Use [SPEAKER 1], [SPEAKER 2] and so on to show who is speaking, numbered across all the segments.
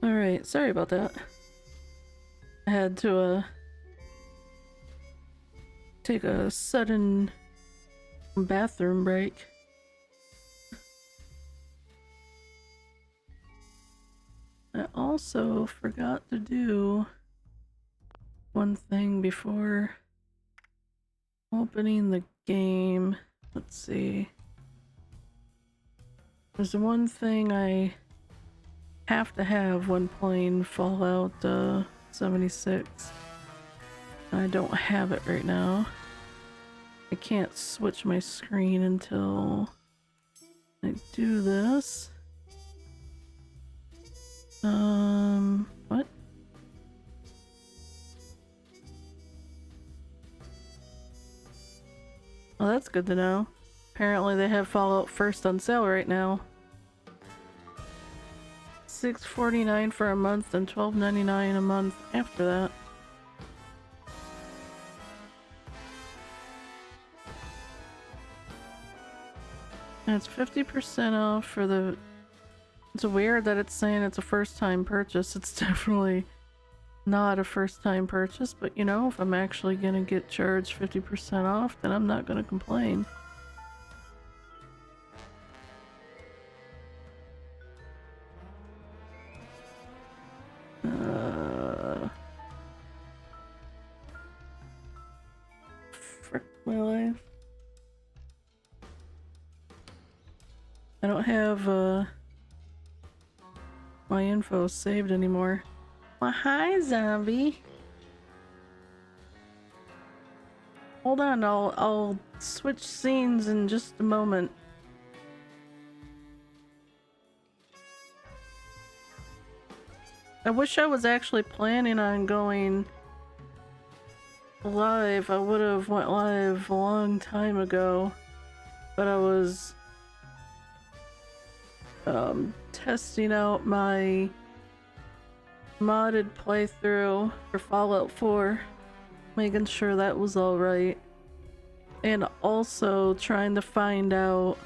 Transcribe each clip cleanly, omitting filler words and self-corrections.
[SPEAKER 1] Alright, sorry about that. I had to take a sudden bathroom break. I also forgot to do one thing before opening the game. Let's see. There's one thing I have to have when playing Fallout 76. I don't have it right now. I can't switch my screen until I do this. What? Well, that's good to know. Apparently they have Fallout First on sale right now. $6.49 for a month and $12.99 a month after that. And it's 50% off for the... It's weird that it's saying it's a first-time purchase. It's definitely not a first-time purchase, but you know, if I'm actually gonna get charged 50% off, then I'm not gonna complain. Frick my life. I don't have my info saved anymore. Well, hi, zombie. Hold on, I'll switch scenes in just a moment. I wish I was actually planning on going live. I would have went live a long time ago, but I was testing out my modded playthrough for Fallout 4, making sure that was alright, and also trying to find out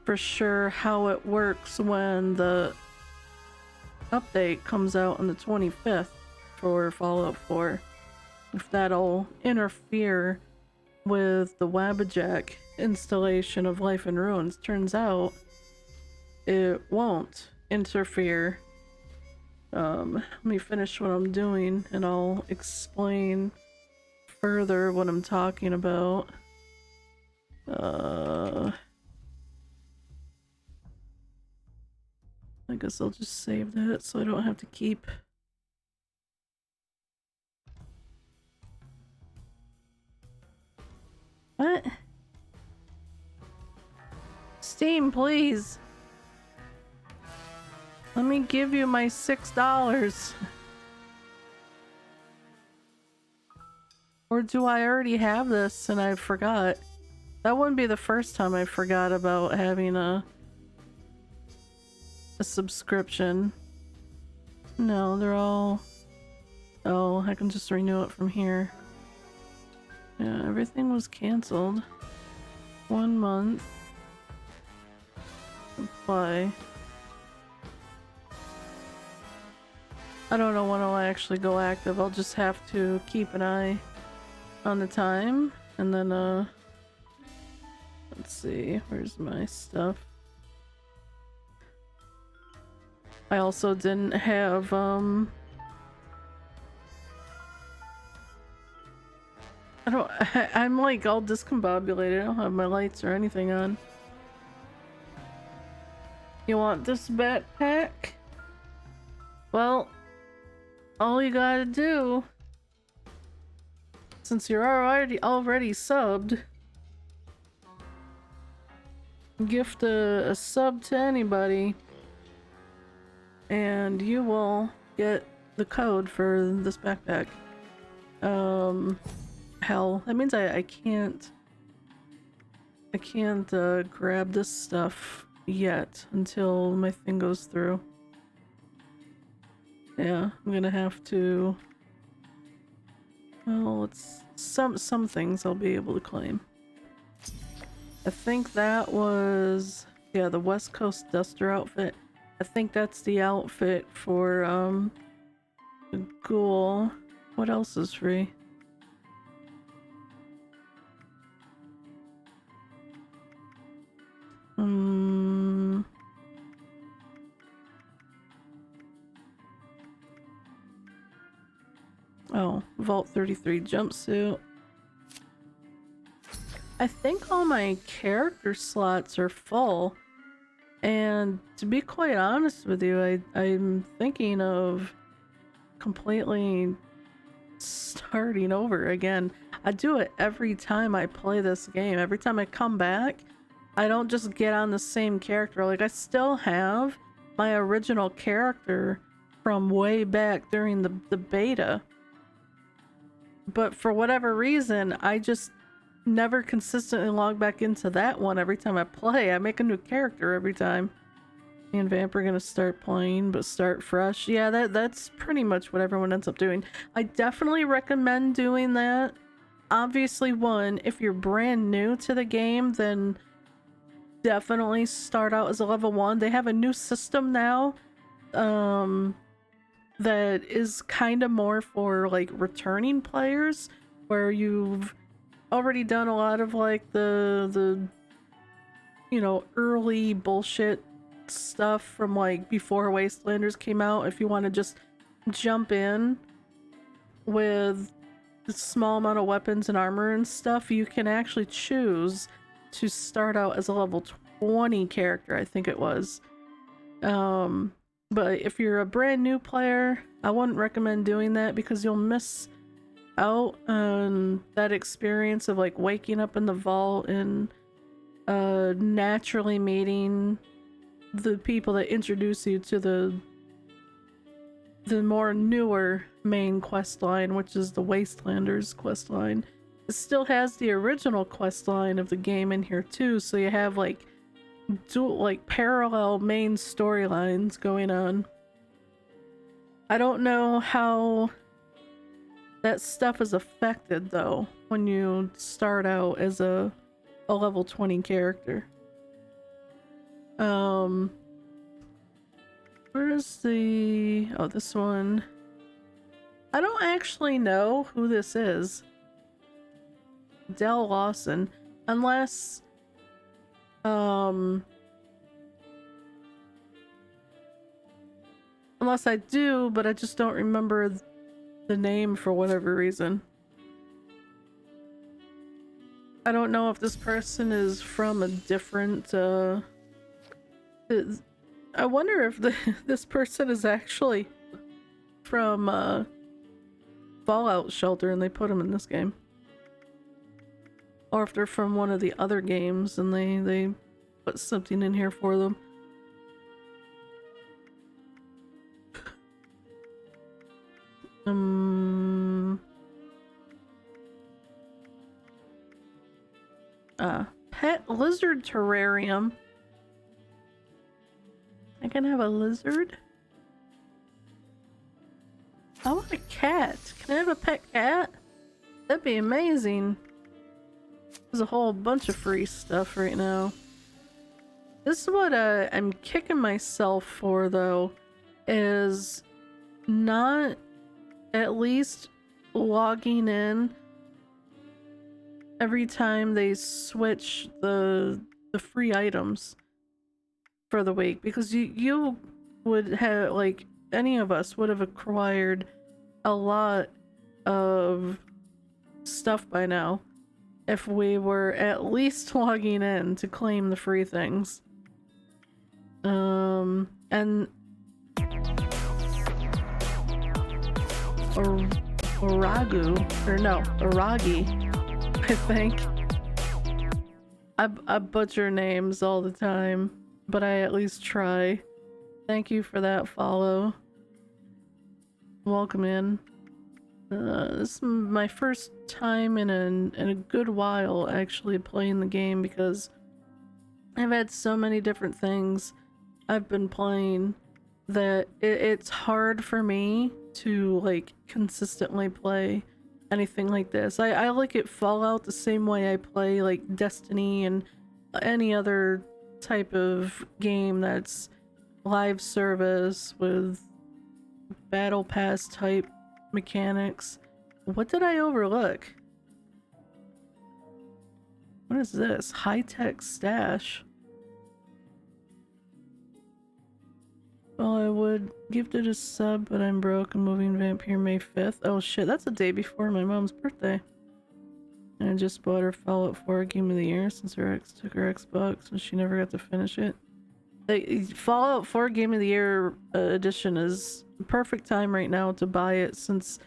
[SPEAKER 1] for sure how it works when the update comes out on the 25th for Fallout 4. If that'll interfere with the Wabbajack installation of Life in Ruins. Turns out it won't interfere. Let me finish what I'm doing and I'll explain further what I'm talking about. I guess I'll just save that so I don't have to keep... What? Steam, please! Let me give you my $6. Or do I already have this and I forgot? That wouldn't be the first time I forgot about having a subscription. No, they're all... Oh, I can just renew it from here. Yeah, everything was canceled. 1 month. Apply. I don't know when I'll actually go active. I'll just have to keep an eye on the time. And then, let's see. Where's my stuff? I also didn't have, I don't. I'm like all discombobulated. I don't have my lights or anything on. You want this backpack? Well, all you gotta do, since you're already subbed, gift a sub to anybody, and you will get the code for this backpack. Hell, that means I can't grab this stuff yet until my thing goes through. Yeah, I'm gonna have to. Well, it's some things I'll be able to claim. I think that was, yeah, the West Coast Duster outfit. I think that's the outfit for the ghoul. What else is free? Oh, Vault 33 jumpsuit. I think all my character slots are full, and to be quite honest with you, I'm thinking of completely starting over again. I do it every time I play this game. Every time I come back, I don't just get on the same character. Like, I still have my original character from way back during the beta, but for whatever reason, I just never consistently log back into that one every time I play. I make a new character every time. Me and Vamp are gonna start playing, but start fresh. Yeah, that's pretty much what everyone ends up doing. I definitely recommend doing that. Obviously, one, if you're brand new to the game, then definitely start out as a level 1. They have a new system now that is kind of more for like returning players, where you've already done a lot of like the you know, early bullshit stuff from like before Wastelanders came out. If you want to just jump in with a small amount of weapons and armor and stuff, you can actually choose to start out as a level 20 character, I think it was. But if you're a brand new player, I wouldn't recommend doing that, because you'll miss out on that experience of like waking up in the vault and naturally meeting the people that introduce you to the more newer main quest line, which is the Wastelanders quest line. It still has the original quest line of the game in here too, so you have like parallel main storylines going on. I don't know how that stuff is affected though when you start out as a level 20 character. Where's the... oh, this one. I don't actually know who this is. Del Lawson. Unless... unless I do, but I just don't remember the name for whatever reason. I don't know if this person is from a different, I wonder if this person is actually from, Fallout Shelter and they put him in this game. Or if they're from one of the other games and they put something in here for them. Pet lizard terrarium. I can have a lizard? I want a cat. Can I have a pet cat? That'd be amazing. There's a whole bunch of free stuff right now. This is what I'm kicking myself for though, is not at least logging in every time they switch the free items for the week, because you would have, like, any of us would have acquired a lot of stuff by now if we were at least logging in to claim the free things. And Aragi, I think. I butcher names all the time, but I at least try. Thank you for that follow. Welcome in. This is my first time in a good while actually playing the game, because I've had so many different things I've been playing that it's hard for me to like consistently play anything like this. I look at Fallout the same way I play like Destiny and any other type of game that's live service with battle pass type mechanics. What did I overlook? What is this? High-tech stash. Well, I would gifted a sub, but I'm broke and moving Vampire May 5th. Oh shit, that's the day before my mom's birthday. And I just bought her Fallout 4 Game of the Year since her ex took her Xbox and she never got to finish it. The Fallout 4 Game of the Year edition is the perfect time right now to buy it, since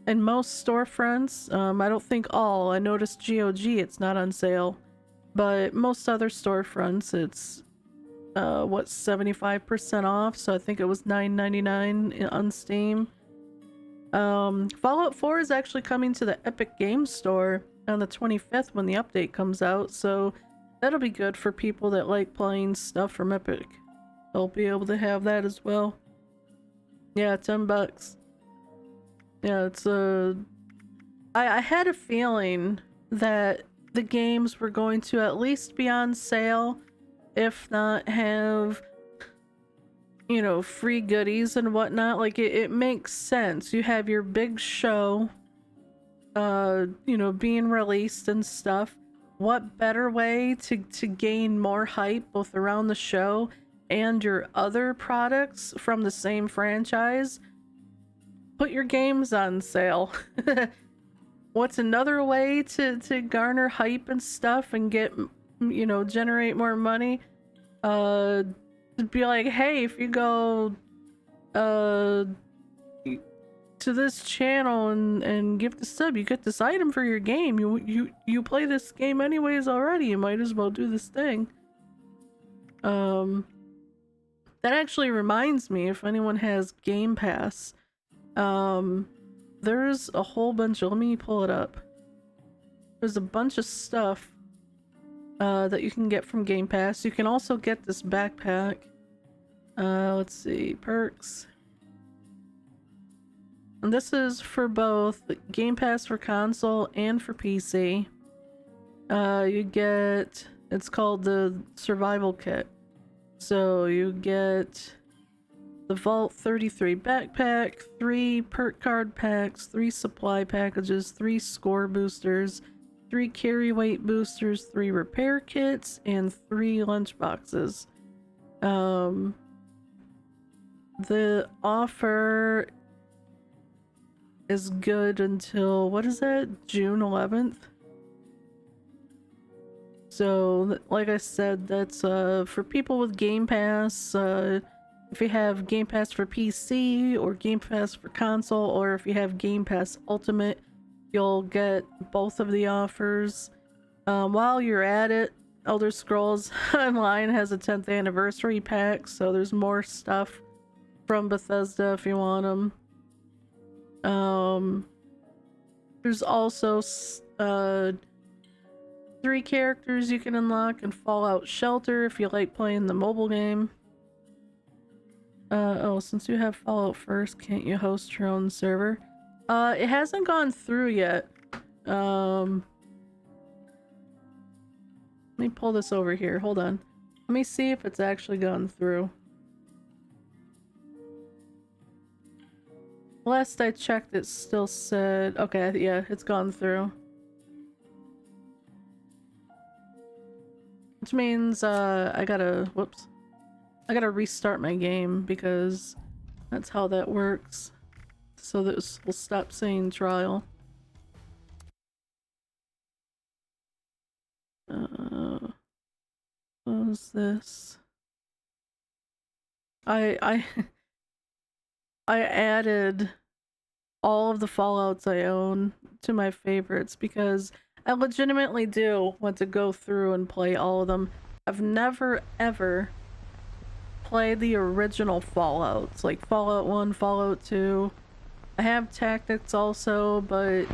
[SPEAKER 1] in most storefronts, I don't think all, I noticed GOG it's not on sale, but most other storefronts it's what, 75% off, so I think it was $9.99 on Steam. Fallout 4 is actually coming to the Epic Games Store on the 25th when the update comes out, so that'll be good for people that like playing stuff from Epic. They'll be able to have that as well. Yeah, $10. Yeah, it's I had a feeling that the games were going to at least be on sale, if not have, you know, free goodies and whatnot. Like it makes sense. You have your big show, you know, being released and stuff. What better way to gain more hype both around the show and your other products from the same franchise? Put your games on sale. What's another way to garner hype and stuff and get, you know, generate more money? To be like, hey, if you go to this channel and gift a sub, you get this item for your game. You play this game anyways already, you might as well do this thing. That actually reminds me, if anyone has Game Pass, there's a whole bunch of, let me pull it up. There's a bunch of stuff that you can get from Game Pass. You can also get this backpack. Let's see, perks. And this is for both Game Pass for console and for PC. You get, it's called the Survival Kit. So you get the Vault 33 backpack, 3 perk card packs, 3 supply packages, 3 score boosters, 3 carry weight boosters, 3 repair kits, and 3 lunch boxes. The offer is good until, what is that, June 11th? So, like I said, that's for people with Game Pass. If you have Game Pass for PC or Game Pass for console, or if you have Game Pass Ultimate, you'll get both of the offers. While you're at it, Elder Scrolls Online has a 10th anniversary pack, so there's more stuff from Bethesda if you want them. There's also 3 characters you can unlock in Fallout Shelter if you like playing the mobile game. Oh, since you have Fallout first, can't you host your own server? It hasn't gone through yet. Let me pull this over here. Hold on. Let me see if it's actually gone through. Last I checked, it still said... Okay, yeah, it's gone through. Which means, I gotta... Whoops. I gotta restart my game, because that's how that works. So this will stop saying trial. What was this? I I added all of the Fallouts I own to my favorites because I legitimately do want to go through and play all of them. I've never ever played the original Fallouts, like Fallout 1, Fallout 2. I have Tactics also, but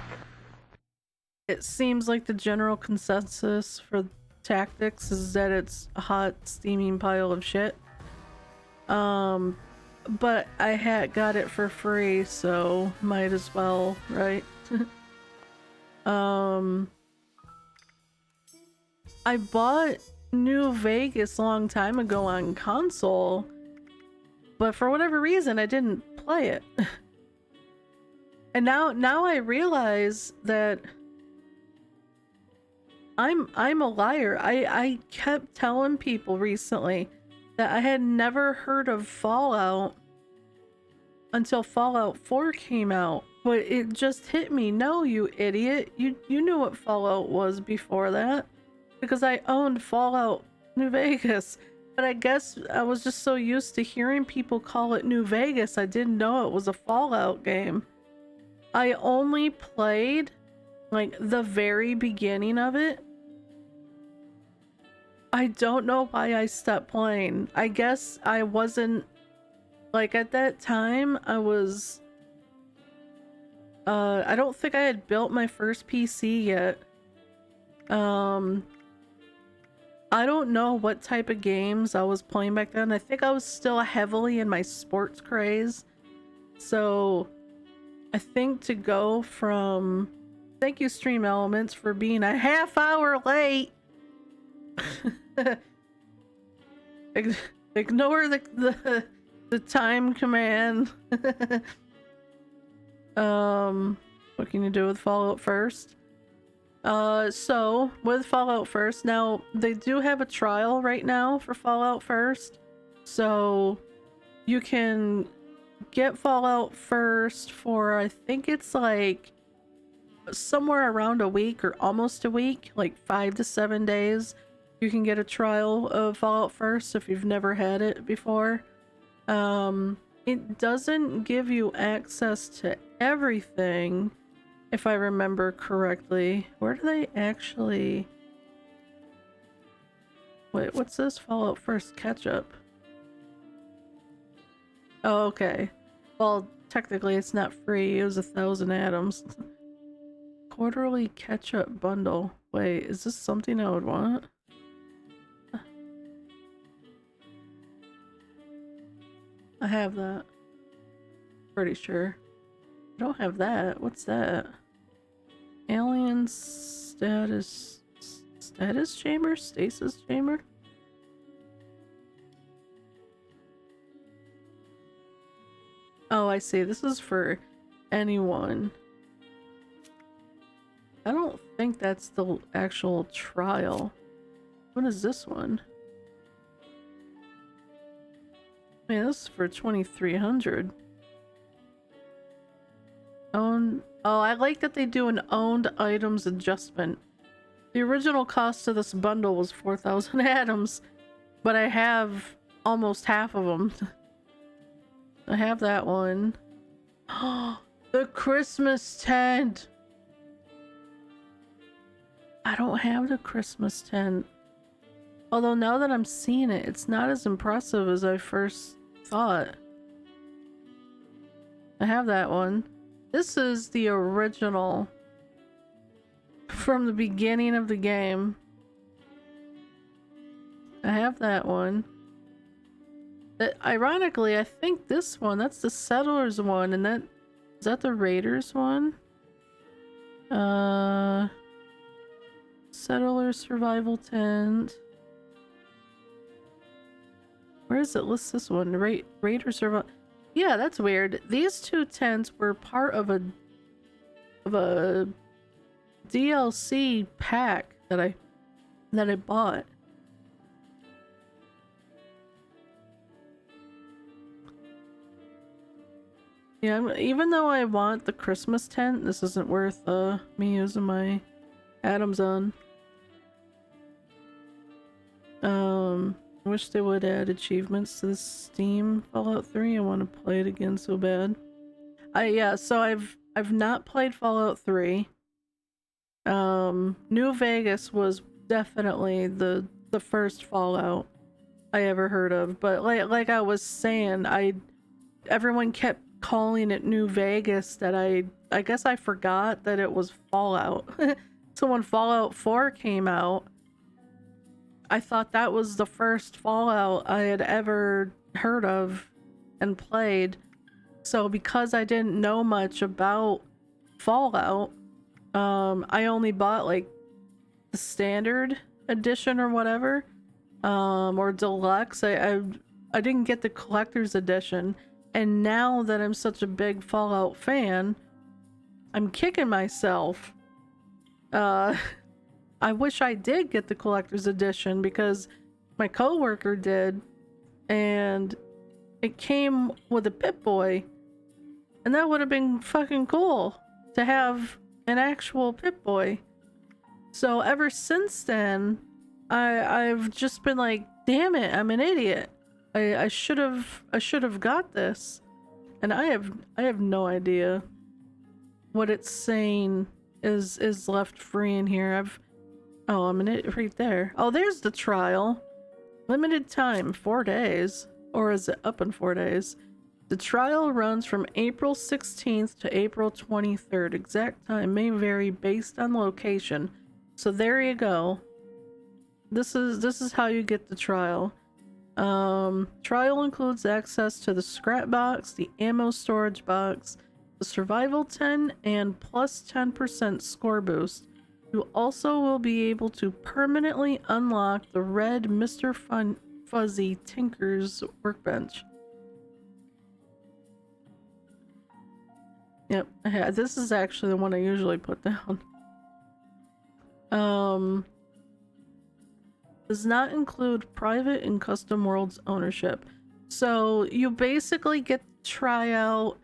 [SPEAKER 1] it seems like the general consensus for Tactics is that it's a hot, steaming pile of shit. But I had got it for free, so might as well, right? I bought New Vegas a long time ago on console, but for whatever reason I didn't play it. And now I realize that I'm a liar. I kept telling people recently that I had never heard of Fallout until Fallout 4 came out. But it just hit me. No, you idiot. You knew what Fallout was before that. Because I owned Fallout New Vegas. But I guess I was just so used to hearing people call it New Vegas, I didn't know it was a Fallout game. I only played like the very beginning of it. I don't know why I stopped playing. I guess I wasn't, like, at that time I was I don't think I had built my first PC yet. I don't know what type of games I was playing back then. I think I was still heavily in my sports craze. So I think to go from, thank you Stream Elements for being a half hour late. Ignore the time command. What can you do with Fallout First? So with Fallout First, now they do have a trial right now for Fallout First, so you can get Fallout First for, I think it's like somewhere around a week or almost a week, like 5 to 7 days. You can get a trial of Fallout First if you've never had it before. It doesn't give you access to everything, if I remember correctly. Where do they actually... Wait, what's this? Fallout First Catch-up. Oh, okay. Well, technically it's not free. It was 1,000 atoms. Quarterly catch-up bundle. Wait, is this something I would want? I have that. Pretty sure. I don't have that. What's that? Alien status chamber? Stasis chamber? Oh, I see. This is for anyone. I don't think that's the actual trial. What is this one? Man, this is for 2,300. Own. Oh, I like that they do an owned items adjustment. The original cost of this bundle was 4,000 atoms, but I have almost half of them. I have that one. The Christmas tent! I don't have the Christmas tent. Although now that I'm seeing it, it's not as impressive as I first thought. I have that one. This is the original from the beginning of the game. I have that one. Ironically, I think this one, that's the Settlers one, and is that the Raiders one? Settler Survival Tent. Where does it list this one? Raider Survival. Yeah, that's weird. These two tents were part of a DLC pack that I bought. Yeah, even though I want the Christmas tent, this isn't worth me using my atoms on. I wish they would add achievements to the Steam Fallout 3. I want to play it again so bad. So I've not played Fallout 3. New Vegas was definitely the first Fallout I ever heard of, but like I was saying, everyone kept calling it New Vegas that I guess I forgot that it was Fallout. So when Fallout 4 came out, I thought that was the first Fallout I had ever heard of and played. So because I didn't know much about Fallout, I only bought like the standard edition or whatever, or deluxe. I didn't get the collector's edition, and now that I'm such a big Fallout fan, I'm kicking myself. I wish I did get the collector's edition because my coworker did, and it came with a Pip-Boy, and that would have been fucking cool to have an actual Pip-Boy. So ever since then, I've just been like, damn it, I'm an idiot. I should have got this, and I have no idea what it's saying is left free in here. I'm an idiot right there. Oh, there's the trial. Limited time, 4 days. Or is it up in 4 days? The trial runs from April 16th to April 23rd. Exact time may vary based on location. So there you go. This is how you get the trial. Trial includes access to the scrap box, the ammo storage box, the survival 10, and plus 10% score boost. You also will be able to permanently unlock the red Mr. Fuzzy Tinker's workbench. Yep, this is actually the one I usually put down. Does not include private and custom worlds ownership. So you basically get to try out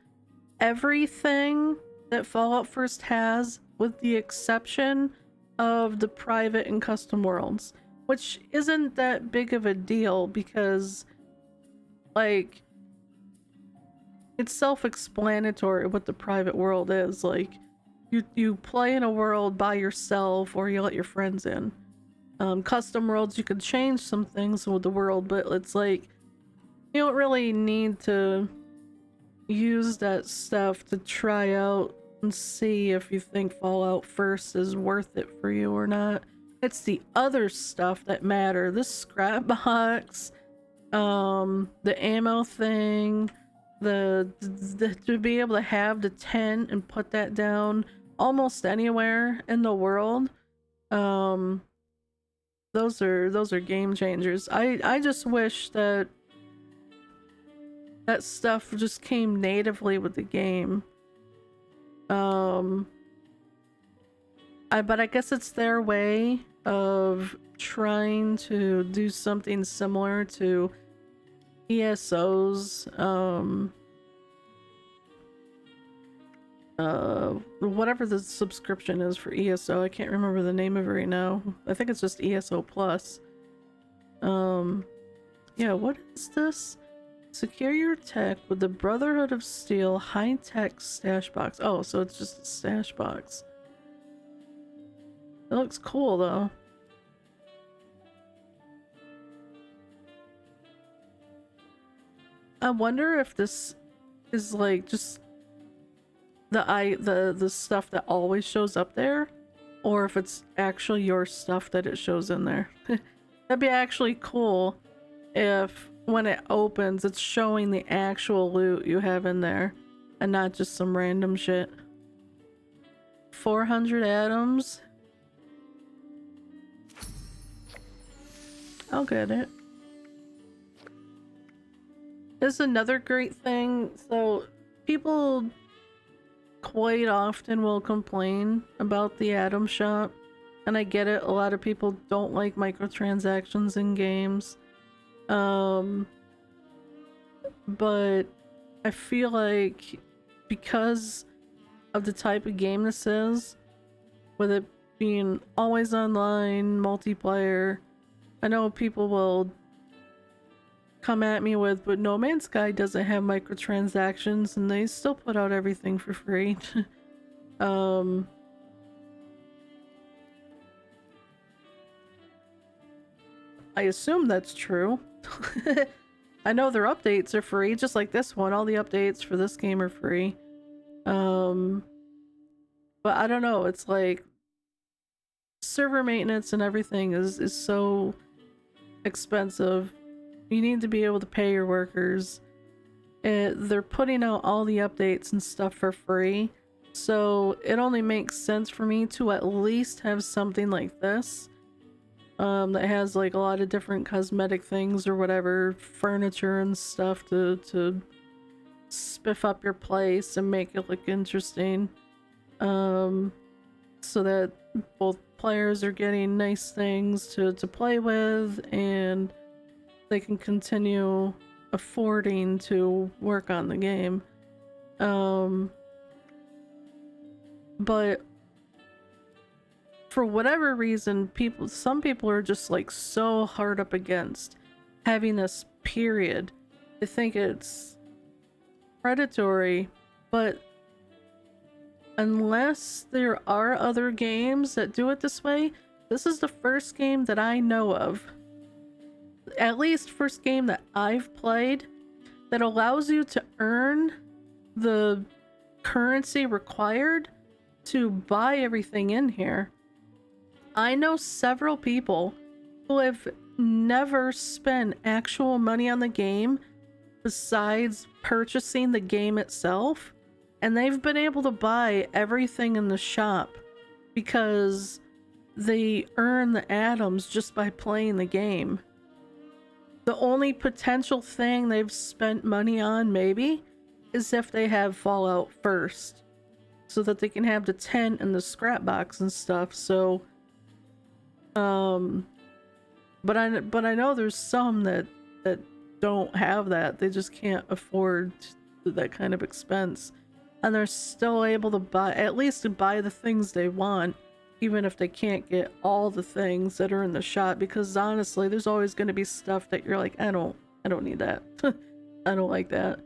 [SPEAKER 1] everything that Fallout First has, with the exception of the private and custom worlds, which isn't that big of a deal because, like, it's self-explanatory what the private world is. Like, you play in a world by yourself or you let your friends in. Custom worlds, you could change some things with the world, but it's like you don't really need to use that stuff to try out and see if you think Fallout First is worth it for you or not. It's the other stuff that matter. This scrap box, the ammo thing, the to be able to have the tent and put that down almost anywhere in the world. Those are game changers. I just wish that stuff just came natively with the game. But I guess it's their way of trying to do something similar to ESO's whatever the subscription is for ESO. I can't remember the name of it right now. I think it's just ESO Plus. Yeah, what is this? Secure your tech with the Brotherhood of Steel high-tech stash box. Oh, so it's just a stash box. It looks cool though. I wonder if this is like just the stuff that always shows up there, or if it's actually your stuff that it shows in there. That'd be actually cool if when it opens it's showing the actual loot you have in there and not just some random shit. 400 atoms. I'll get it. This is another great thing. So people quite often will complain about the Atom Shop, and I get it. A lot of people don't like microtransactions in games. But I feel like because of the type of game this is, with it being always online, multiplayer, I know people will come at me with, but No Man's Sky doesn't have microtransactions and they still put out everything for free. I assume that's true. I know their updates are free, just like this one. All the updates for this game are free. But I don't know, it's like server maintenance and everything is so expensive. You need to be able to pay your workers. They're putting out all the updates and stuff for free, so it only makes sense for me to at least have something like this that has like a lot of different cosmetic things or whatever, furniture and stuff to spiff up your place and make it look interesting, so that both players are getting nice things to play with and they can continue affording to work on the game. But for whatever reason, some people are just like so hard up against having this period. They think it's predatory, but unless there are other games that do it this way, this is the first game that I know of, at least first game that I've played, that allows you to earn the currency required to buy everything in here. I know several people who have never spent actual money on the game besides purchasing the game itself, and they've been able to buy everything in the shop because they earn the atoms just by playing the game. The only potential thing they've spent money on, maybe, is if they have Fallout first, so that they can have the tent and the scrap box and stuff. So, but I know there's some that don't have that. They just can't afford that kind of expense, and they're still able to buy, at least to buy the things they want, even if they can't get all the things that are in the shop, because honestly, there's always going to be stuff that you're like, I don't need that. I don't like that.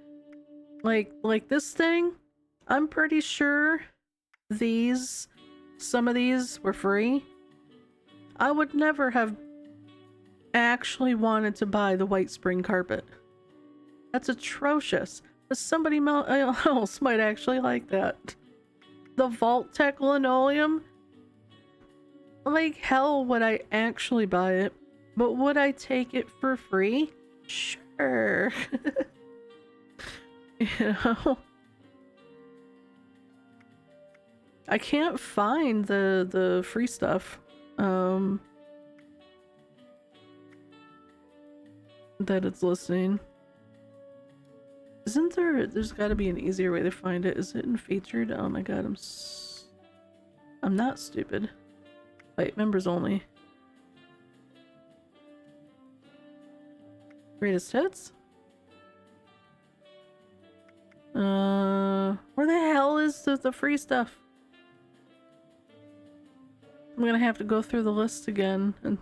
[SPEAKER 1] Like this thing, I'm pretty sure some of these were free. I would never have actually wanted to buy the white spring carpet. That's atrocious. But somebody else might actually like that. The Vault Tech linoleum, like hell would I actually buy it, but would I take it for free? Sure. You know, I can't find the free stuff that it's listing. Isn't there's got to be an easier way to find it. Is it in featured? Oh my god, I'm not stupid. Wait, members only. Greatest hits? Where the hell is the free stuff? I'm gonna have to go through the list again, and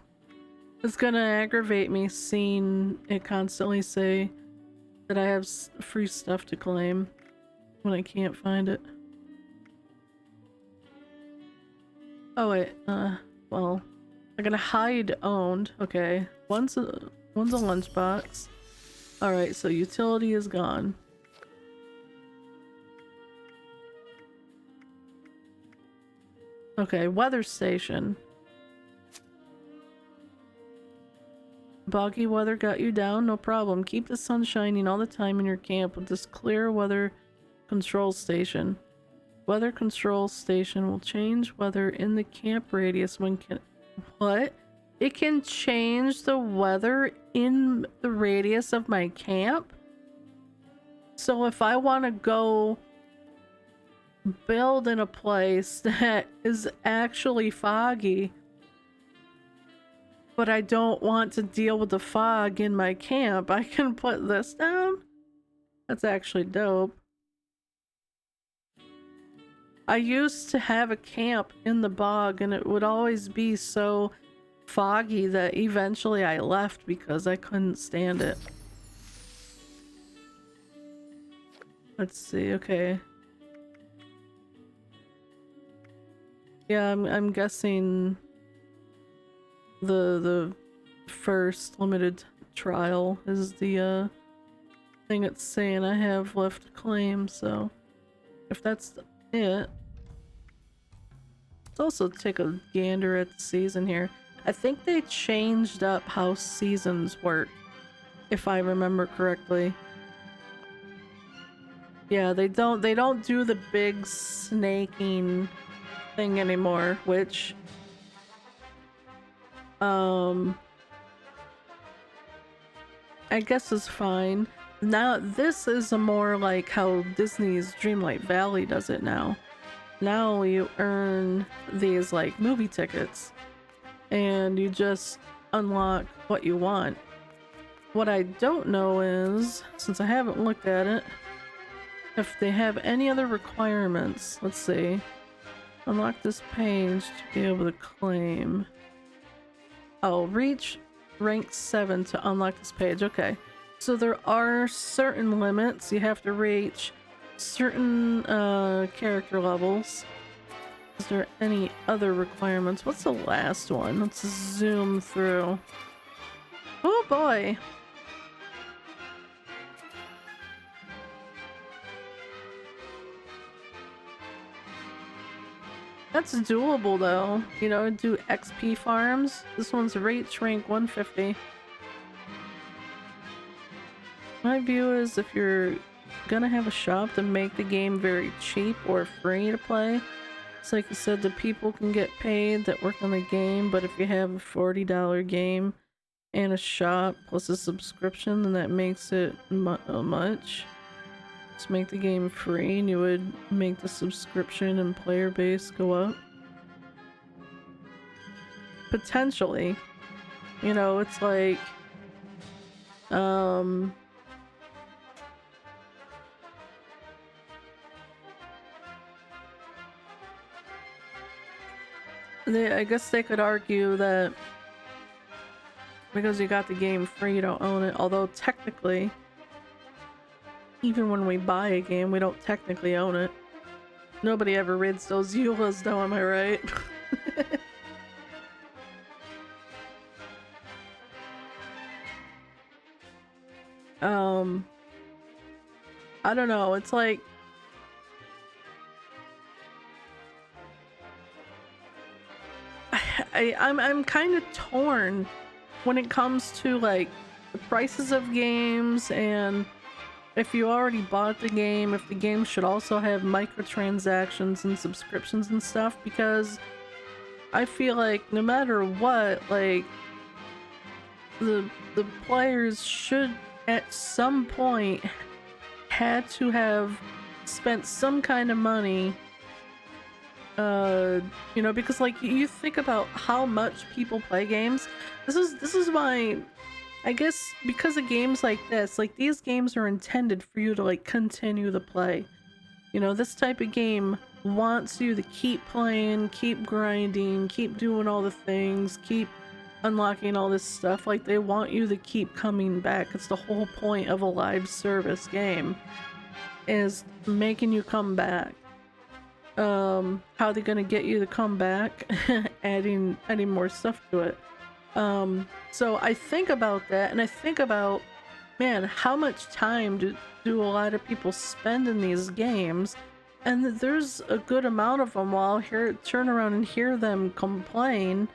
[SPEAKER 1] it's gonna aggravate me seeing it constantly say that I have free stuff to claim when I can't find it. Oh wait, well, I'm gonna hide owned. Okay, one's a lunchbox. All right, so utility is gone. Okay, weather station. Boggy weather got you down? No problem. Keep the sun shining all the time in your camp with this clear weather control station. Weather control station will change weather in the camp radius when can... What? It can change the weather in the radius of my camp? So if I want to go build in a place that is actually foggy, but I don't want to deal with the fog in my camp, I can put this down? That's actually dope. I used to have a camp in the bog and it would always be so foggy that eventually I left because I couldn't stand it. Let's see, okay. Yeah, I'm guessing the first limited trial is the thing it's saying I have left to claim, so if that's it. Let's also take a gander at the season here. I think they changed up how seasons work, if I remember correctly. Yeah, they don't do the big snaking thing anymore, which I guess is fine. Now this is a more like how Disney's Dreamlight Valley does it now. Now you earn these like movie tickets and you just unlock what you want. What I don't know is, since I haven't looked at it, if they have any other requirements. Let's see. Unlock this page to be able to claim. Oh, reach rank 7 to unlock this page. Okay. So there are certain limits. You have to reach certain character levels. Is there any other requirements? What's the last one? Let's zoom through. Oh boy. That's doable though. You know, do XP farms. This one's reach rank 150. My view is if you're gonna have a shop to make the game very cheap or free to play, it's like you said, the people can get paid that work on the game, but if you have a $40 game and a shop plus a subscription, then that makes it much. Just make the game free and you would make the subscription and player base go up. Potentially. You know, it's like I guess they could argue that because you got the game free, you don't own it. Although technically, even when we buy a game, we don't technically own it. Nobody ever reads those EULAs though, am I right? I don't know, it's like I'm kind of torn when it comes to like the prices of games, and if you already bought the game, if the game should also have microtransactions and subscriptions and stuff, because I feel like no matter what, like the players should at some point had to have spent some kind of money, you know, because like you think about how much people play games. This is why I guess, because of games like this, like these games are intended for you to like continue to play. You know, this type of game wants you to keep playing, keep grinding, keep doing all the things, keep unlocking all this stuff. Like they want you to keep coming back. It's the whole point of a live service game, is making you come back. How are they gonna get you to come back? adding more stuff to it. So I think about that, and I think about, man, how much time do a lot of people spend in these games? And there's a good amount of them. While I'll turn around and hear them complain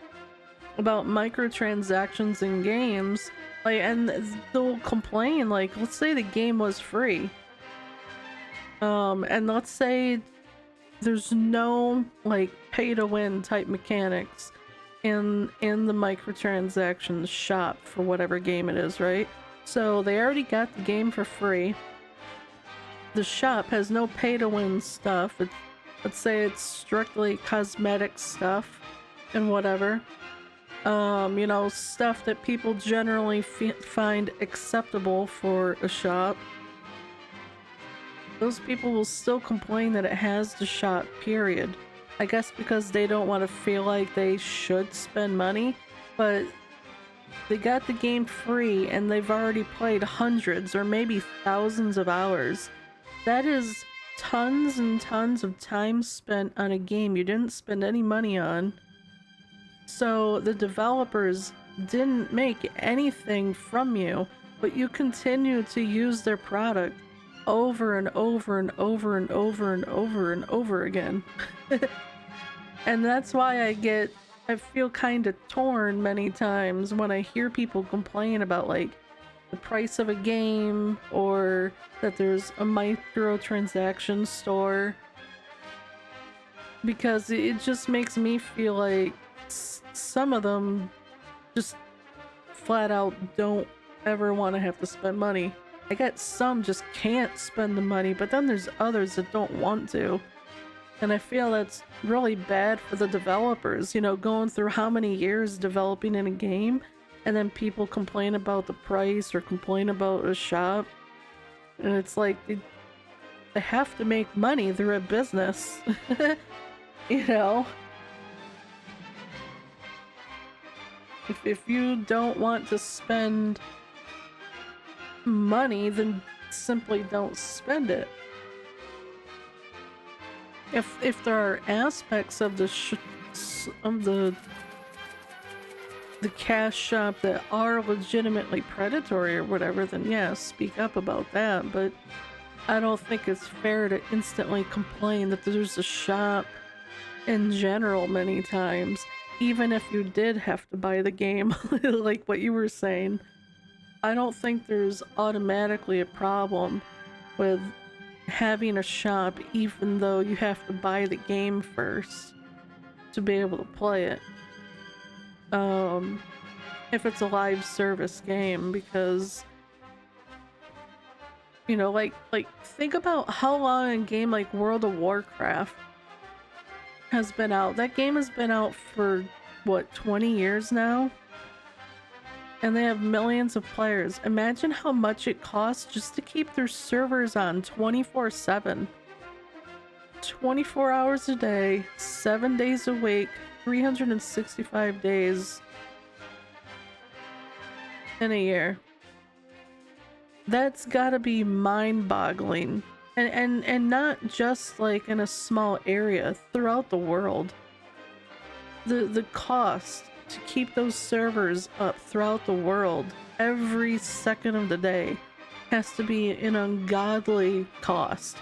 [SPEAKER 1] about microtransactions in games, like, and they'll complain, like, let's say the game was free, and let's say there's no like pay to win type mechanics in the microtransactions shop for whatever game it is, right? So they already got the game for free. The shop has no pay to win stuff. Let's say it's strictly cosmetic stuff and whatever. You know, stuff that people generally find acceptable for a shop. Those people will still complain that it has the shop, period. I guess because they don't want to feel like they should spend money. but they got the game free and they've already played hundreds or maybe thousands of hours. That is tons and tons of time spent on a game you didn't spend any money on. So the developers didn't make anything from you, but you continue to use their product over and over and over and over and over and over again. And that's why I feel kind of torn many times when I hear people complain about like the price of a game or that there's a microtransaction store, because it just makes me feel like some of them just flat out don't ever want to have to spend money. I get some just can't spend the money, but then there's others that don't want to. And I feel that's really bad for the developers, you know, going through how many years developing in a game, and then people complain about the price or complain about a shop. And it's like, they have to make money, they're a business. You know? If you don't want to spend money, then simply don't spend it. If there are aspects of the cash shop that are legitimately predatory or whatever, then yeah, speak up about that. But I don't think it's fair to instantly complain that there's a shop in general many times, even if you did have to buy the game, like what you were saying. I don't think there's automatically a problem with having a shop even though you have to buy the game first to be able to play it. If it's a live service game, because you know, like think about how long a game like World of Warcraft has been out. That game has been out for what, 20 years now? And they have millions of players. Imagine how much it costs just to keep their servers on 24/7. 24 hours a day, 7 days a week, 365 days in a year. That's gotta be mind-boggling. And not just like in a small area, throughout the world. The cost to keep those servers up throughout the world every second of the day has to be an ungodly cost.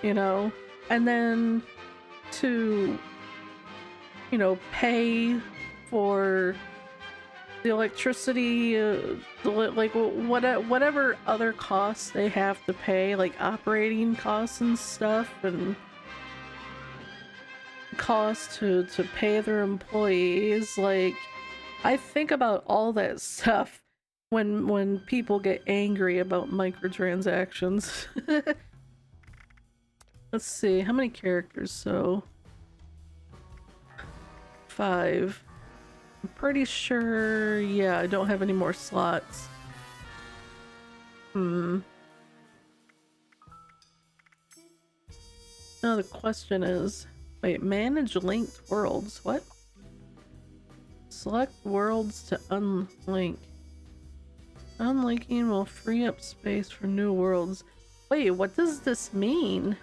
[SPEAKER 1] You know? And then to, you know, pay for the electricity, like whatever other costs they have to pay, like operating costs and stuff, and costs to pay their employees. Like, I think about all that stuff when people get angry about microtransactions. Let's see, how many characters? So 5. I'm pretty sure, yeah, I don't have any more slots. Now the question is, wait, manage linked worlds, what? Select worlds to unlink. Unlinking will free up space for new worlds. Wait, what does this mean?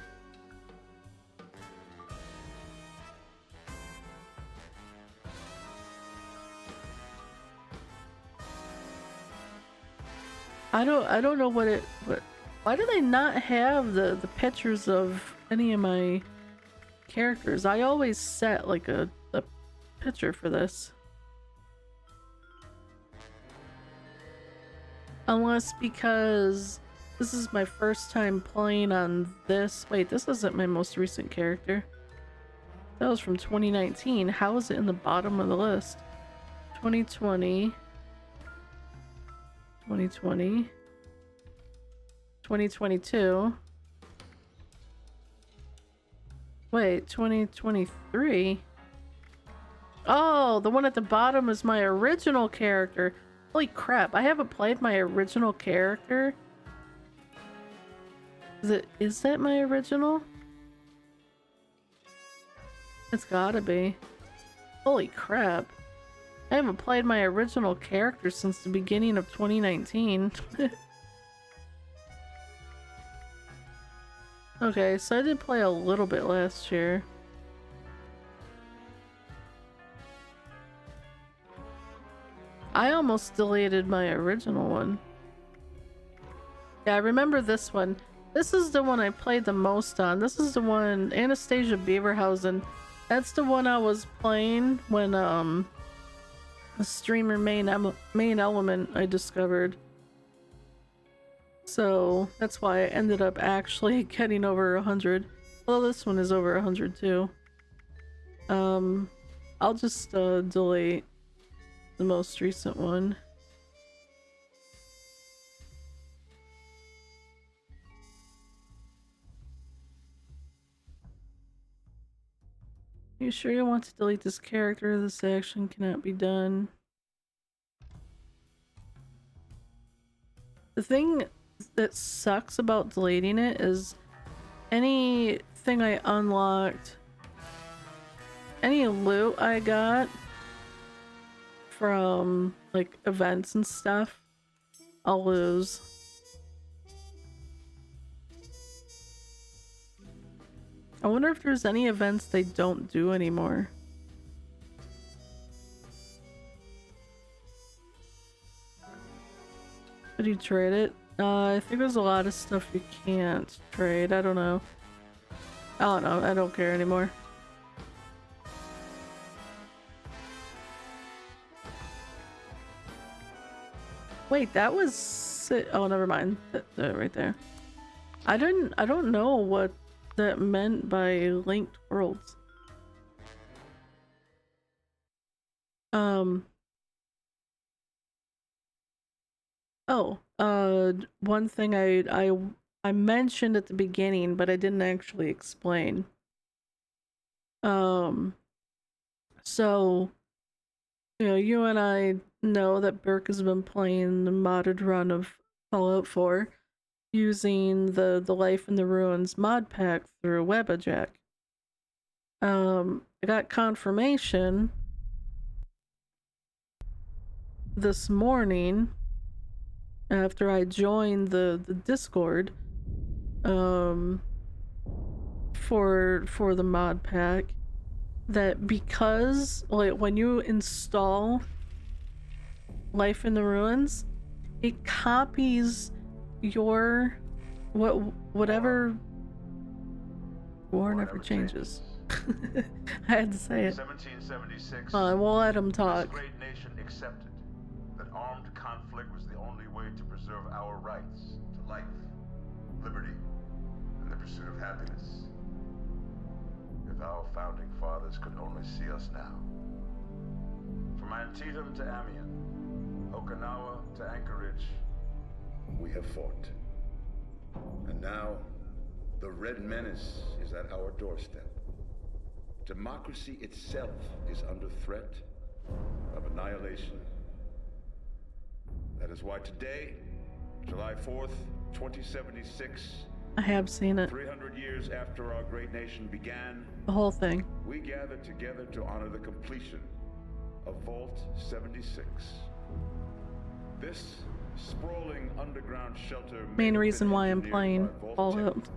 [SPEAKER 1] I don't know what why do they not have the pictures of any of my characters? I always set like a picture for this. Unless because this is my first time playing on this. Wait, this isn't my most recent character. That was from 2019. How is it in the bottom of the list? 2020. 2020. 2022. Wait, 2023? Oh, the one at the bottom is my original character. Holy crap, I haven't played my original character. Is that my original? It's gotta be. Holy crap. I haven't played my original character since the beginning of 2019. Okay, so I did play a little bit last year. I almost deleted my original one. Yeah, I remember this one. This is the one I played the most on. This is the one, Anastasia Beaverhausen. That's the one I was playing when, the streamer main element I discovered. So that's why I ended up actually getting over 100. Well, this one is over 100 too. I'll just delete the most recent one. You sure you want to delete this character? This action cannot be done. The thing that sucks about deleting it is anything I unlocked, any loot I got from like events and stuff, I'll lose. I wonder if there's any events they don't do anymore. Could you trade it? I think there's a lot of stuff you can't trade. I don't know. I don't care anymore. Wait, that was it. Oh, never mind. Right there. I don't know what that meant by linked worlds. One thing I mentioned at the beginning, but I didn't actually explain. So, you know, you and I know that Burke has been playing the modded run of Fallout 4 using the Life in the Ruins mod pack through WebAjack. I got confirmation this morning after I joined the Discord for the mod pack that because like when you install Life in the Ruins, it copies your whatever war never changes. I had to say it.
[SPEAKER 2] 1776.
[SPEAKER 1] We'll let him talk.
[SPEAKER 2] This great nation accepted that armed conflict was the only way to preserve our rights to life, liberty, and the pursuit of happiness. If our founding fathers could only see us now. From Antietam to Amiens, Okinawa to Anchorage, we have fought. And now, the Red Menace is at our doorstep. Democracy itself is under threat of annihilation. That is why today, July 4th, 2076,
[SPEAKER 1] I have seen it.
[SPEAKER 2] 300 years after our great nation began,
[SPEAKER 1] The whole thing.
[SPEAKER 2] we gathered together to honor the completion of Vault 76. This sprawling underground shelter
[SPEAKER 1] Main reason why I'm playing Fallout.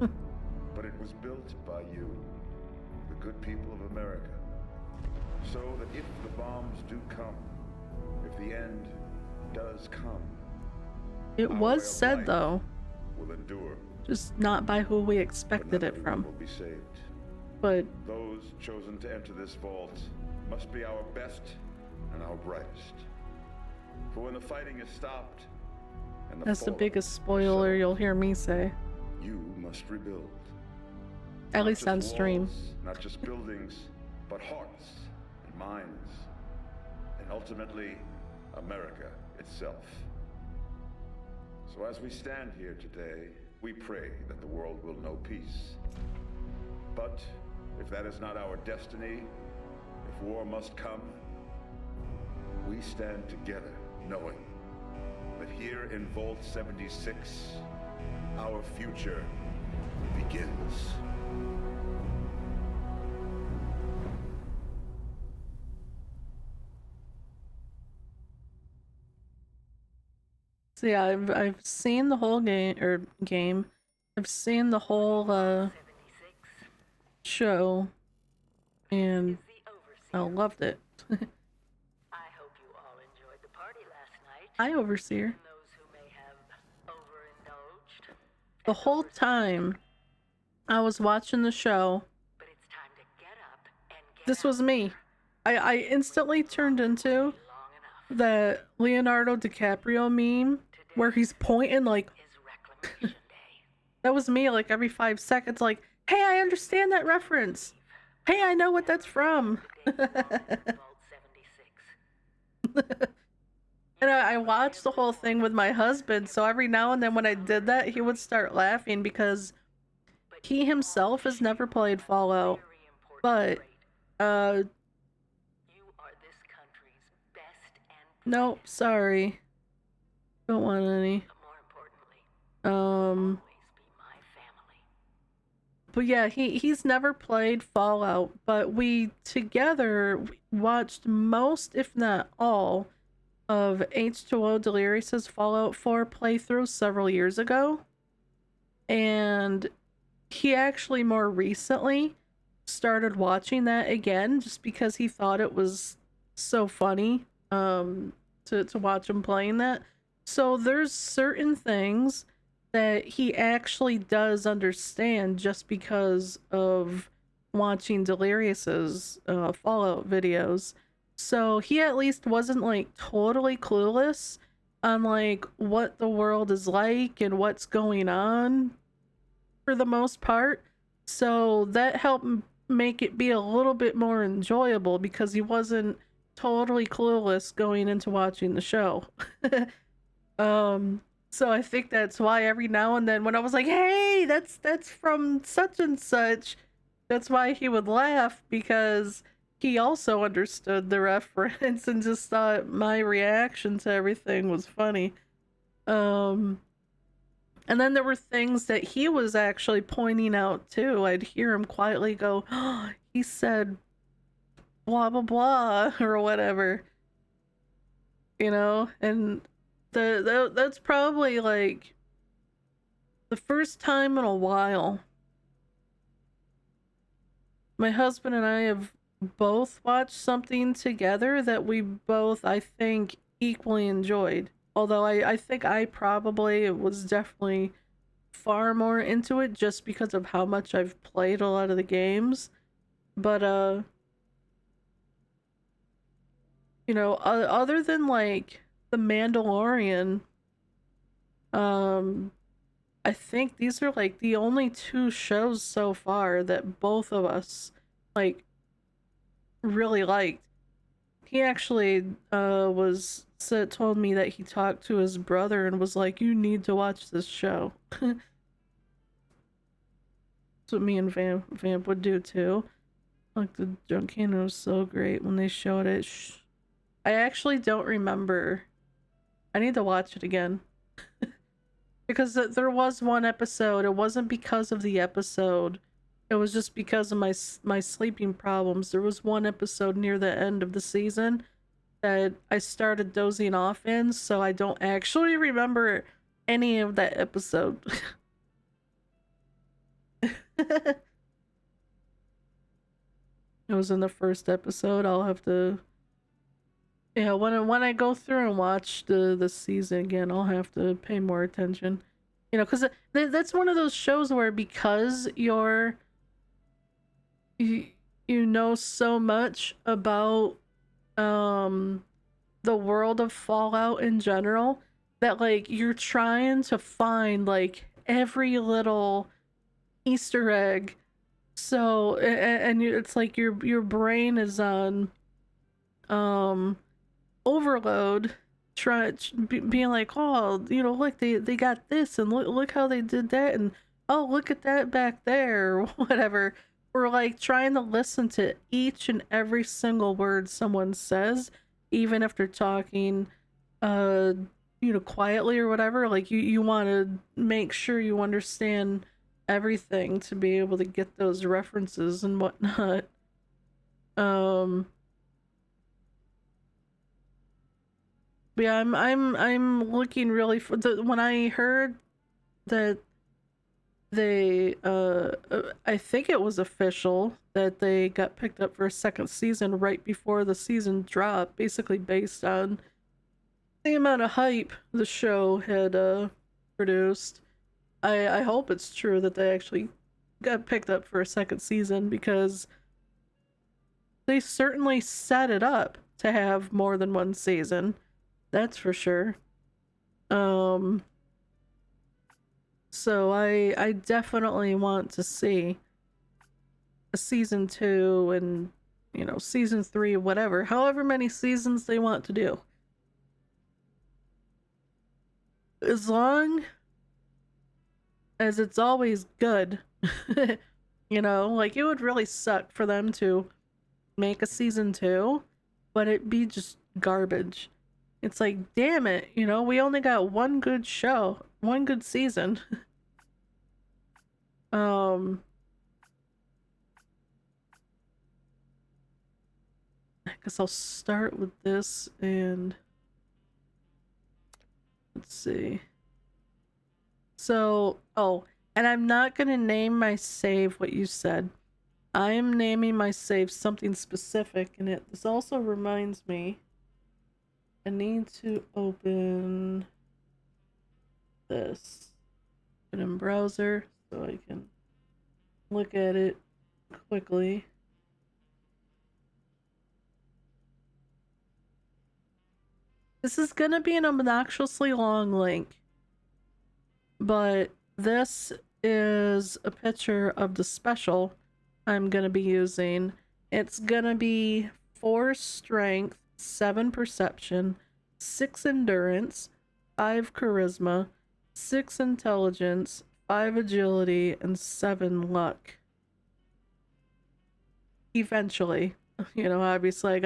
[SPEAKER 2] but it was built by you, the good people of America, so that if the bombs do come, if the end does come,
[SPEAKER 1] It
[SPEAKER 2] our way
[SPEAKER 1] was
[SPEAKER 2] of
[SPEAKER 1] said
[SPEAKER 2] life
[SPEAKER 1] though,
[SPEAKER 2] will endure.
[SPEAKER 1] just not by who we
[SPEAKER 2] But
[SPEAKER 1] expected
[SPEAKER 2] not
[SPEAKER 1] it
[SPEAKER 2] everyone
[SPEAKER 1] from.
[SPEAKER 2] will be saved.
[SPEAKER 1] But
[SPEAKER 2] Those chosen to enter this vault must be our best and our brightest. For when the fighting is stopped, and
[SPEAKER 1] that's the
[SPEAKER 2] fallen
[SPEAKER 1] biggest
[SPEAKER 2] are
[SPEAKER 1] spoiler
[SPEAKER 2] settled,
[SPEAKER 1] you'll hear me say.
[SPEAKER 2] you must rebuild.
[SPEAKER 1] At
[SPEAKER 2] Not
[SPEAKER 1] least
[SPEAKER 2] just
[SPEAKER 1] on stream.
[SPEAKER 2] walls, not just buildings, but hearts and minds, and ultimately, America itself. So as we stand here today, we pray that the world will know peace. But if that is not our destiny, if war must come, we stand together knowing that here in Vault 76, our future begins.
[SPEAKER 1] So yeah, I've seen the whole game. I've seen the whole show, and I loved it.
[SPEAKER 3] I hope you all enjoyed the party last night.
[SPEAKER 1] Hi, Overseer.
[SPEAKER 3] Even those who may have overindulged.
[SPEAKER 1] The whole time I was watching the show,
[SPEAKER 3] But it's time to get up and get
[SPEAKER 1] this was me. I instantly turned into
[SPEAKER 3] long enough.
[SPEAKER 1] that Leonardo DiCaprio meme where he's pointing like,
[SPEAKER 3] Is Reclamation Day.
[SPEAKER 1] that was me like every 5 seconds, like, hey, I understand that reference. Hey, I know what that's from.
[SPEAKER 3] The day belongs in Vault 76.
[SPEAKER 1] And I watched the whole thing with my husband, so every now and then when I did that, he would start laughing because he himself has never played Fallout.
[SPEAKER 3] Very important
[SPEAKER 1] But,
[SPEAKER 3] trait. You are this country's best and
[SPEAKER 1] nope, sorry. Don't want any.
[SPEAKER 3] but more importantly,
[SPEAKER 1] Um,
[SPEAKER 3] always be my family.
[SPEAKER 1] but yeah, he's never played Fallout, but we together watched most, if not all, of H2O Delirious's Fallout 4 playthrough several years ago. And he actually more recently started watching that again just because he thought it was so funny to watch him playing that. So there's certain things that he actually does understand just because of watching Delirious's Fallout videos. So he at least wasn't like totally clueless on like what the world is like and what's going on for the most part. So that helped make it be a little bit more enjoyable because he wasn't totally clueless going into watching the show. So I think that's why every now and then when I was like, "Hey, that's from such and such," that's why he would laugh because he also understood the reference and just thought my reaction to everything was funny. And then there were things that he was actually pointing out too. I'd hear him quietly go, "Oh, he said blah blah blah," or whatever, and that's probably like the first time in a while my husband and I have both watched something together that we both, I think, equally enjoyed. Although I think I probably was definitely far more into it just because of how much I've played a lot of the games. But other than like The Mandalorian, I think these are like the only two shows so far that both of us like really liked. He actually told me that he talked to his brother and was like, "You need to watch this show." That's what me and Vamp would do too. Like the Junkiano was so great when they showed it. I actually don't remember. I need to watch it again. Because there was one episode, it wasn't because of the episode. It was just because of my sleeping problems. There was one episode near the end of the season that I started dozing off in, so I don't actually remember any of that episode. It was in the first episode. I'll have to, when I go through and watch the season again, I'll have to pay more attention. Because that's one of those shows where because you know so much about the world of Fallout in general that like you're trying to find like every little Easter egg. So it's like your brain is on overload, being like, oh, look, they got this, and look how they did that, and oh, look at that back there, or whatever. We're like trying to listen to each and every single word someone says, even if they're talking quietly or whatever. Like you want to make sure you understand everything to be able to get those references and whatnot. But Yeah, I'm looking really for the when I heard that they I think it was official that they got picked up for a second season right before the season dropped, basically based on the amount of hype the show had produced. I hope it's true that they actually got picked up for a second season, because they certainly set it up to have more than one season. That's for sure. Um so I definitely want to see a season 2 and season 3, whatever, however many seasons they want to do. As long as it's always good. Like, it would really suck for them to make a season 2, but it be just garbage. It's like, damn it, we only got one good show, one good season. um I guess I'll start with this, and let's see. So, oh, and I'm not gonna name my save what you said. I am naming my save something specific, and this also reminds me I need to open this in browser so I can look at it quickly. This is gonna be an obnoxiously long link, but this is a picture of the special I'm gonna be using. It's gonna be 4 strength, 7 perception, 6 endurance, 5 charisma, 6 intelligence, 5 agility, and 7 luck. Eventually, obviously I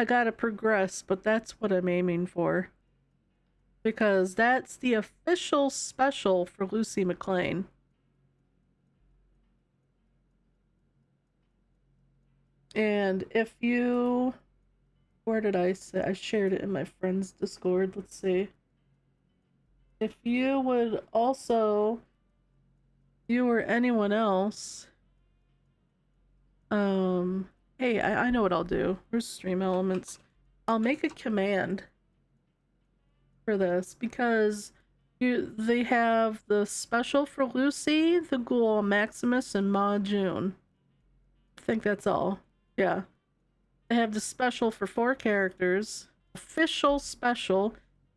[SPEAKER 1] gotta progress, but that's what I'm aiming for, because that's the official special for Lucy McLean. And if you, where did I say? I shared it in my friend's Discord. Let's see. If you would also, you or anyone else, hey, I know what I'll do. Where's Stream Elements? I'll make a command for this, because they have the special for Lucy, the Ghoul, Maximus, and Ma June. I think that's all. Yeah. They have the special for 4 characters. Official special.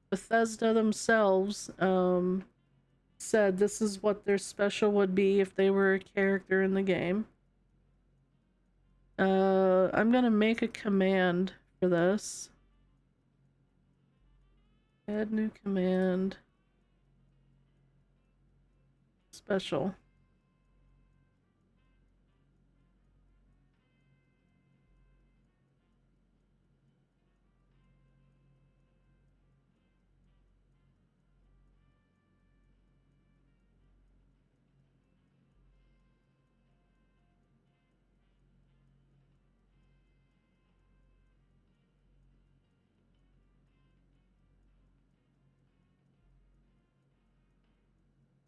[SPEAKER 1] Bethesda themselves said this is what their special would be if they were a character in the game. I'm gonna make a command for this. Add new command. Special.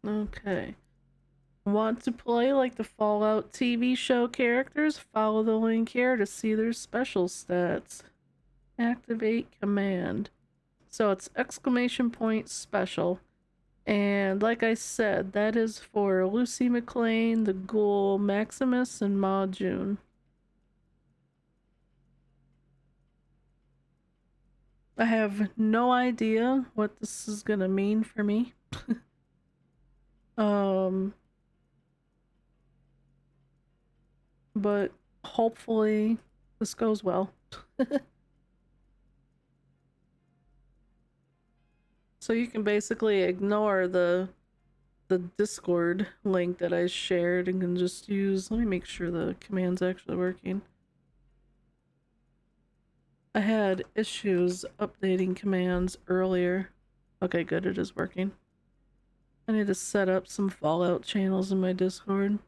[SPEAKER 1] Okay. Want to play like the Fallout TV show characters? Follow the link here to see their special stats. Activate command. So it's exclamation point special. And like I said, that is for Lucy McLean, the Ghoul, Maximus, and Ma June. I have no idea what this is gonna mean for me. But hopefully this goes well. So you can basically ignore the Discord link that I shared and can just use, let me make sure the command's actually working. I had issues updating commands earlier. Okay, good, it is working. I need to set up some Fallout channels in my Discord.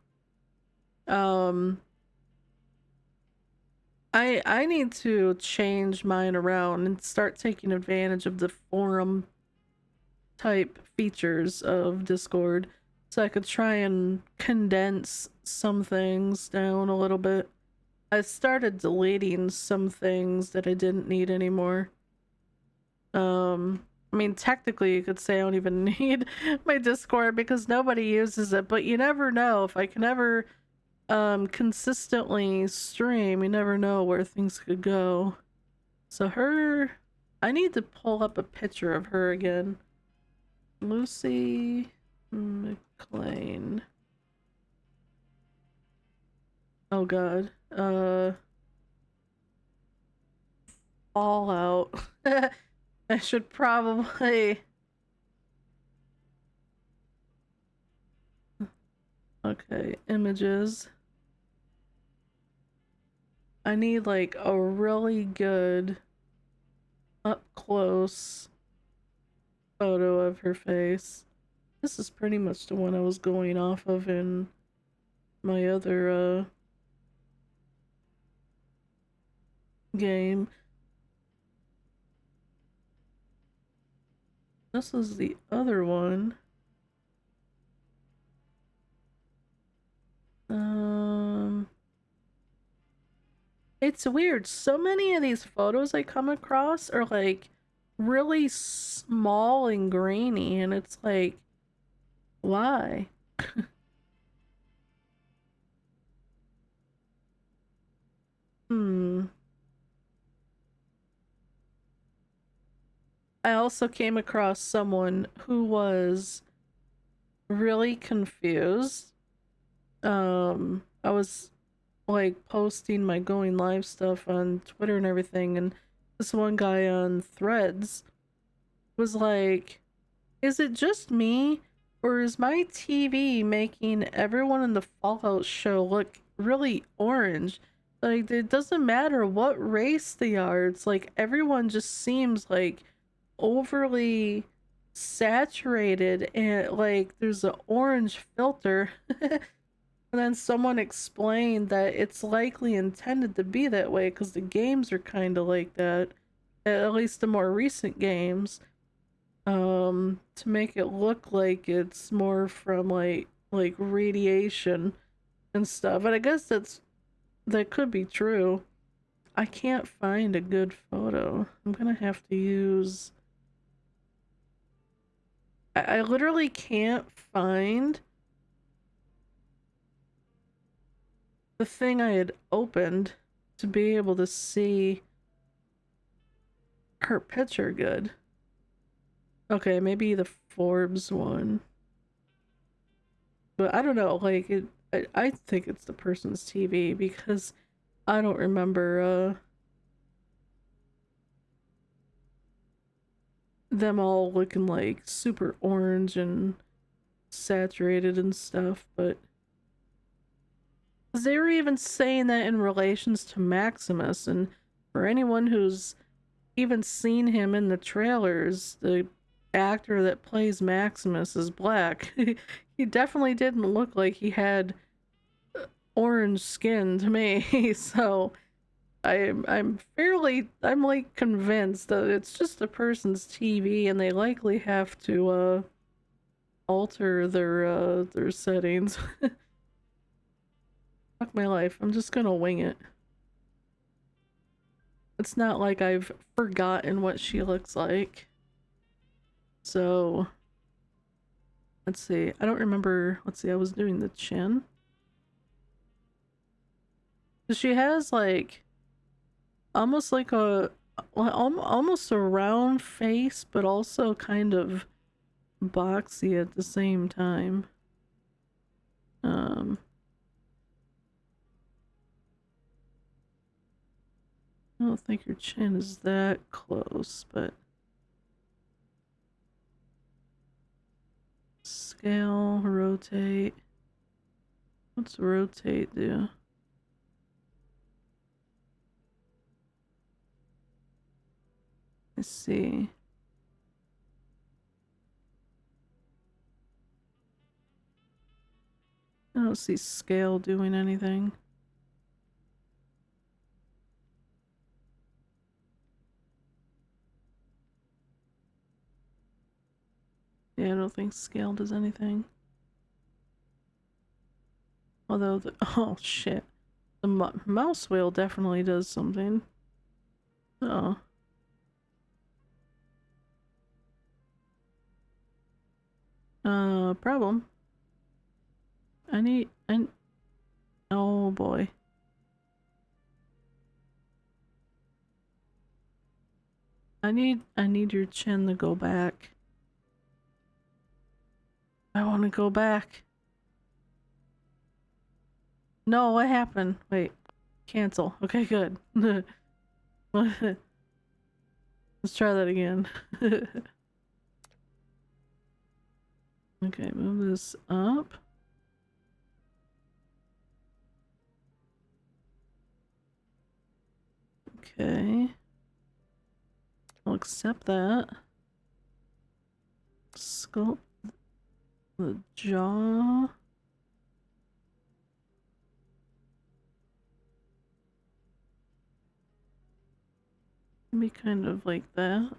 [SPEAKER 1] I need to change mine around and start taking advantage of the forum type features of Discord so I could try and condense some things down a little bit. I started deleting some things that I didn't need anymore. I mean, technically you could say I don't even need my Discord because nobody uses it, but you never know. If I can ever consistently stream, you never know where things could go. So her, I need to pull up a picture of her again. Lucy McLean. Oh god. Fallout. I should probably. Okay, images. I need like a really good up close photo of her face. This is pretty much the one I was going off of in my other game. This is the other one. It's weird. So many of these photos I come across are like really small and grainy, and it's like, why? Hmm. I also came across someone who was really confused. I was like posting my going live stuff on Twitter and everything, and this one guy on Threads was like, is it just me, or is my TV making everyone in the Fallout show look really orange? Like, it doesn't matter what race they are, it's like everyone just seems like overly saturated and like there's an orange filter. And then someone explained that it's likely intended to be that way because the games are kind of like that, at least the more recent games, to make it look like it's more from like radiation and stuff. And I guess that could be true. I can't find a good photo. I'm gonna have to use. I literally can't find the thing I had opened to be able to see her picture good. Okay, maybe the Forbes one. But I don't know, like I think it's the person's TV because I don't remember them all looking like super orange and saturated and stuff, but they were even saying that in relations to Maximus, and for anyone who's even seen him in the trailers, the actor that plays Maximus is black. He definitely didn't look like he had orange skin to me. So I'm like convinced that it's just a person's TV and they likely have to alter their settings. Fuck my life. I'm just gonna wing it. It's not like I've forgotten what she looks like. So let's see. I don't remember. Let's see. I was doing the chin. She has like almost like almost a round face, but also kind of boxy at the same time. Um, I don't think your chin is that close, but scale, rotate. What's rotate do? Let's see. I don't see scale doing anything. Yeah, I don't think scale does anything. Although the oh shit, the mouse wheel definitely does something. Oh. Problem. Oh boy. I need your chin to go back. I want to go back. No, what happened? Wait. Cancel. Okay, good. Let's try that again. Okay, move this up. Okay. I'll accept that. Sculpt the jaw. Be kind of like that.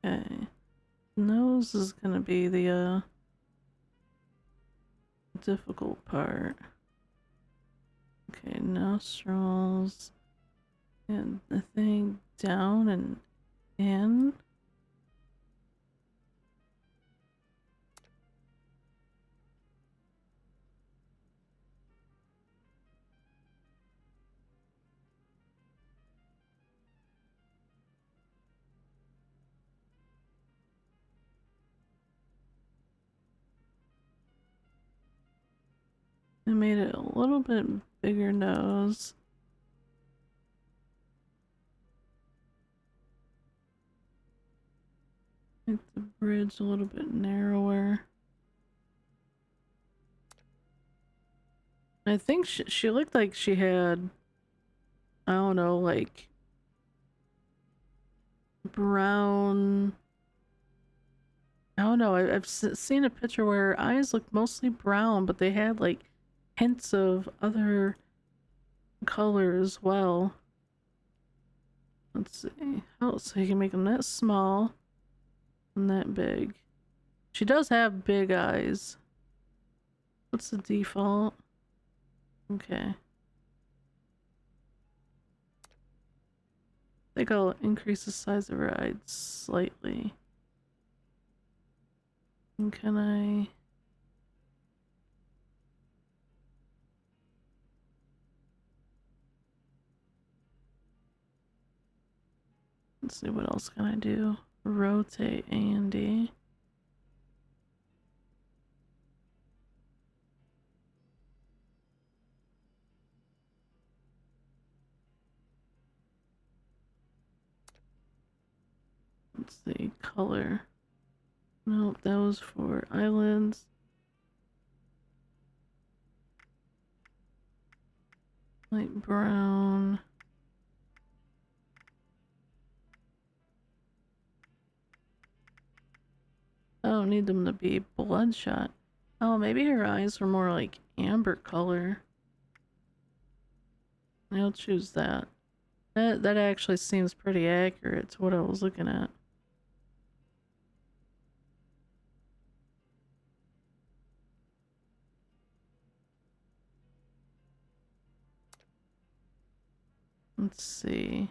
[SPEAKER 1] Okay. Nose is gonna be the difficult part. Okay, nostrils. And the thing down and in. I made it a little bit bigger nose. Make the bridge a little bit narrower. I think she looked like she had, I don't know, like brown. I don't know. I've seen a picture where her eyes looked mostly brown, but they had like hints of other color as well. Let's see. Oh, so you can make them that small and that big. She does have big eyes. What's the default? Okay. I think I'll increase the size of her eyes slightly. And can I... Let's see, what else can I do? Rotate A and D. Let's see, color. Nope, that was for eyelids. Light brown. I don't need them to be bloodshot. Oh, maybe her eyes were more like amber color. I'll choose that. That actually seems pretty accurate to what I was looking at. Let's see.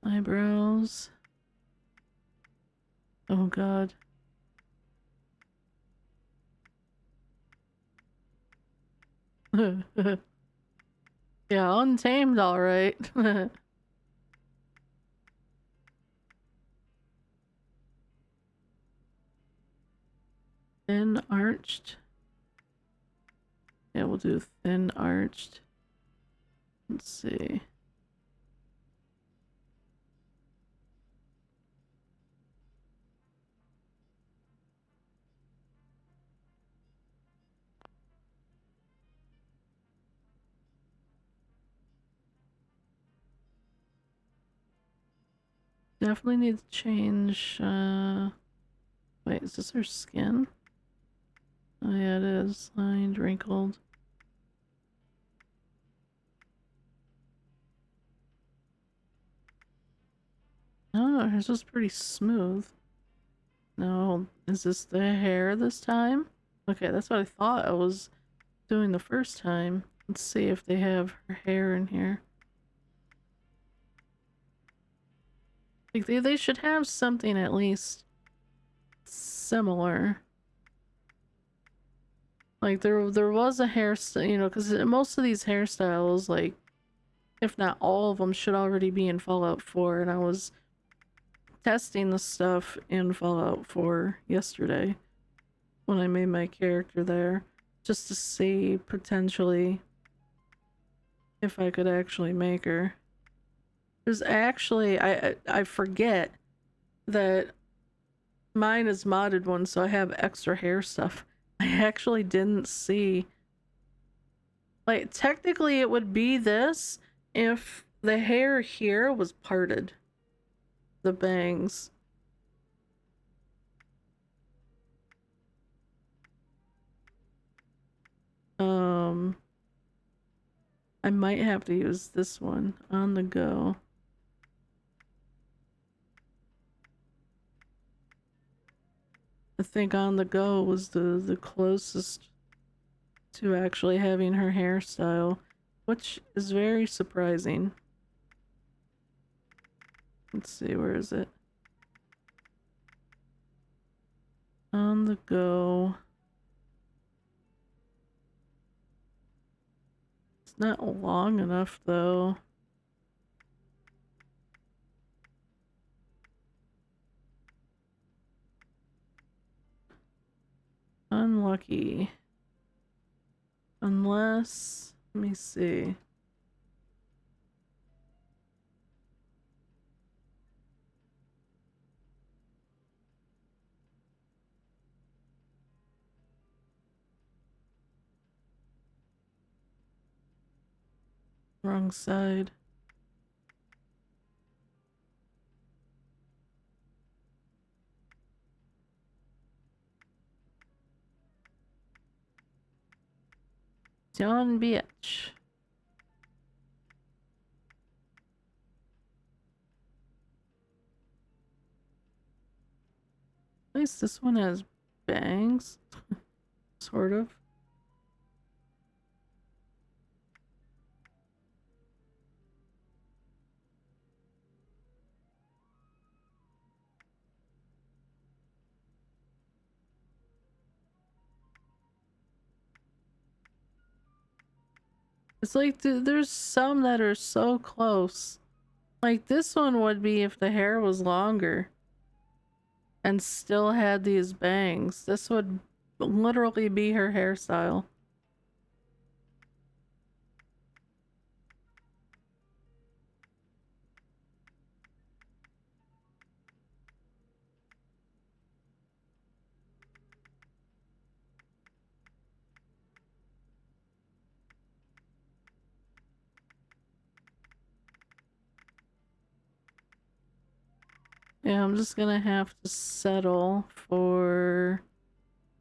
[SPEAKER 1] Eyebrows. Oh god. Yeah, untamed, alright. Thin arched. Yeah, we'll do thin arched. Let's see. Definitely need to change, wait, is this her skin? Oh yeah, it is. Lined, wrinkled. Oh, hers was pretty smooth. No, is this the hair this time? Okay, that's what I thought I was doing the first time. Let's see if they have her hair in here. Like they should have something at least similar. Like there was a hairstyle, you know, because most of these hairstyles, like if not all of them, should already be in Fallout 4, and I was testing the stuff in Fallout 4 yesterday when I made my character there, just to see potentially if I could actually make her. There's actually I forget that mine is modded one, so I have extra hair stuff. I actually didn't see, like, technically it would be this if the hair here was parted, the bangs. Um, I might have to use this one on the go. I think on the go was the closest to actually having her hairstyle, which is very surprising. Let's see, where is it? On the go. It's not long enough though. Unlucky. Unless, let me see. Wrong side. John bitch. At least this one has bangs. Sort of. It's like there's some that are so close. Like this one would be if the hair was longer and still had these bangs. This would literally be her hairstyle. Yeah, I'm just gonna have to settle for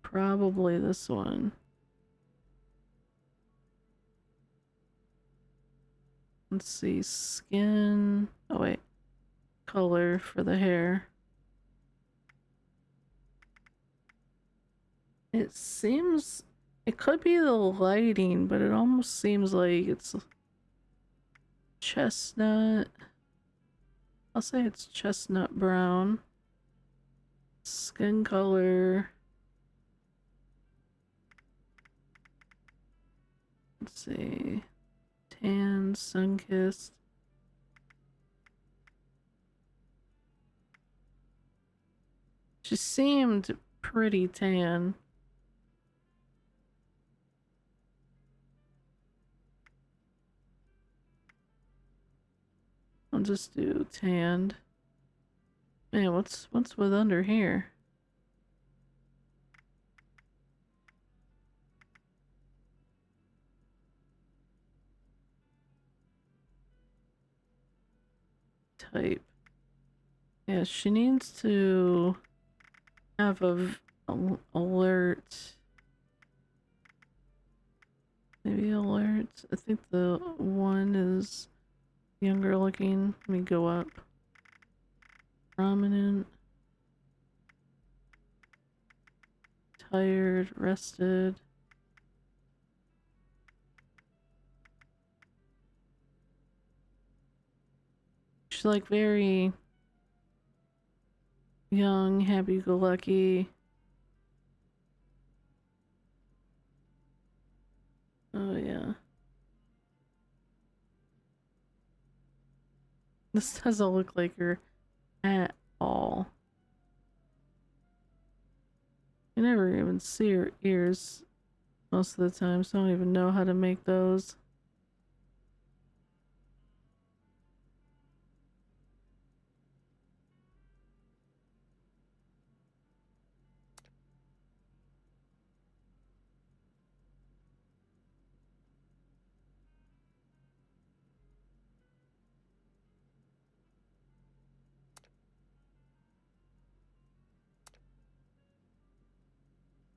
[SPEAKER 1] probably this one. Let's see, skin. Oh, wait. Color for the hair. It seems. It could be the lighting, but it almost seems like it's chestnut. I'll say it's chestnut brown. Skin color. Let's see. Tan, sun-kissed. She seemed pretty tan. I'll just do tanned. Man, what's with under here? Type. Yeah, she needs to have alert. Maybe alert. I think the one is younger looking. Let me go up. Prominent. Tired. Rested. She's like very young, happy-go-lucky. Oh yeah. This doesn't look like her at all. You never even see her ears most of the time, so I don't even know how to make those.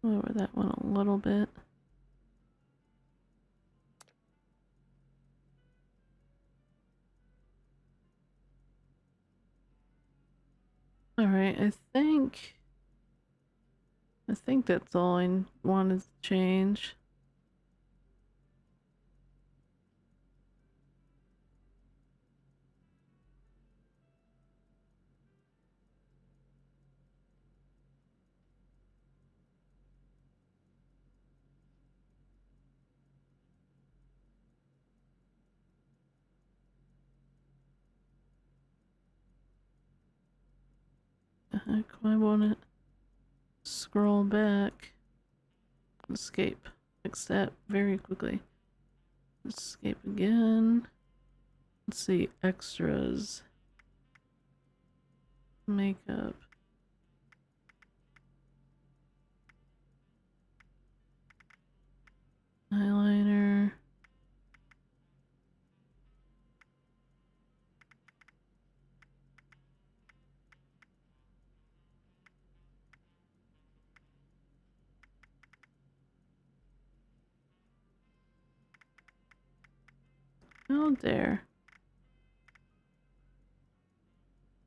[SPEAKER 1] Lower that one a little bit. Alright, I think that's all I wanted to change. The heck, why won't it scroll back? Escape. Fix that very quickly. Escape again. Let's see, extras. Makeup. Eyeliner. Oh, there.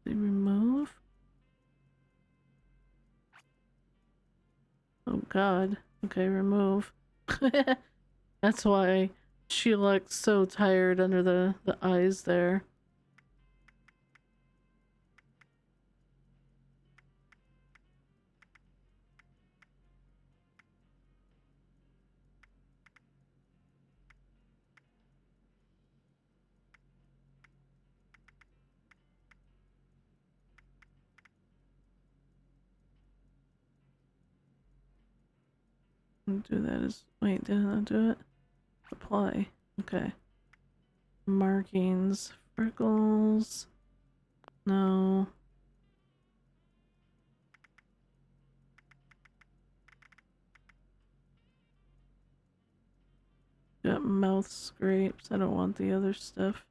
[SPEAKER 1] They remove? Oh god. Okay, remove. That's why she looks so tired under the eyes there. Do that as wait, didn't I do it? Apply. Okay. Markings. Freckles. No. Got mouth scrapes. I don't want the other stuff.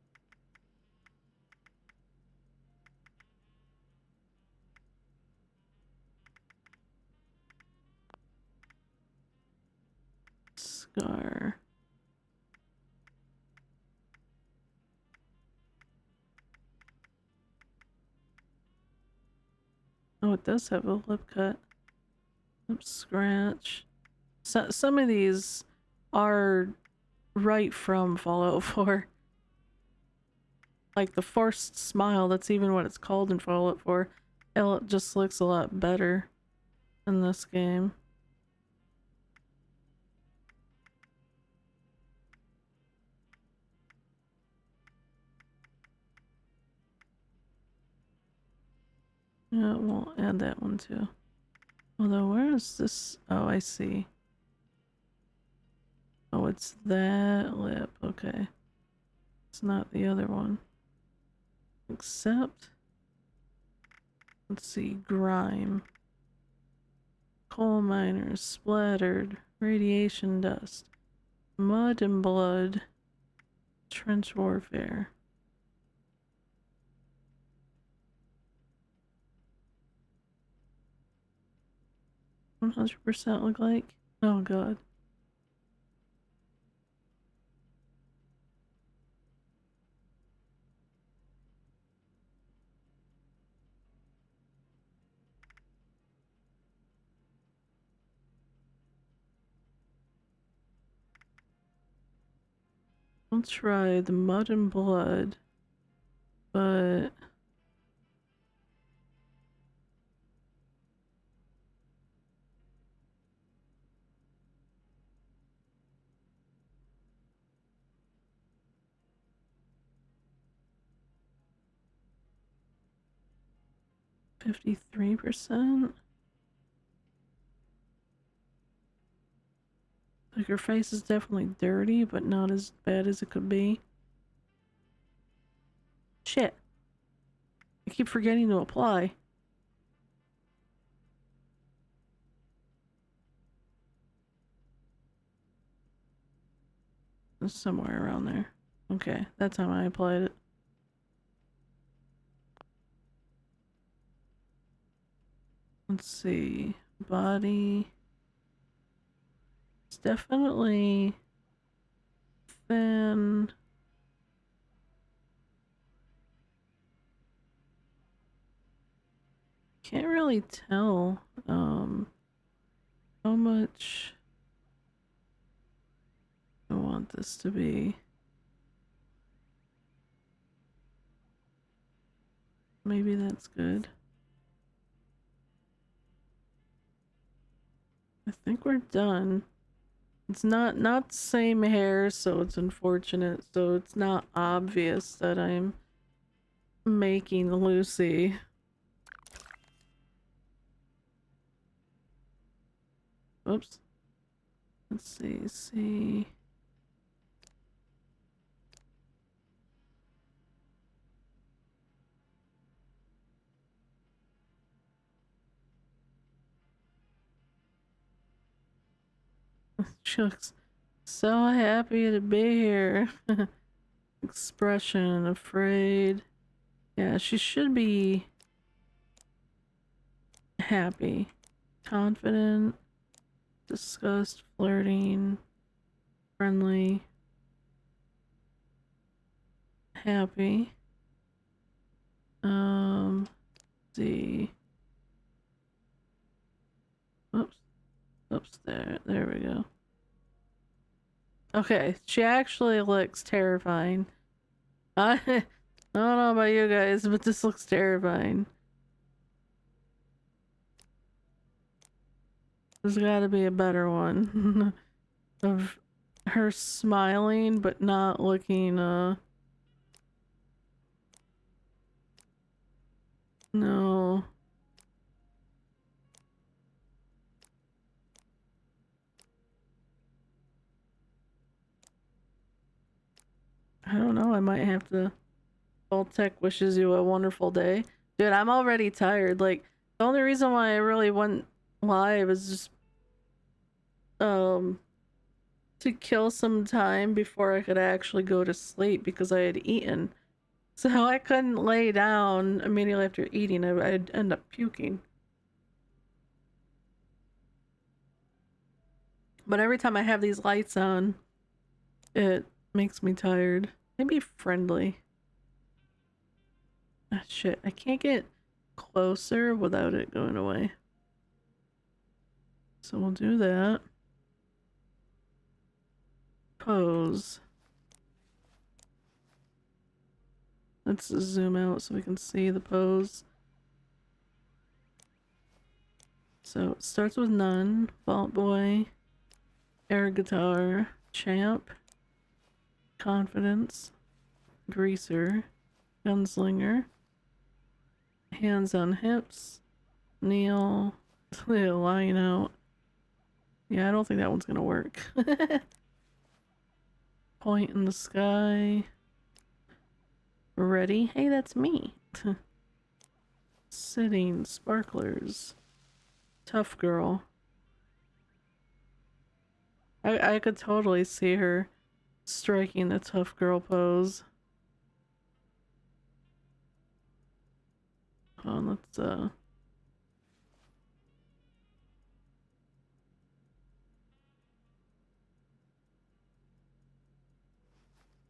[SPEAKER 1] Scar. Oh, it does have a lip cut. Lip scratch. So, some of these are right from Fallout 4. Like the forced smile, that's even what it's called in Fallout 4. It just looks a lot better in this game. Yeah, we'll add that one too. Although, where is this? Oh, I see. Oh, it's that lip. Okay. It's not the other one. Except, let's see, grime. Coal miners, splattered, radiation dust, mud and blood, trench warfare. 100% look like? Oh god. I'll try the mud and blood, but 53%. Like her face is definitely dirty, but not as bad as it could be. Shit. I keep forgetting to apply. It's somewhere around there. Okay, that's how I applied it. Let's see. Body. It's definitely thin. Can't really tell how much I want this to be. Maybe that's good. I think we're done. It's not the same hair, so it's unfortunate. So it's not obvious that I'm making Lucy. Oops. Let's see. She looks so happy to be here. Expression, afraid. Yeah, she should be happy. Confident, disgust, flirting, friendly, happy. See. Oops, there we go. Okay, she actually looks terrifying. I don't know about you guys, but this looks terrifying. There's gotta be a better one. Of her smiling, but not looking, no. I don't know, I might have to... All Tech wishes you a wonderful day. Dude, I'm already tired. Like, the only reason why I really went live is just, to kill some time before I could actually go to sleep because I had eaten. So I couldn't lay down immediately after eating. I'd end up puking. But every time I have these lights on, it makes me tired. Maybe friendly. Ah, shit, I can't get closer without it going away. So we'll do that. Pose. Let's zoom out so we can see the pose. So it starts with none, Vault Boy, air guitar, champ, confidence, greaser, gunslinger, hands on hips, kneel, lying out. Yeah, I don't think that one's gonna work. Point in the sky. Ready? Hey, that's me. Sitting, sparklers. Tough girl. I could totally see her striking the tough girl pose. Hold on, let's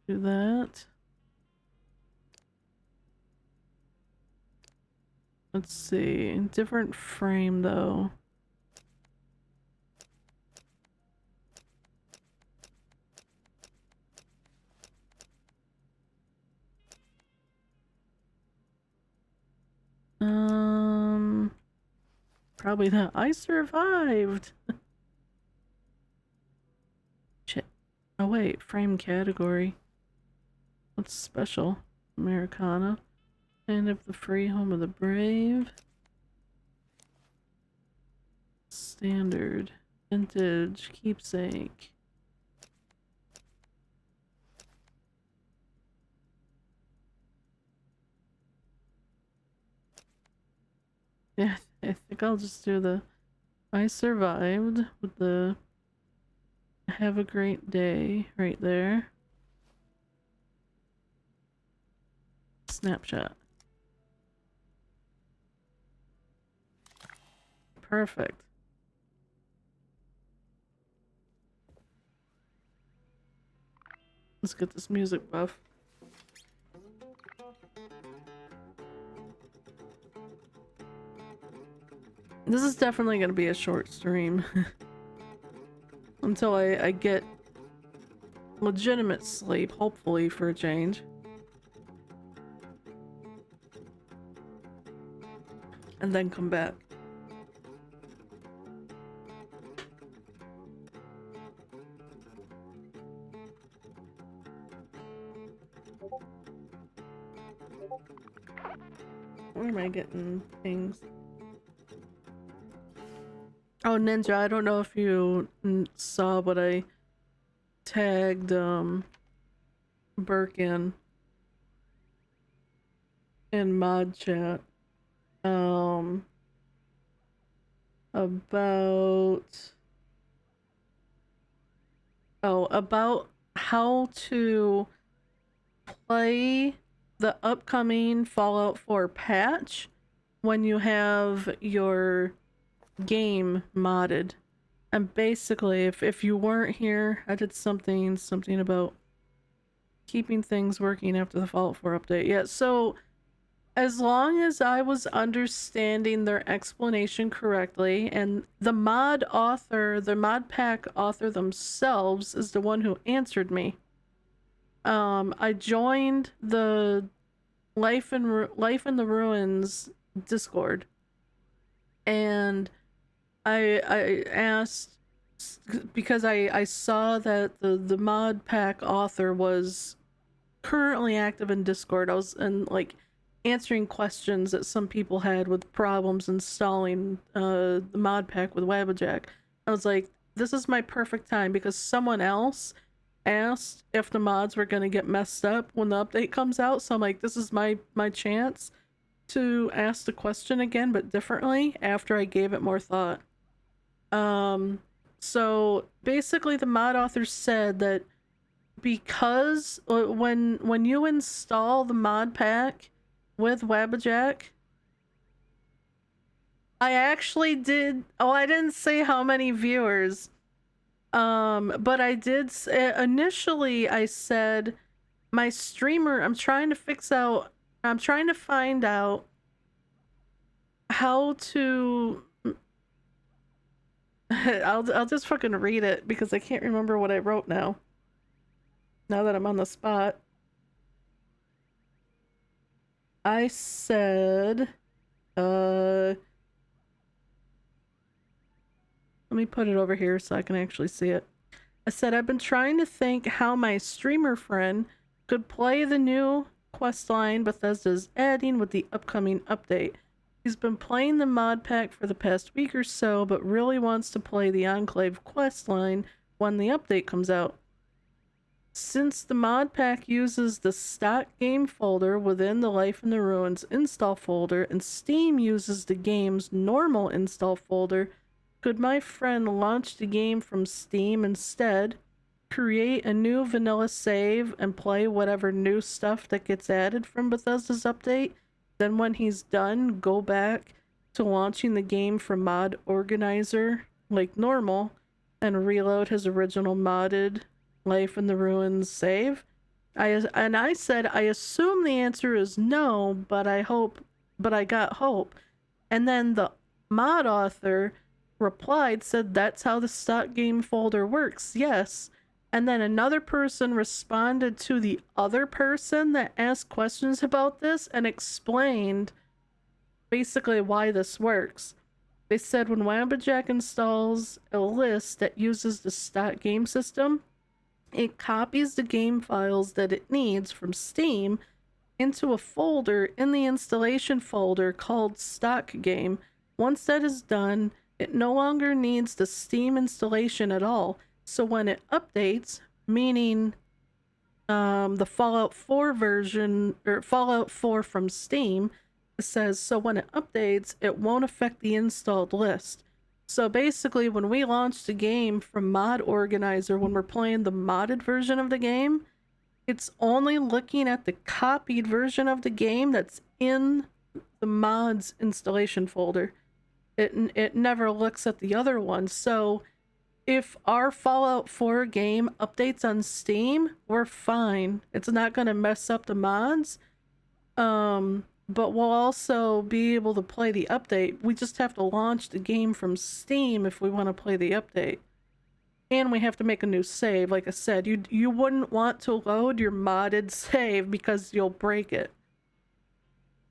[SPEAKER 1] do that. Let's see, different frame though. Probably not. I survived. Shit. Oh wait, frame category. What's special? Americana. Land of the free, home of the brave. Standard. Vintage. Keepsake. Yeah, I think I'll just do the I survived with the have a great day right there. Snapshot. Perfect. Let's get this music buff. This is definitely going to be a short stream. Until I get legitimate sleep, hopefully, for a change. And then come back. Where am I getting things? Oh, Ninja, I don't know if you saw, but I tagged Birkin in mod chat about how to play the upcoming Fallout 4 patch when you have your game modded. And basically, if you weren't here, I did something about keeping things working after the Fallout 4 update. Yeah, so as long as I was understanding their explanation correctly, and the mod author, the mod pack author themselves is the one who answered me. I joined the Life in the Ruins Discord, and I asked, because I saw that the mod pack author was currently active in Discord. I was like answering questions that some people had with problems installing the mod pack with Wabbajack. I was like, this is my perfect time, because someone else asked if the mods were going to get messed up when the update comes out. So I'm like, this is my chance to ask the question again, but differently, after I gave it more thought. So basically the mod author said that because when you install the mod pack with Wabbajack, I actually did, I didn't say how many viewers, but I did initially I said my streamer, I'm trying to find out how to I'll just fucking read it, because I can't remember what I wrote now that I'm on the spot. I said, let me put it over here so I can actually see it. I said, I've been trying to think how my streamer friend could play the new questline Bethesda's adding with the upcoming update. He's been playing the mod pack for the past week or so, but really wants to play the Enclave questline when the update comes out. Since the mod pack uses the stock game folder within the Life in the Ruins install folder, and Steam uses the game's normal install folder, could my friend launch the game from Steam instead, create a new vanilla save, and play whatever new stuff that gets added from Bethesda's update? Then when he's done, go back to launching the game from Mod Organizer like normal, and reload his original modded Life in the Ruins save? I said I assume the answer is no, but I got hope. And then the mod author replied, said that's how the stock game folder works. Yes. And then another person responded to the other person that asked questions about this and explained basically why this works. They said when Wambajack installs a list that uses the stock game system, it copies the game files that it needs from Steam into a folder in the installation folder called stock game. Once that is done, it no longer needs the Steam installation at all. So when it updates, meaning the Fallout 4 version or Fallout 4 from Steam, it says so when it updates, it won't affect the installed list. So basically, when we launch the game from Mod Organizer, when we're playing the modded version of the game, it's only looking at the copied version of the game that's in the mods installation folder. It never looks at the other one. So if our Fallout 4 game updates on Steam, we're fine. It's not going to mess up the mods. But we'll also be able to play the update. We just have to launch the game from Steam if we want to play the update. And we have to make a new save. Like I said, you wouldn't want to load your modded save because you'll break it.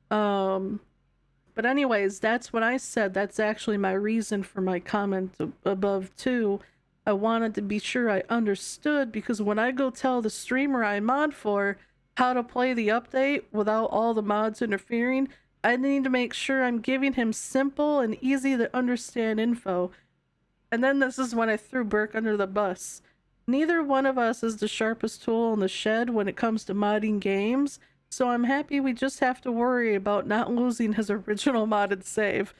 [SPEAKER 1] But anyways, that's what I said. That's actually my reason for my comment above too. I wanted to be sure I understood, because when I go tell the streamer I mod for how to play the update without all the mods interfering, I need to make sure I'm giving him simple and easy to understand info. And then this is when I threw Burke under the bus. Neither one of us is the sharpest tool in the shed when it comes to modding games, so I'm happy we just have to worry about not losing his original modded save.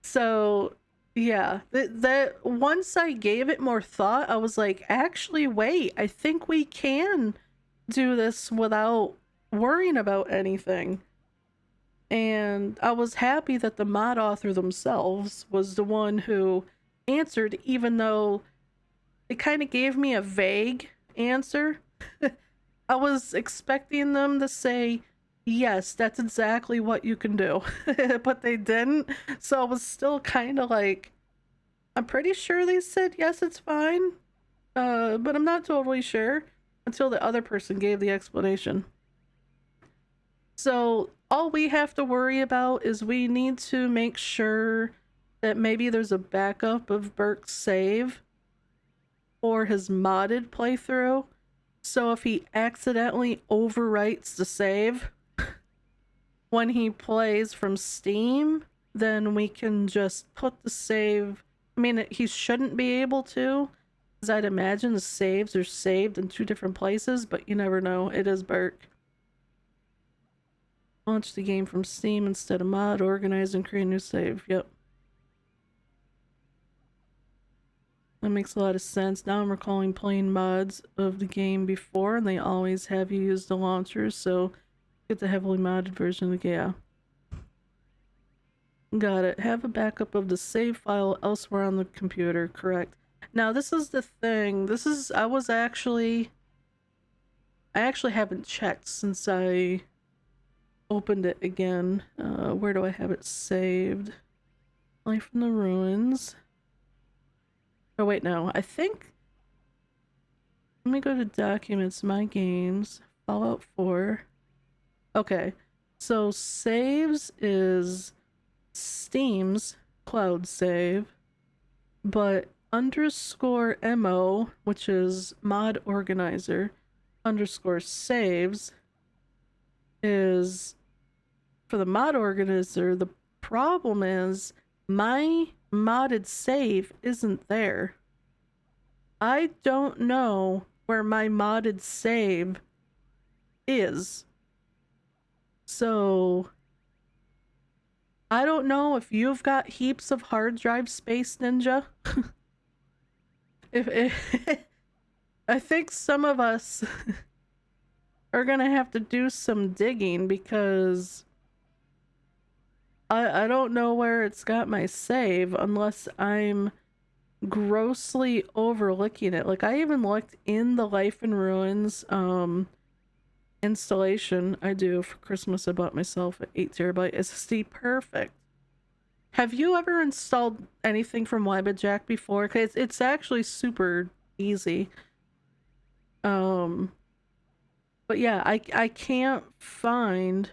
[SPEAKER 1] So, yeah, that once I gave it more thought, I was like, actually, wait, I think we can do this without worrying about anything. And I was happy that the mod author themselves was the one who answered, even though it kind of gave me a vague answer. I was expecting them to say, yes, that's exactly what you can do. But they didn't. So I was still kind of like, I'm pretty sure they said, yes, it's fine. But I'm not totally sure until the other person gave the explanation. So all we have to worry about is we need to make sure that maybe there's a backup of Burke's save or his modded playthrough. So if he accidentally overwrites the save when he plays from Steam, then we can just put the save. I mean, he shouldn't be able to, because I'd imagine the saves are saved in 2 different places, but you never know. It is Burke. Launch the game from Steam instead of mod, organize and create a new save. Yep. That makes a lot of sense. Now I'm recalling playing mods of the game before, and they always have you use the launcher, so get the heavily modded version of the game. Got it. Have a backup of the save file elsewhere on the computer. Correct. Now this is the thing. I actually haven't checked since I opened it again. Where do I have it saved? Life in the Ruins. Oh wait, no. I think, let me go to Documents, My Games, Fallout 4. Okay, so saves is Steam's cloud save, but _mo, which is mod organizer, _saves is for the mod organizer. The problem is my modded save isn't there. I don't know where my modded save is. So I don't know if you've got heaps of hard drive space, Ninja. if I think some of us are gonna have to do some digging, because I don't know where it's got my save unless I'm grossly overlooking it. Like, I even looked in the Life in Ruins installation I do for Christmas. I bought myself an 8 terabyte SSD. Perfect. Have you ever installed anything from WiBajack before? Cause it's actually super easy. Um, but yeah, I can't find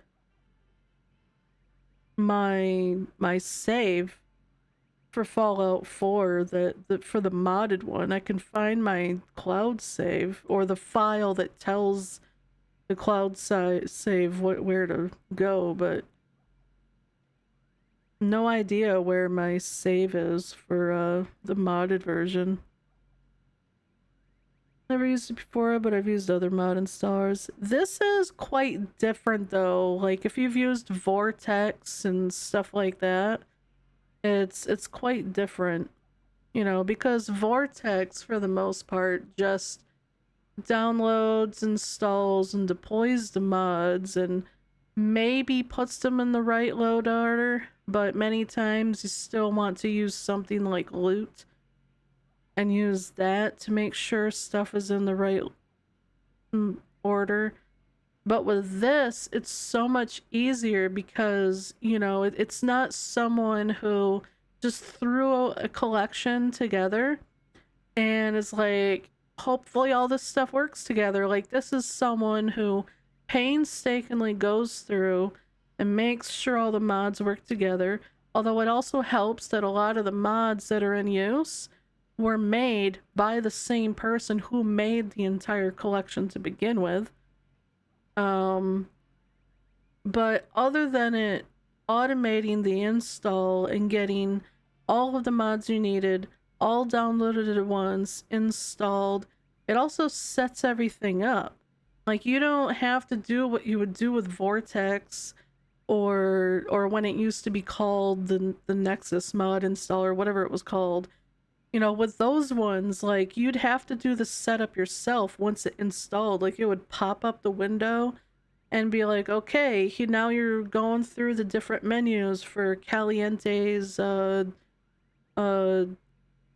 [SPEAKER 1] my save for Fallout 4, for the modded one. I can find my cloud save, or the file that tells the cloud save where to go, but no idea where my save is for the modded version. Never used it before, but I've used other mod installers. This is quite different though. Like, if you've used Vortex and stuff like that, it's quite different. You know, because Vortex for the most part just downloads, installs, and deploys the mods and maybe puts them in the right load order, but many times you still want to use something like loot and use that to make sure stuff is in the right order. But with this, it's so much easier because, you know, it's not someone who just threw a collection together and is like, hopefully all this stuff works together. Like, this is someone who painstakingly goes through and makes sure all the mods work together. Although it also helps that a lot of the mods that are in use were made by the same person who made the entire collection to begin with. But other than it automating the install and getting all of the mods you needed all downloaded at once, installed, it also sets everything up. Like, you don't have to do what you would do with Vortex or when it used to be called the Nexus mod installer, whatever it was called. You know, with those ones, like, you'd have to do the setup yourself once it installed. Like, it would pop up the window and be like, okay, now you're going through the different menus for Caliente's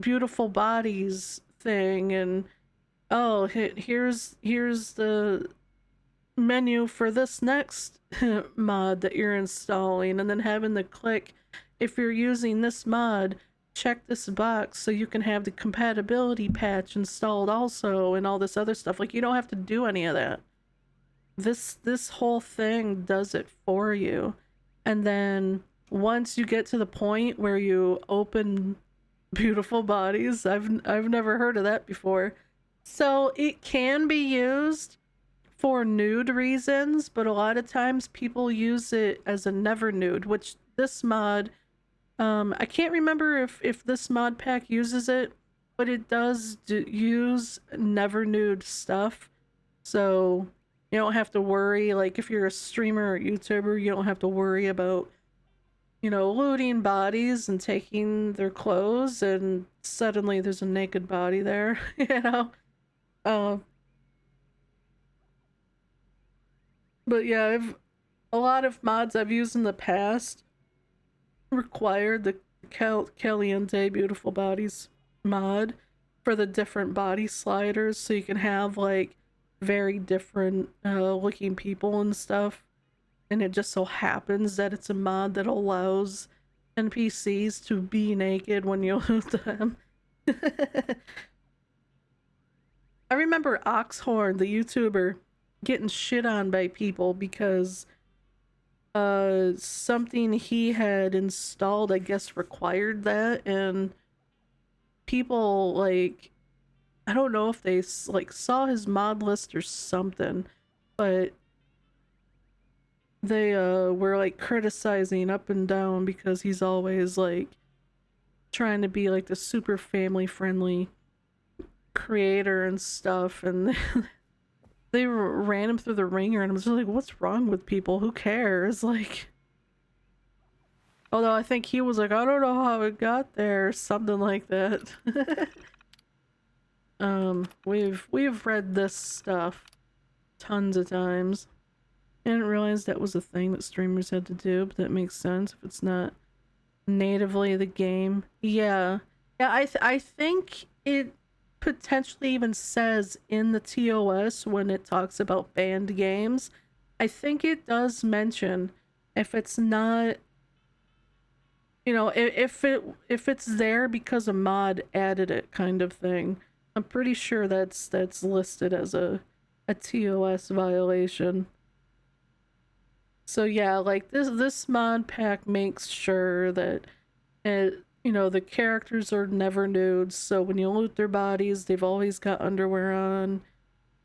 [SPEAKER 1] beautiful bodies thing, and oh, here's the menu for this next mod that you're installing, and then having to click, if you're using this mod, check this box so you can have the compatibility patch installed also, and all this other stuff. Like, you don't have to do any of that. This whole thing does it for you. And then once you get to the point where you open beautiful bodies, I've never heard of that before. So it can be used for nude reasons, but a lot of times people use it as a never nude, which this mod, I can't remember if this mod pack uses it, but it does use never nude stuff. So you don't have to worry, like, if you're a streamer or YouTuber, you don't have to worry about, you know, looting bodies and taking their clothes and suddenly there's a naked body there, you know? But yeah, a lot of mods I've used in the past required the Caliente Beautiful Bodies mod for the different body sliders, so you can have, like, very different looking people and stuff. And it just so happens that it's a mod that allows NPCs to be naked when you loot them. I remember Oxhorn, the YouTuber, getting shit on by people because something he had installed, I guess, required that, and people, like, I don't know if they like saw his mod list or something, but they were like criticizing up and down because he's always like trying to be like the super family friendly creator and stuff, and they ran him through the ringer, and I was just like, what's wrong with people? Who cares? Like, although I think he was like, I don't know how it got there, something like that. We've read this stuff tons of times. I didn't realize that was a thing that streamers had to do, but that makes sense if it's not natively the game. Yeah, Yeah, I think it potentially even says in the TOS when it talks about banned games. I think it does mention if it's not, you know, if it's there because a mod added it kind of thing. I'm pretty sure that's listed as a TOS violation. So yeah, like this mod pack makes sure that it, you know, the characters are never nude, so when you loot their bodies, they've always got underwear on.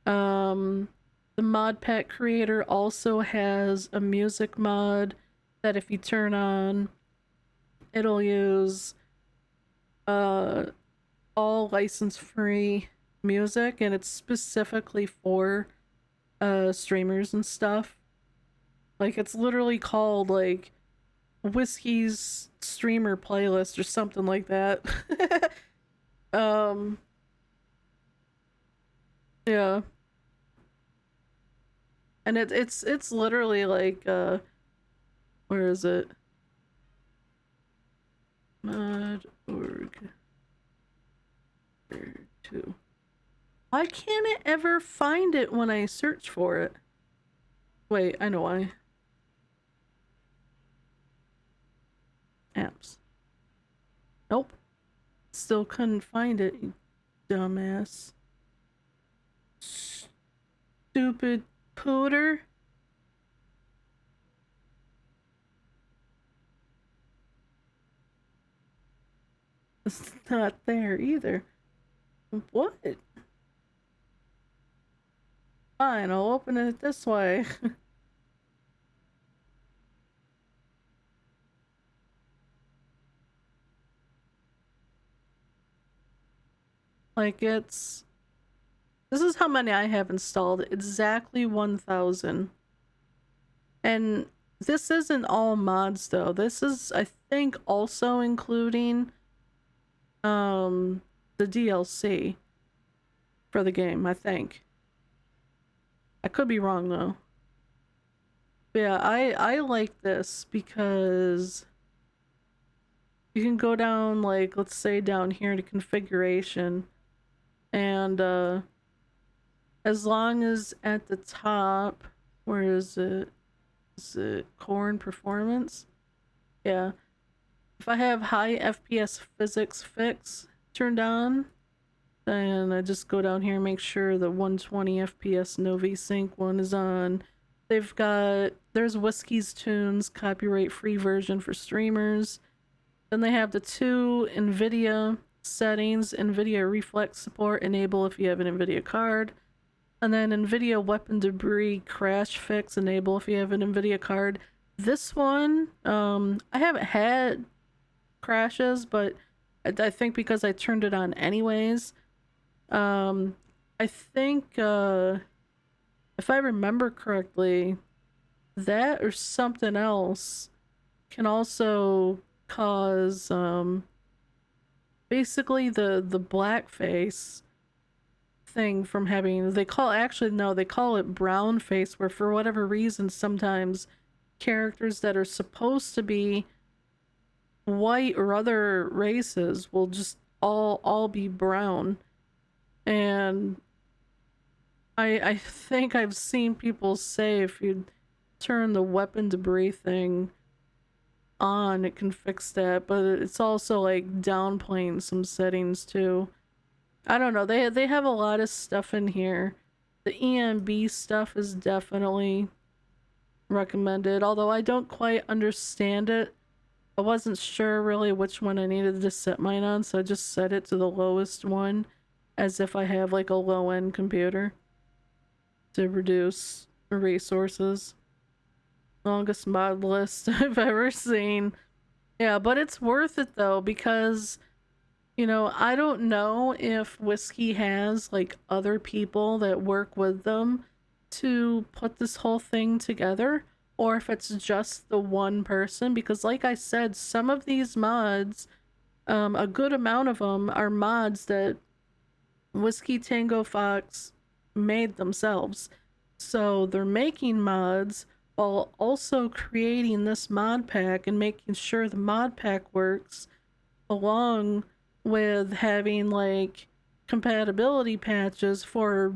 [SPEAKER 1] Um, the mod pack creator also has a music mod that if you turn on, it'll use uh all license free music, and it's specifically for streamers and stuff. Like it's literally called like Whiskey's streamer playlist or something like that. um yeah, and it's literally like where is it? Mod org 2. Why can't it ever find it when I search for it? Wait, I know why. Apps. Nope. Still couldn't find it, you dumbass. Stupid pooter. It's not there either. What? Fine, I'll open it this way. Like it's... This is how many I have installed. Exactly 1,000. And this isn't all mods though. This is, I think, also including the DLC for the game, I think. I could be wrong though. But yeah, I like this because you can go down, like, let's say down here to configuration, and as long as at the top, where is it? Is it core and performance? Yeah. If I have high FPS physics fix turned on, then I just go down here and make sure the 120 FPS no VSync one is on. There's Whiskey's Tunes copyright free version for streamers. Then they have the two NVIDIA settings: NVIDIA Reflex support, enable if you have an NVIDIA card. And then NVIDIA Weapon Debris Crash Fix, enable if you have an NVIDIA card. This one, I haven't had crashes, but I think because I turned it on anyways. I think if I remember correctly, that or something else can also cause basically the blackface thing from having, they call it brown face, where for whatever reason sometimes characters that are supposed to be white or other races will just all be brown. And I think I've seen people say if you turn the weapon debris thing on, it can fix that, but it's also like downplaying some settings too. I don't know. They have a lot of stuff in here. The EMB stuff is definitely recommended, although I don't quite understand it. I wasn't sure really which one I needed to set mine on, so I just set it to the lowest one, as if I have like a low-end computer to reduce resources. Longest mod list I've ever seen. Yeah, but it's worth it though, because, you know, I don't know if Whiskey has like other people that work with them to put this whole thing together, or if it's just the one person, because like I said, some of these mods, a good amount of them are mods that Whiskey Tango Fox made themselves. So they're making mods while also creating this mod pack and making sure the mod pack works along with having like compatibility patches for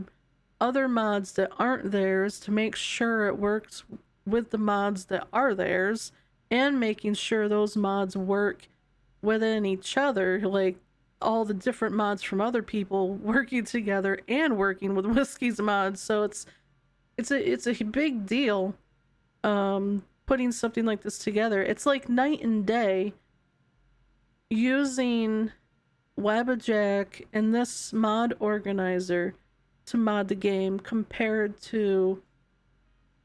[SPEAKER 1] other mods that aren't theirs to make sure it works with the mods that are theirs, and making sure those mods work within each other, like all the different mods from other people working together and working with Whiskey's mods. So it's a big deal putting something like this together. It's like night and day using Wabbajack and this mod organizer to mod the game compared to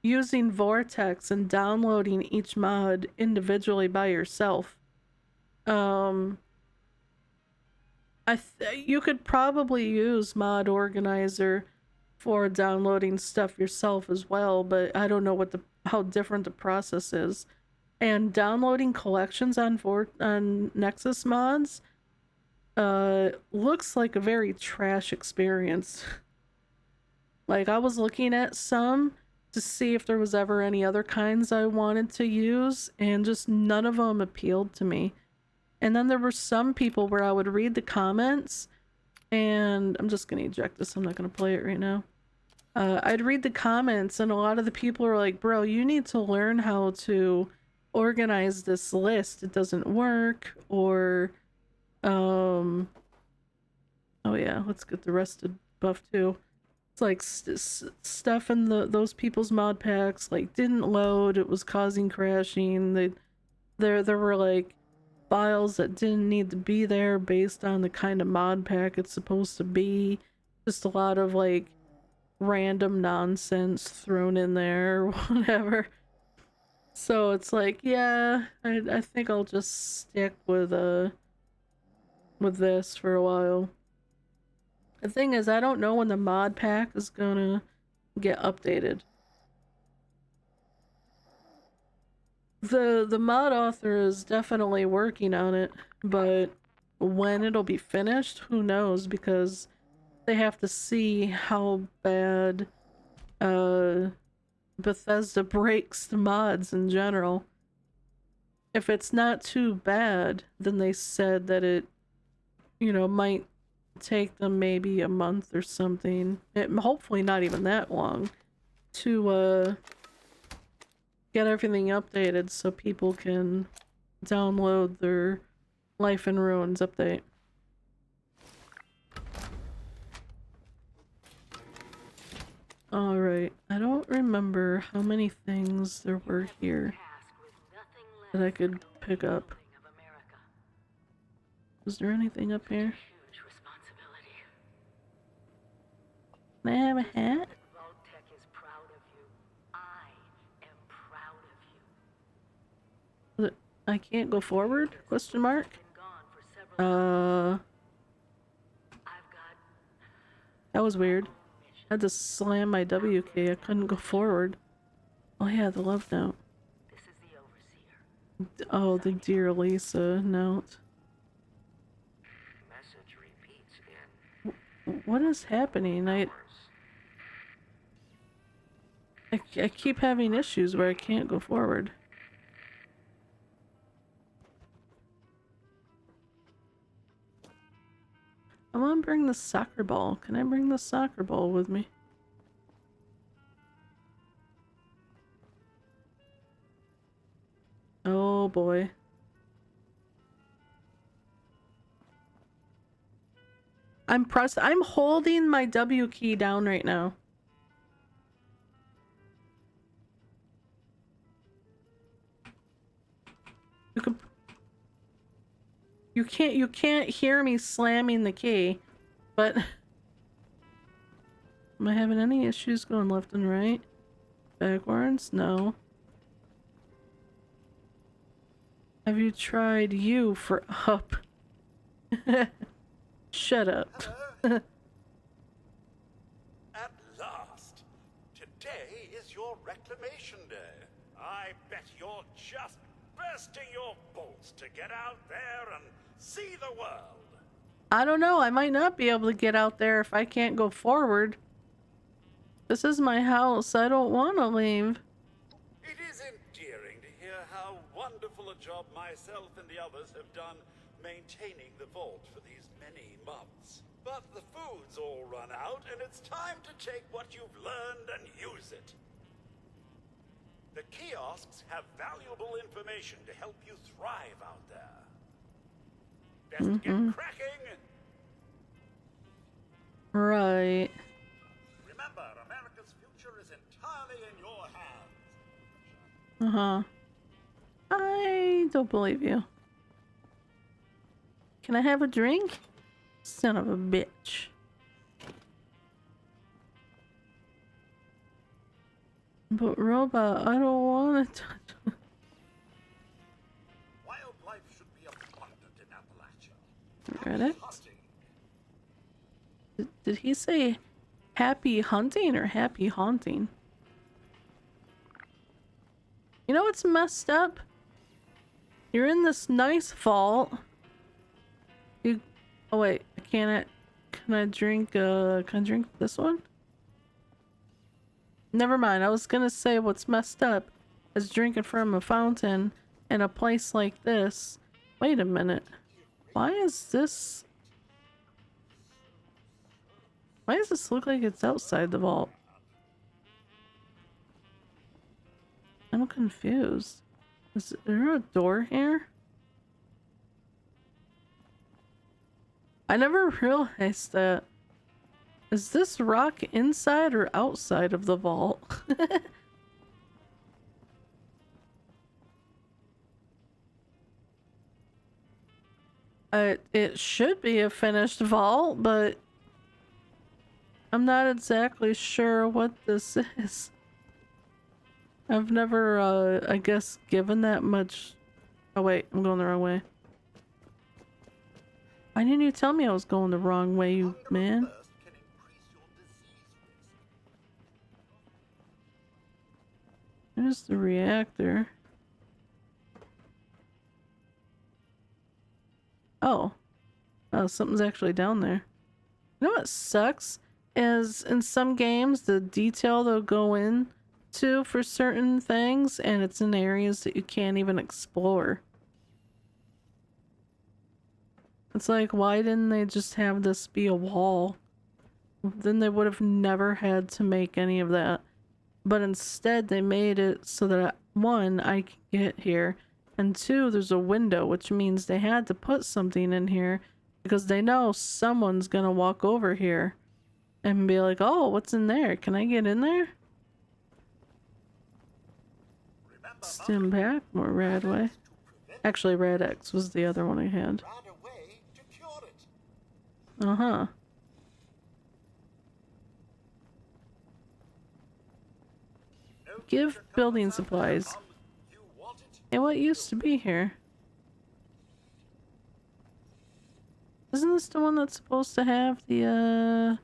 [SPEAKER 1] using Vortex and downloading each mod individually by yourself. You could probably use mod organizer for downloading stuff yourself as well, but I don't know how different the process is. And downloading collections on Nexus mods looks like a very trash experience. Like, I was looking at some to see if there was ever any other kinds I wanted to use, and just none of them appealed to me. And then there were some people where I would read the comments, and I'm just gonna eject this, I'm not gonna play it right now. I'd read the comments, and a lot of the people are like, bro, you need to learn how to organize this list. It doesn't work. Or, oh yeah, let's get the rested buff too. It's like stuff in those people's mod packs like didn't load. It was causing crashing. There were like files that didn't need to be there based on the kind of mod pack it's supposed to be. Just a lot of like random nonsense thrown in there or whatever. So it's like, yeah, I think I'll just stick with this for a while. The thing is, I don't know when the mod pack is gonna get updated. The mod author is definitely working on it, but when it'll be finished, who knows, because they have to see how bad Bethesda breaks the mods in general. If it's not too bad, then they said that it, might take them maybe a month or something. Hopefully not even that long to get everything updated so people can download their Life in Ruins update. Alright, I don't remember how many things there were here that I could pick up. Was there anything up here? Can I have a hat? I can't go forward? Question mark? That was weird. I had to slam my W key. I couldn't go forward. Oh yeah, the love note. Oh, the dear Lisa note. What is happening? I keep having issues where I can't go forward. I want to bring the soccer ball. Can I bring the soccer ball with me? Oh boy. I'm holding my W key down right now. You can't hear me slamming the key, but am I having any issues going left and right? Backwards? No. Have you tried U for up? Shut up.
[SPEAKER 4] At last! Today is your reclamation day. I bet you're just bursting your bolts to get out there and see the world.
[SPEAKER 1] I don't know. I might not be able to get out there if I can't go forward. This is my house. I don't want to leave.
[SPEAKER 4] It is endearing to hear how wonderful a job myself and the others have done maintaining the vault for these many months. But the food's all run out, and it's time to take what you've learned and use it. The kiosks have valuable information to help you thrive out there. Best get cracking!
[SPEAKER 1] Right.
[SPEAKER 4] Remember, America's future is entirely in your hands.
[SPEAKER 1] Uh-huh. I don't believe you. Can I have a drink? Son of a bitch. But robot, I don't want to touch.
[SPEAKER 4] Wildlife should be abundant in Appalachia.
[SPEAKER 1] Read it?
[SPEAKER 4] Hunting.
[SPEAKER 1] Did he say happy hunting or happy haunting? You know what's messed up? You're in this nice vault. Oh wait, can I drink this one? Never mind, I was gonna say what's messed up is drinking from a fountain in a place like this. Wait a minute. Why does this look like it's outside the vault? I'm confused. Is there a door here? I never realized that. Is this rock inside or outside of the vault? It should be a finished vault, but I'm not exactly sure what this is. I've never, I guess, given that much... Oh wait, I'm going the wrong way. Why didn't you tell me I was going the wrong way, you man? There's the reactor. Oh. Oh, something's actually down there. You know what sucks? Is in some games, the detail they'll go in to for certain things, and it's in areas that you can't even explore. It's like, why didn't they just have this be a wall? Then they would have never had to make any of that. But instead, they made it so that, one, I can get here, and two, there's a window, which means they had to put something in here because they know someone's gonna walk over here and be like, oh, what's in there? Can I get in there? Stim back, more Radway. Actually, Rad-X was the other one I had. Uh-huh. Give building supplies. Hey, what used to be here? Isn't this the one that's supposed to have the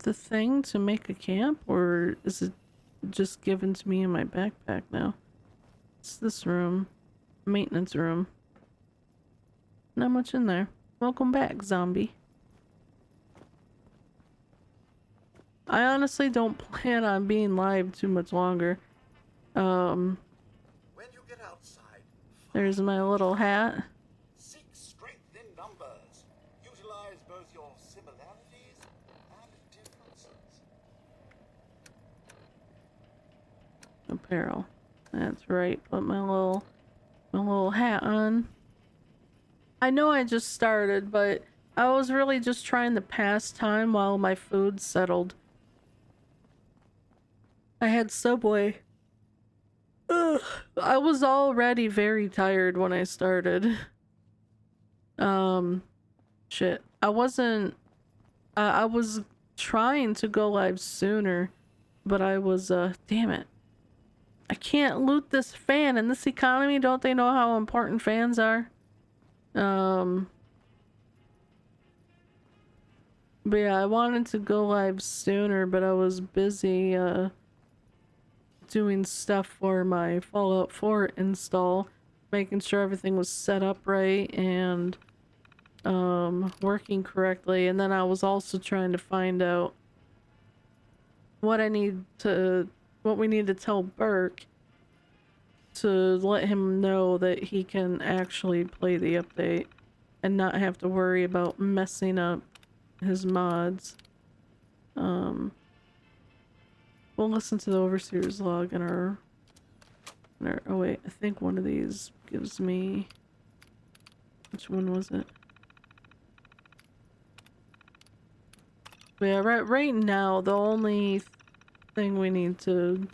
[SPEAKER 1] thing to make a camp? Or is it just given to me in my backpack now? It's this room. Maintenance room. Not much in there. Welcome back, zombie. I honestly don't plan on being live too much longer.
[SPEAKER 4] When you get outside,
[SPEAKER 1] There's my little hat.
[SPEAKER 4] seek strength in numbers. Utilize both your similarities and differences.
[SPEAKER 1] Apparel. That's right. Put my little hat on. I know I just started, but I was really just trying to pass time while my food settled. I had Subway. Ugh, I was already very tired when I started. Shit. I wasn't... I was trying to go live sooner, but I was, damn it. I can't loot this fan. In this economy, don't they know how important fans are? But yeah, I wanted to go live sooner, but I was busy, doing stuff for my Fallout 4 install, making sure everything was set up right and, working correctly. And then I was also trying to find out what we need to tell Burke to let him know that he can actually play the update and not have to worry about messing up his mods. We'll listen to the Overseer's log in our oh wait, I think one of these gives me, which one was it? But yeah, right now the only thing we need to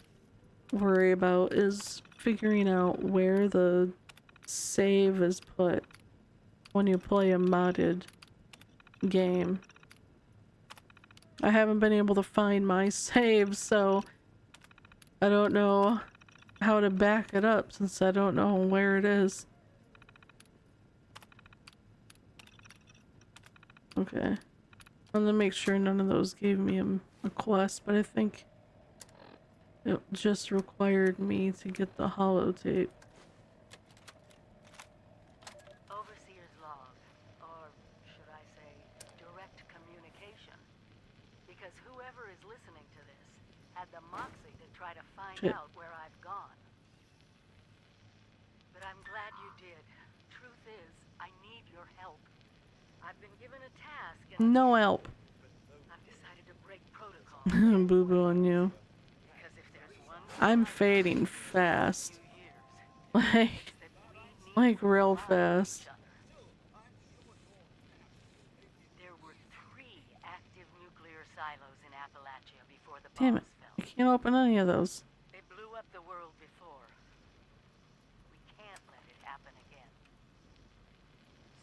[SPEAKER 1] worry about is figuring out where the save is put when you play a modded game. I haven't been able to find my save, so I don't know how to back it up since I don't know where it is. Okay. I'm gonna make sure none of those gave me a quest, but I think it just required me to get the holotape.
[SPEAKER 3] Overseer's log, or should I say, direct communication. Because whoever is listening to this had the moxie to try to find
[SPEAKER 1] Shit.
[SPEAKER 3] out where I've gone. But I'm glad you did. Truth is, I need your help. I've been given a task and
[SPEAKER 1] No help.
[SPEAKER 3] I've decided to break protocol.
[SPEAKER 1] Boo boo on you.
[SPEAKER 3] Because if there's one
[SPEAKER 1] I'm
[SPEAKER 3] thing
[SPEAKER 1] fading
[SPEAKER 3] I've
[SPEAKER 1] fast.
[SPEAKER 3] learned in 2 years,
[SPEAKER 1] Like,
[SPEAKER 3] it's that we need
[SPEAKER 1] like
[SPEAKER 3] to
[SPEAKER 1] real
[SPEAKER 3] rely on
[SPEAKER 1] fast.
[SPEAKER 3] each other. There were 3 active nuclear silos in Appalachia before the
[SPEAKER 1] Damn
[SPEAKER 3] bombs
[SPEAKER 1] it.
[SPEAKER 3] fell.
[SPEAKER 1] I can't open any of those.
[SPEAKER 3] They blew up the world before. We can't let it happen again.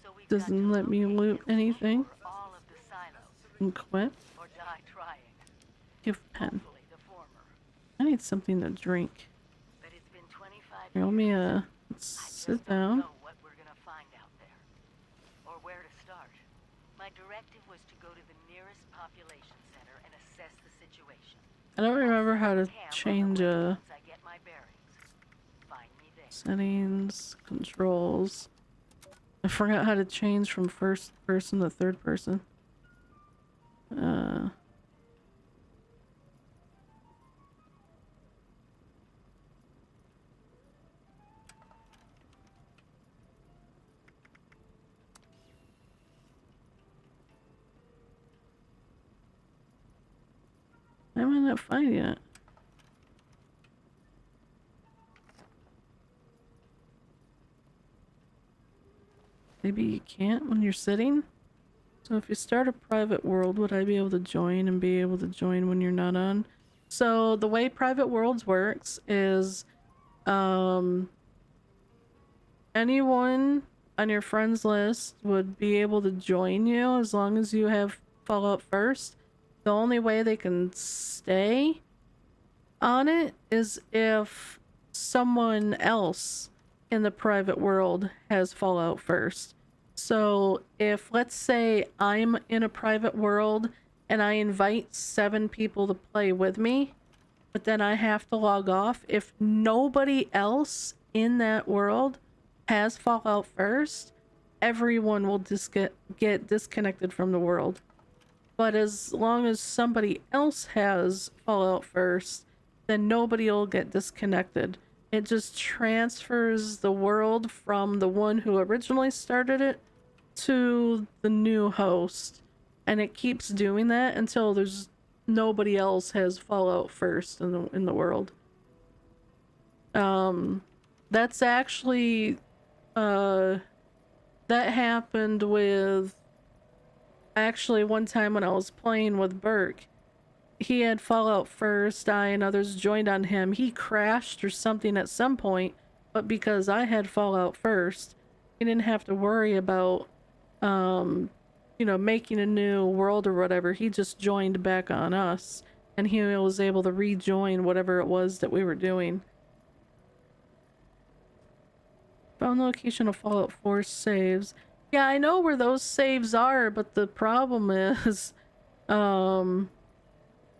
[SPEAKER 3] So we've got
[SPEAKER 1] Doesn't
[SPEAKER 3] to
[SPEAKER 1] let me
[SPEAKER 3] locate
[SPEAKER 1] loot
[SPEAKER 3] and
[SPEAKER 1] anything.
[SPEAKER 3] secure all of the silos,
[SPEAKER 1] And quit.
[SPEAKER 3] or die trying.
[SPEAKER 1] Give pen.
[SPEAKER 3] Hopefully the former.
[SPEAKER 1] I need something to drink.
[SPEAKER 3] But it's been 25
[SPEAKER 1] Here, let
[SPEAKER 3] years.
[SPEAKER 1] me
[SPEAKER 3] I
[SPEAKER 1] sit
[SPEAKER 3] just don't
[SPEAKER 1] down.
[SPEAKER 3] know what we're gonna find out there, or where to start. My directive was to go to the nearest population center and assess the situation.
[SPEAKER 1] I don't remember how to
[SPEAKER 3] Camp on the
[SPEAKER 1] change
[SPEAKER 3] way once I get my bearings. Find me there.
[SPEAKER 1] settings, controls. I forgot how to change from first person to third person. I might not find it. Maybe you can't when you're sitting? So if you start a private world, would I be able to join and be able to join when you're not on? So the way private worlds works is anyone on your friends list would be able to join you as long as you have Fallout first. The only way they can stay on it is if someone else in the private world has Fallout first. So if, let's say, I'm in a private world and I invite 7 people to play with me, but then I have to log off, if nobody else in that world has Fallout first, everyone will get disconnected from the world. But as long as somebody else has Fallout first, then nobody will get disconnected. It just transfers the world from the one who originally started it to the new host. And it keeps doing that until there's nobody else has Fallout first in the world. That's actually that happened with actually one time when I was playing with Burke. He had Fallout first, I and others joined on him. He crashed or something at some point, but because I had Fallout first, he didn't have to worry about you know, making a new world or whatever. He just joined back on us, and he was able to rejoin whatever it was that we were doing. Found the location of Fallout 4 saves. Yeah, I know where those saves are, but the problem is, I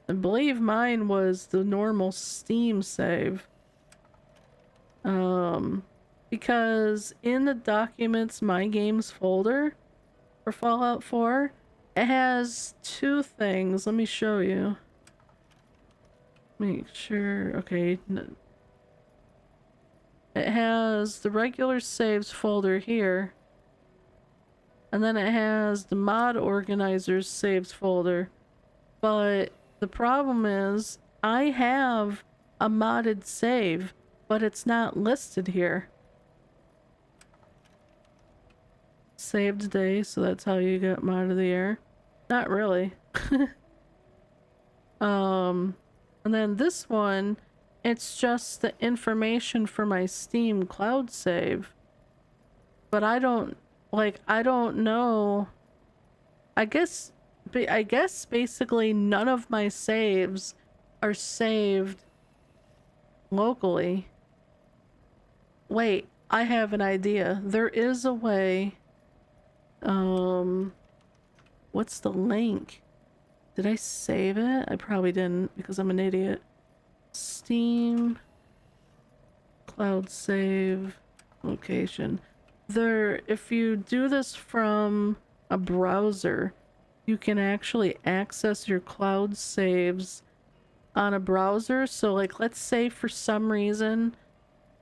[SPEAKER 1] believe mine was the normal Steam save. Because in the Documents My Games folder for Fallout 4, it has 2 things. Let me show you. Make sure. Okay. It It has the regular saves folder here. And then it has the mod organizers saves folder. But the problem is I have a modded save, but it's not listed here. Saved day, so that's how you get mod of the year. Not really. And then this one, it's just the information for my Steam cloud save. But I don't know. I guess basically none of my saves are saved locally. Wait, I have an idea. There is a way. What's the link? Did I save it? I probably didn't because I'm an idiot. Steam cloud save location. If you do this from a browser, you can actually access your cloud saves on a browser. So like, let's say for some reason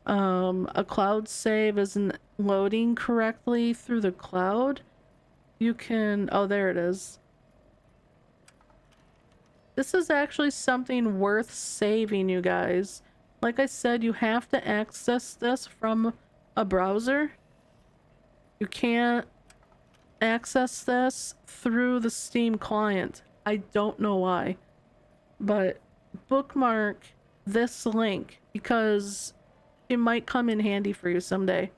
[SPEAKER 1] a cloud save isn't loading correctly through the cloud, you can, oh, there it is. This is actually something worth saving, you guys. Like I said, you have to access this from a browser. You can't access this through the Steam client. I don't know why. But bookmark this link because it might come in handy for you someday.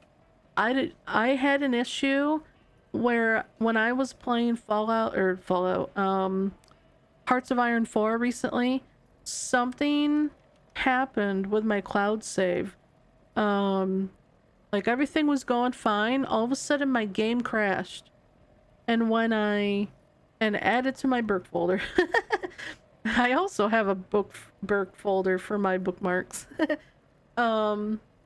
[SPEAKER 1] I had an issue where when I was playing Fallout, Hearts of Iron 4 recently, something happened with my cloud save. Like everything was going fine. All of a sudden my game crashed. And when I added to my book folder, I also have a book folder for my bookmarks.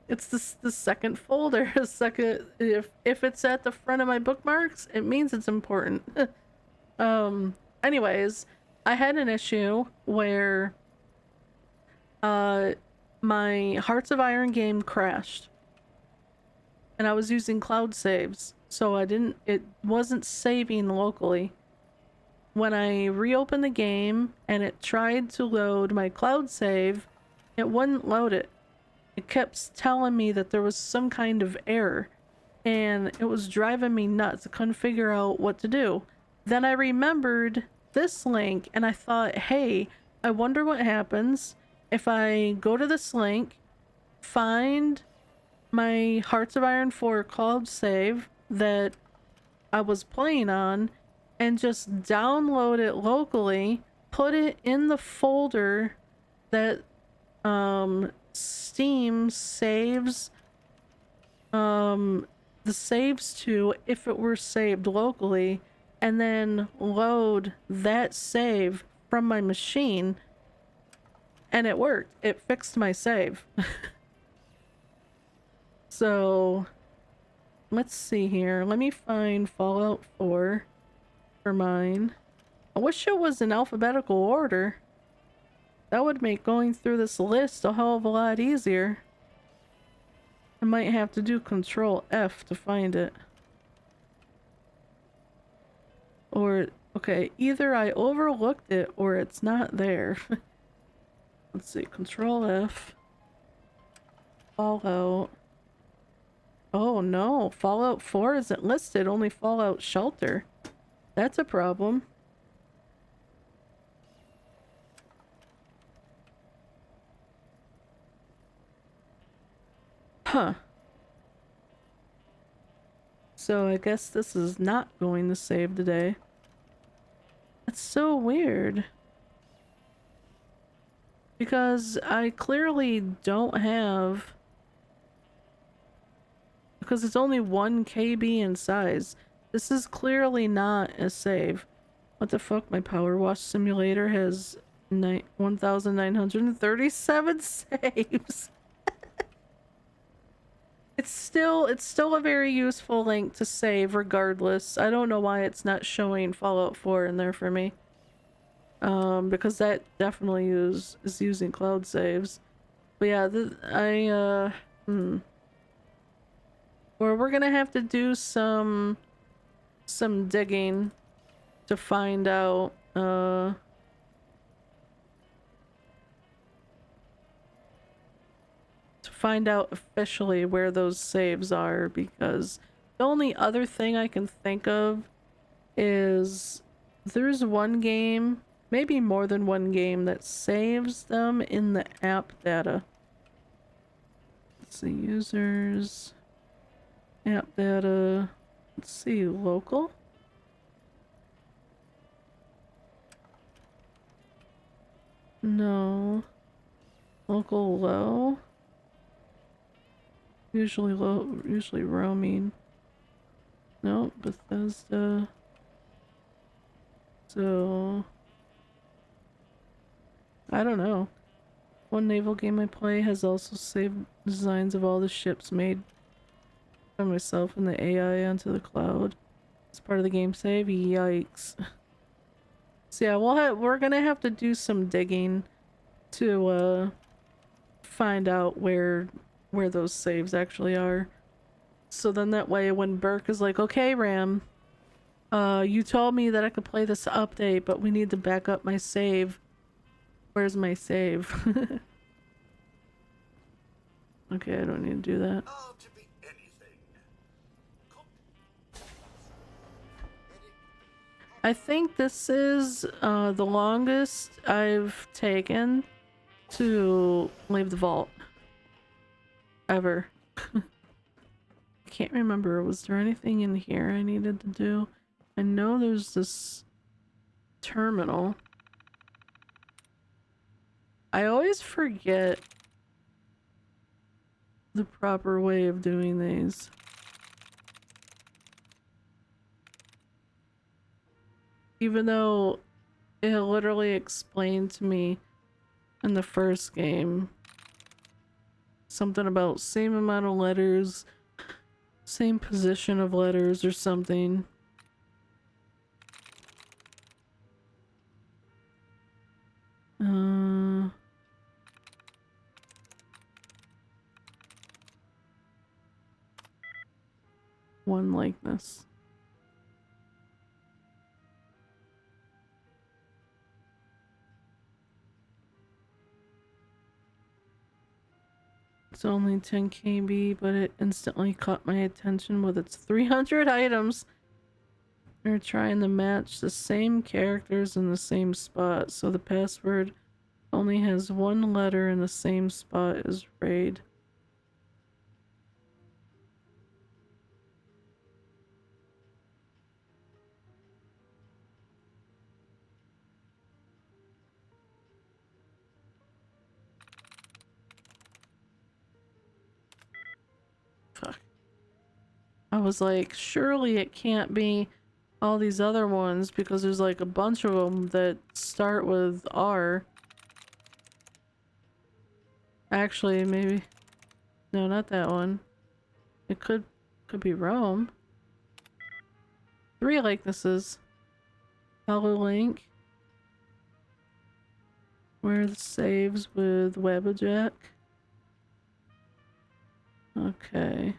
[SPEAKER 1] It's the second folder. If it's at the front of my bookmarks, it means it's important. Anyways, I had an issue where my Hearts of Iron game crashed. And I was using cloud saves, so it wasn't saving locally. When I reopened the game and it tried to load my cloud save, it wouldn't load it. It kept telling me that there was some kind of error, and it was driving me nuts. I couldn't figure out what to do. Then I remembered this link, and I thought, hey, I wonder what happens if I go to this link, find my Hearts of Iron 4 cloud save that I was playing on, and just download it locally, put it in the folder that Steam saves the saves to if it were saved locally, and then load that save from my machine, and it worked. It fixed my save. So let's see here. Let me find Fallout 4 for mine. I wish it was in alphabetical order. That would make going through this list a hell of a lot easier. I might have to do Control F to find it. Or, okay, either I overlooked it or it's not there. Let's see, Control F. Fallout. Oh no, Fallout 4 isn't listed, only Fallout Shelter. That's a problem. Huh. So I guess this is not going to save today. That's so weird. Because I clearly don't have... Because it's only 1 KB in size. This is clearly not a save. What the fuck? My Power Wash Simulator has 1,937 saves. It's still a very useful link to save regardless. I don't know why it's not showing Fallout 4 in there for me. Because that definitely is using cloud saves. But yeah, Or we're gonna have to do some digging to find out officially where those saves are, because the only other thing I can think of is there's one game, maybe more than one game, that saves them in the app data. Let's see, users, app data, let's see, local? No. Local low? Usually low, usually roaming. No, Bethesda. So I don't know. One naval game I play has also saved designs of all the ships made by myself and the AI onto the cloud. It's part of the game save. Yikes. So yeah, we're gonna have to do some digging to find out where those saves actually are. So then that way when Burke is like, okay, Ram, you told me that I could play this update, but we need to back up my save. Where's my save? Okay, I don't need to do that.
[SPEAKER 4] Oh, to be anything.
[SPEAKER 1] I think this is the longest I've taken to leave the vault. Ever. I can't remember. Was there anything in here I needed to do? I know there's this terminal. I always forget the proper way of doing these. Even though it literally explained to me in the first game something about same amount of letters, same position of letters or something. One likeness. It's only 10 KB, but it instantly caught my attention with its 300 items. They're trying to match the same characters in the same spot, so the password only has one letter in the same spot as raid. Fuck. I was like, surely it can't be all these other ones because there's like a bunch of them that start with R. Actually, maybe. No, not that one. It could be Rome. 3 likenesses. Hello Link. Where are the saves with Webbajack? Okay.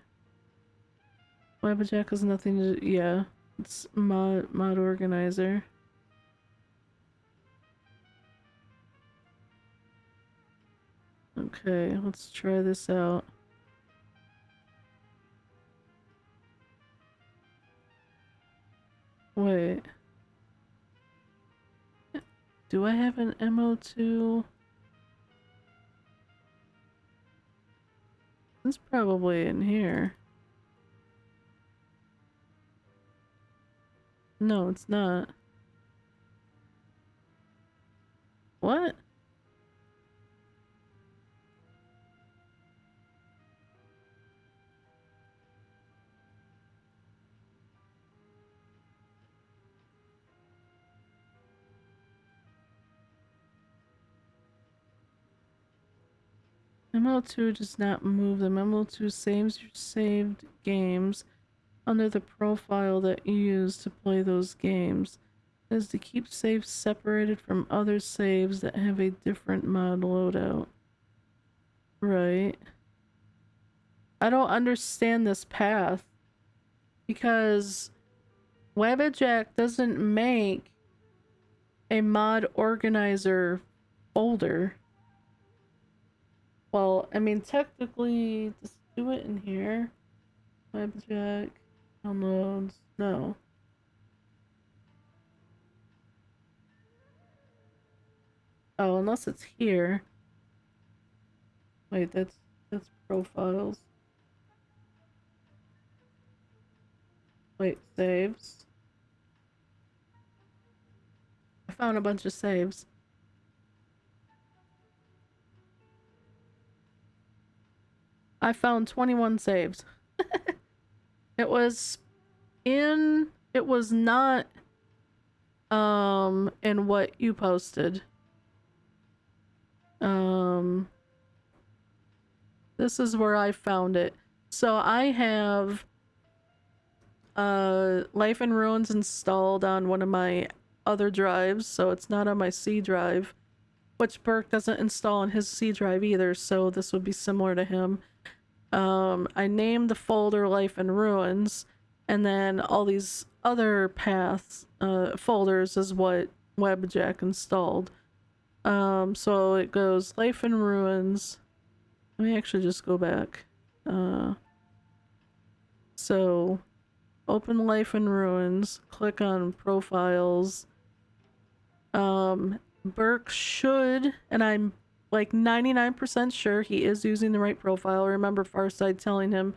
[SPEAKER 1] Webbajack has nothing to do. Yeah. It's mod organizer. Okay, let's try this out. Wait. Do I have an MO2? It's probably in here. No, it's not. What? ML2 does not move them. ML2 saves your saved games under the profile that you use to play those games. It is to keep saves separated from other saves that have a different mod loadout. Right. I don't understand this path because WebEject doesn't make a mod organizer folder. Well, I mean, technically, just do it in here. WebEject, downloads, no. Oh, unless it's here. Wait, that's profiles. Wait, saves. I found a bunch of saves. I found 21 saves. It was not in what you posted. This is where I found it. So I have Life in Ruins installed on one of my other drives, so it's not on my C drive, which Burke doesn't install on his C drive either, so this would be similar to him. I named the folder Life in Ruins, and then all these other paths, folders is what WebJack installed. So it goes Life in Ruins. Let me actually just go back. So open Life in Ruins, click on profiles. Burke should, and I'm like 99% sure he is using the right profile. I remember Farside telling him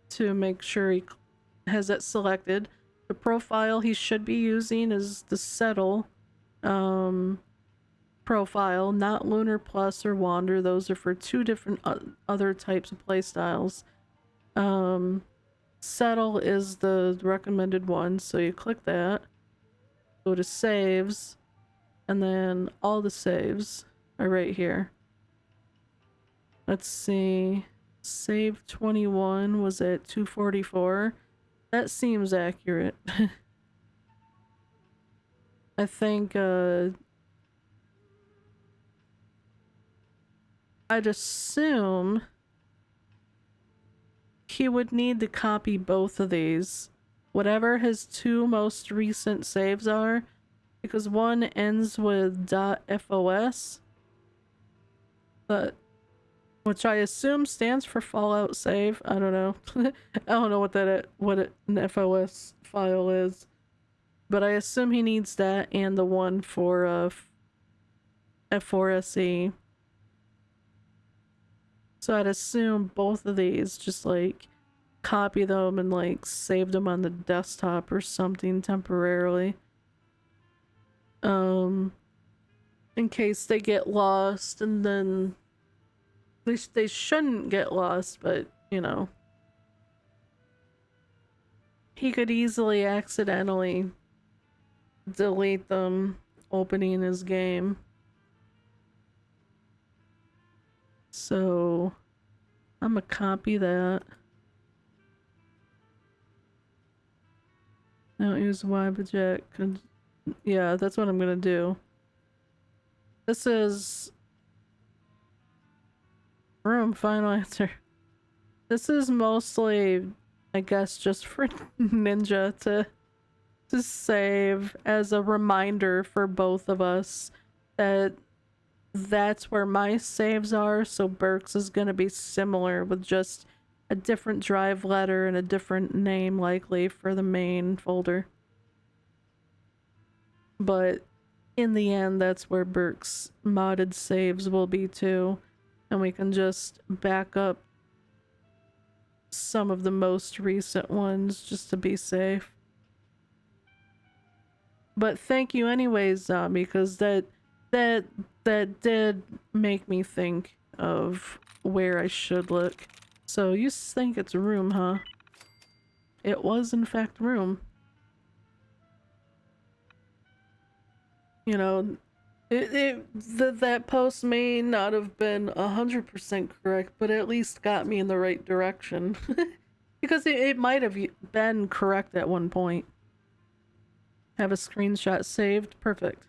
[SPEAKER 1] to make sure he has it selected. The profile he should be using is the Settle profile, not Lunar Plus or Wander. Those are for two different other types of playstyles. Settle is the recommended one, so you click that, go to saves, and then all the saves are right here. Let's see, save 21 was at 244. That seems accurate. I think I'd assume he would need to copy both of these, whatever his two most recent saves are, because one ends with .fos, but which I assume stands for Fallout Save. I don't know. I don't know what an FOS file is, but I assume he needs that and the one for F4SE. So I'd assume both of these, just like copy them and like save them on the desktop or something temporarily. In case they get lost, and then they shouldn't get lost, but you know, he could easily accidentally delete them opening his game. So I'm gonna copy that. Don't use WebJack. Yeah, that's what I'm gonna do. This is room final answer. This is mostly, I guess, just for Ninja to save as a reminder for both of us that that's where my saves are. So Burke's is gonna be similar with just a different drive letter and a different name likely for the main folder. But in the end, that's where Burke's modded saves will be too. And we can just back up some of the most recent ones just to be safe. But thank you anyways, Zombie, because that did make me think of where I should look. So you think it's room, huh? It was in fact room. You know, that post may not have been 100% correct, but at least got me in the right direction. Because it might have been correct at one point. Have a screenshot saved. Perfect.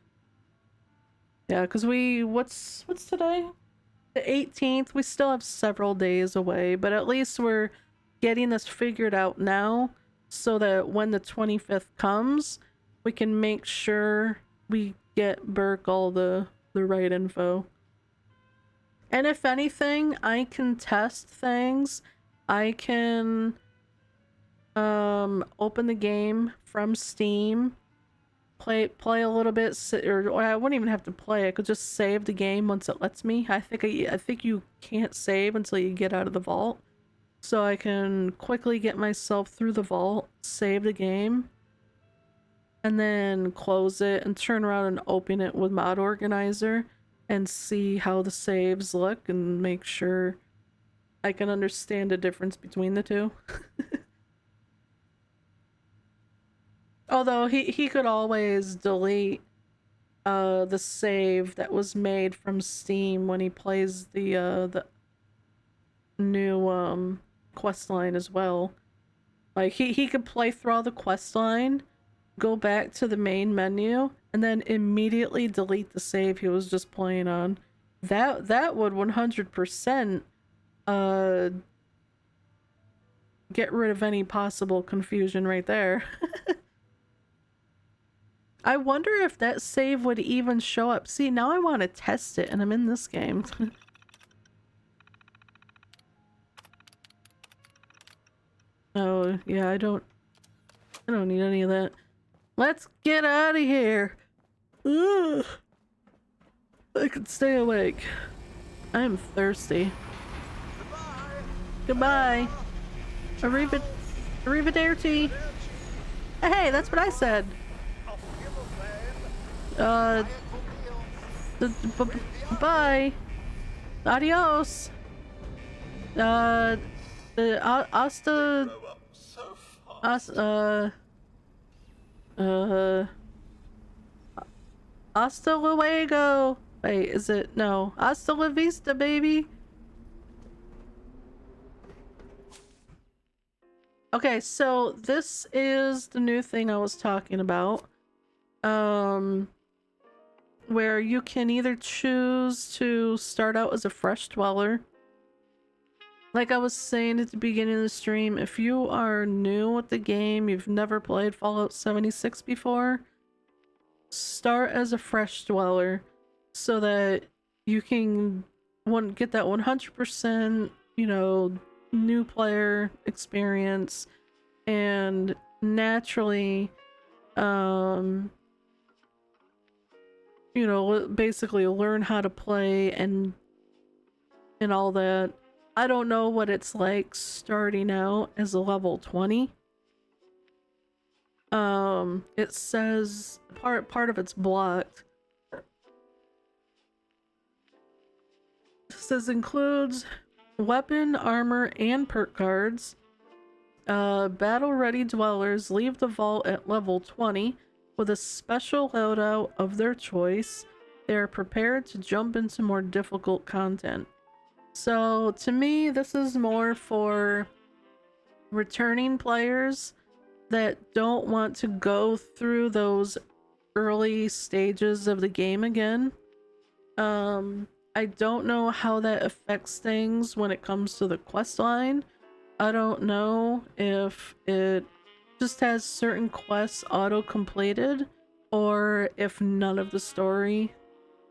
[SPEAKER 1] Yeah, because what's today? the 18th. We still have several days away, but at least we're getting this figured out now so that when the 25th comes, we can make sure we get Burke all the right info. And if anything, I can test things. I can open the game from Steam, play a little bit, or I wouldn't even have to play. I could just save the game once it lets me. I think you can't save until you get out of the vault. So I can quickly get myself through the vault, save the game, and then close it and turn around and open it with Mod Organizer and see how the saves look and make sure I can understand the difference between the two. Although he could always delete the save that was made from Steam when he plays the new quest line as well. Like he could play through all the quest line, go back to the main menu, and then immediately delete the save he was just playing on. That would 100% get rid of any possible confusion right there. I wonder if that save would even show up. See, now I want to test it, and I'm in this game. Oh, yeah, I don't need any of that. Let's get out of here. Ugh. I could stay awake. I am thirsty. Goodbye. Arrivederci. Hey, that's what I said. Bye. Adios. Hasta luego. Wait, is it? No. Hasta la vista, baby. Okay, so this is the new thing I was talking about. Where you can either choose to start out as a fresh dweller. Like I was saying at the beginning of the stream, if you are new with the game, you've never played Fallout 76 before, start as a fresh dweller so that you can get that 100%, you know, new player experience and naturally, you know, basically learn how to play and all that. I don't know what it's like starting out as a level 20. It says part of it's blocked. It says includes weapon, armor, and perk cards. Battle ready dwellers leave the vault at level 20 with a special loadout of their choice. They are prepared to jump into more difficult content. So to me, this is more for returning players that don't want to go through those early stages of the game again. I don't know how that affects things when it comes to the quest line. I don't know if it just has certain quests auto-completed or if none of the story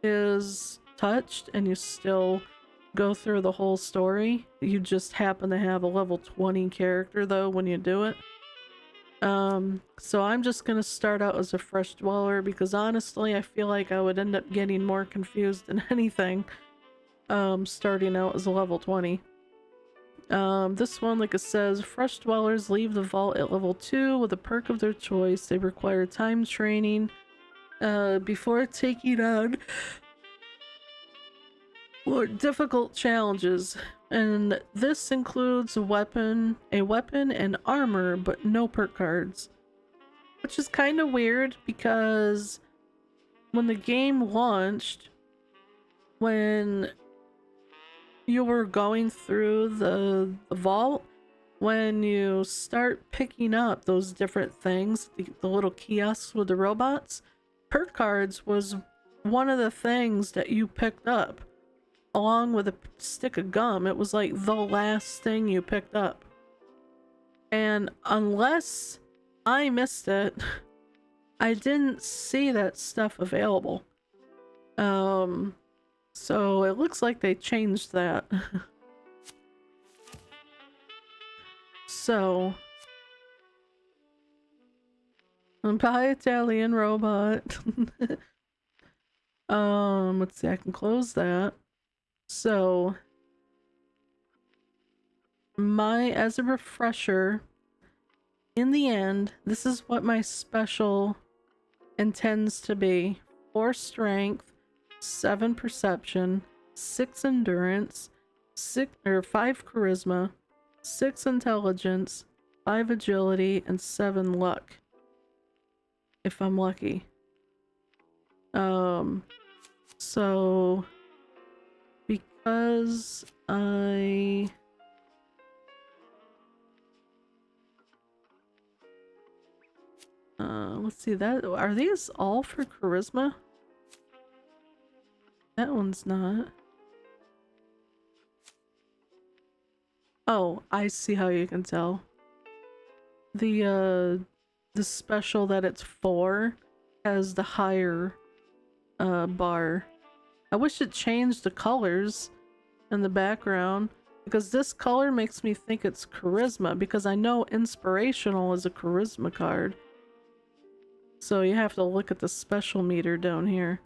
[SPEAKER 1] is touched and you still go through the whole story. You just happen to have a level 20 character though when you do it. So I'm just gonna start out as a fresh dweller because honestly I feel like I would end up getting more confused than anything starting out as a level 20. This one, like it says, fresh dwellers leave the vault at level 2 with a perk of their choice. They require time training before taking on more difficult challenges, and this includes a weapon and armor, but no perk cards, which is kind of weird because when the game launched, when you were going through the vault, when you start picking up those different things, the little kiosks with the robots, perk cards was one of the things that you picked up along with a stick of gum. It was like the last thing you picked up. And unless I missed it, I didn't see that stuff available. So it looks like they changed that. So, bye Italian robot. Let's see, I can close that. So, as a refresher, in the end, this is what my special intends to be. 4 strength, 7 perception, 6 endurance, 5 charisma, 6 intelligence, 5 agility, and 7 luck. If I'm lucky. So because let's see, that are these all for charisma? That one's not. Oh, I see how you can tell. The special that it's for has the higher bar. I wish it changed the colors in the background, because this color makes me think it's charisma, because I know inspirational is a charisma card. So you have to look at the special meter down here.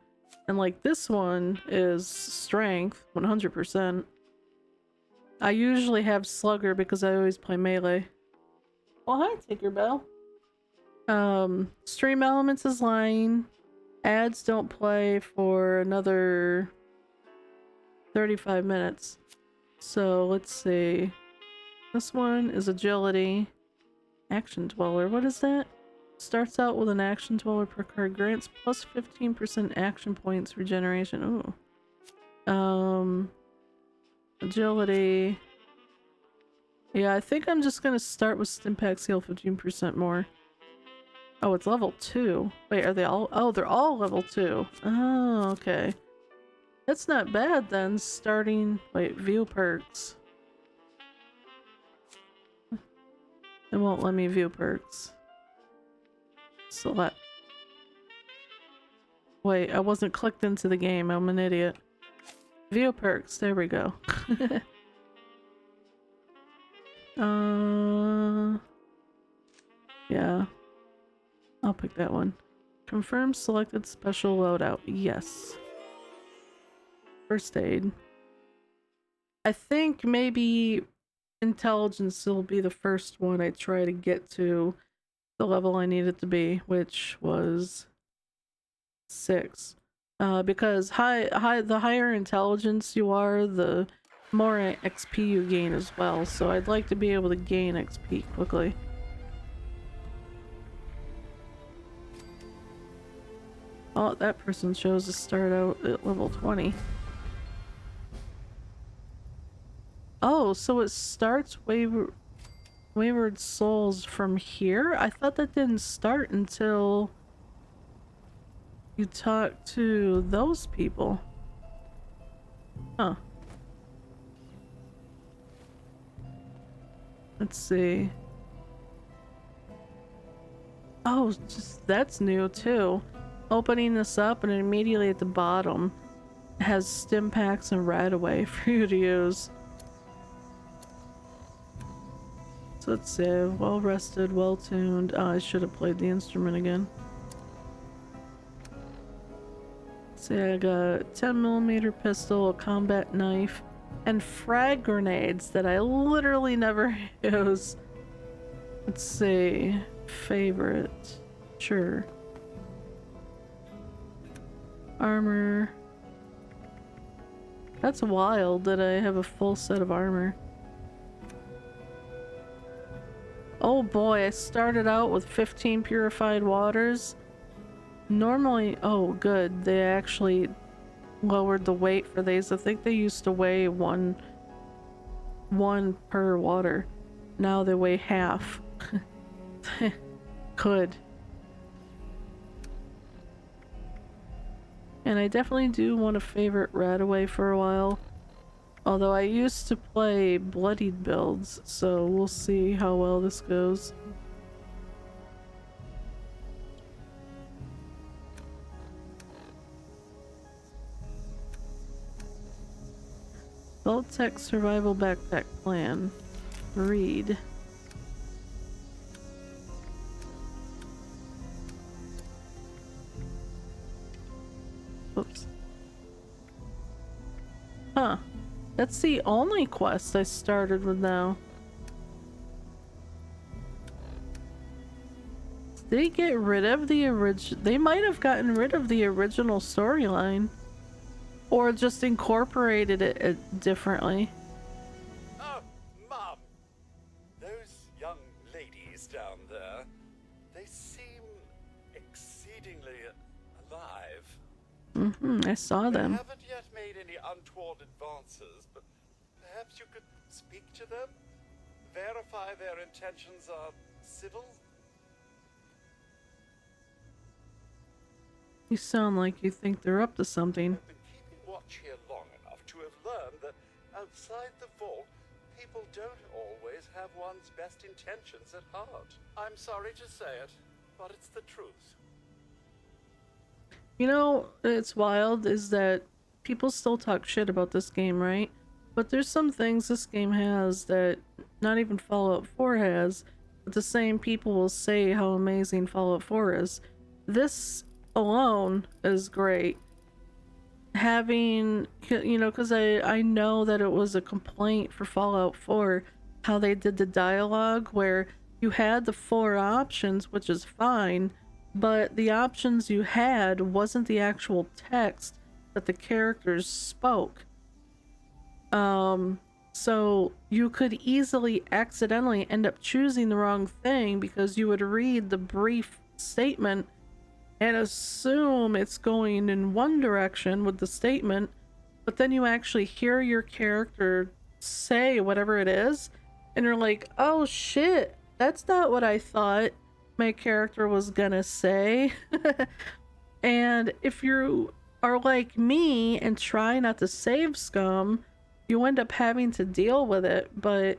[SPEAKER 1] And like this one is strength, 100%. I usually have slugger because I always play melee. Oh, hi, Tinkerbell. Stream elements is line. Ads don't play for another 35 minutes. So let's see. This one is agility. Action dweller. What is that? Starts out with an action dweller per card. Grants plus 15% action points regeneration. Ooh. Agility. Yeah, I think I'm just gonna start with Stimpaks heal 15% more. Oh, it's level 2. Wait, are they all? Oh, they're all level 2. Oh, okay. That's not bad then, starting... Wait, view perks. It won't let me view perks. Select. Wait, I wasn't clicked into the game. I'm an idiot. View perks. There we go. Yeah. I'll pick that one. Confirm selected special loadout. Yes. First aid. I think maybe intelligence will be the first one I try to get to the level I need it to be, which was 6. Because the higher intelligence you are, the more XP you gain as well. So I'd like to be able to gain XP quickly. Oh, that person chose to start out at level 20. Oh, so it starts Wayward Souls from here? I thought that didn't start until you talk to those people. Huh. Let's see. Oh, just that's new too. Opening this up and immediately at the bottom it has Stimpaks and Radaway for you to use. So let's see, well rested, well tuned. Oh, I should have played the instrument again. Let's see, I got 10mm pistol, a combat knife, and frag grenades that I literally never use. Let's see, favorite, sure. Armor. That's wild that I have a full set of armor. Oh boy, I started out with 15 purified waters. Normally, oh good, they actually lowered the weight for these. I think they used to weigh one per water. Now they weigh half. Good. And I definitely do want to favorite Radaway for a while. Although I used to play bloodied builds, so we'll see how well this goes. Vault-Tec Survival Backpack Plan. Read. Oops. Huh. That's the only quest I started with now. Did they get rid of the original? They might have gotten rid of the original storyline. Or just incorporated it differently.
[SPEAKER 4] Oh, Mum! Those young ladies down there, they seem exceedingly alive.
[SPEAKER 1] I saw
[SPEAKER 4] They
[SPEAKER 1] them.
[SPEAKER 4] haven't yet made any untoward advances, but perhaps you could speak to them? Verify their intentions are civil?
[SPEAKER 1] You sound like you think they're up to something.
[SPEAKER 4] I've been keeping watch here long enough to have learned that outside the vault, people don't always have one's best intentions at heart. I'm sorry to say it, but it's the truth.
[SPEAKER 1] You know, it's wild is that people still talk shit about this game, right? But there's some things this game has that not even Fallout 4 has, but the same people will say how amazing Fallout 4 is. This alone is great. Having, you know, because I know that it was a complaint for Fallout 4 how they did the dialogue where you had the 4 options, which is fine, but the options you had wasn't the actual text that the characters spoke. So you could easily accidentally end up choosing the wrong thing because you would read the brief statement and assume it's going in one direction with the statement, but then you actually hear your character say whatever it is, and you're like, oh shit, that's not what I thought my character was gonna say. And if you are like me and try not to save scum, you end up having to deal with it. But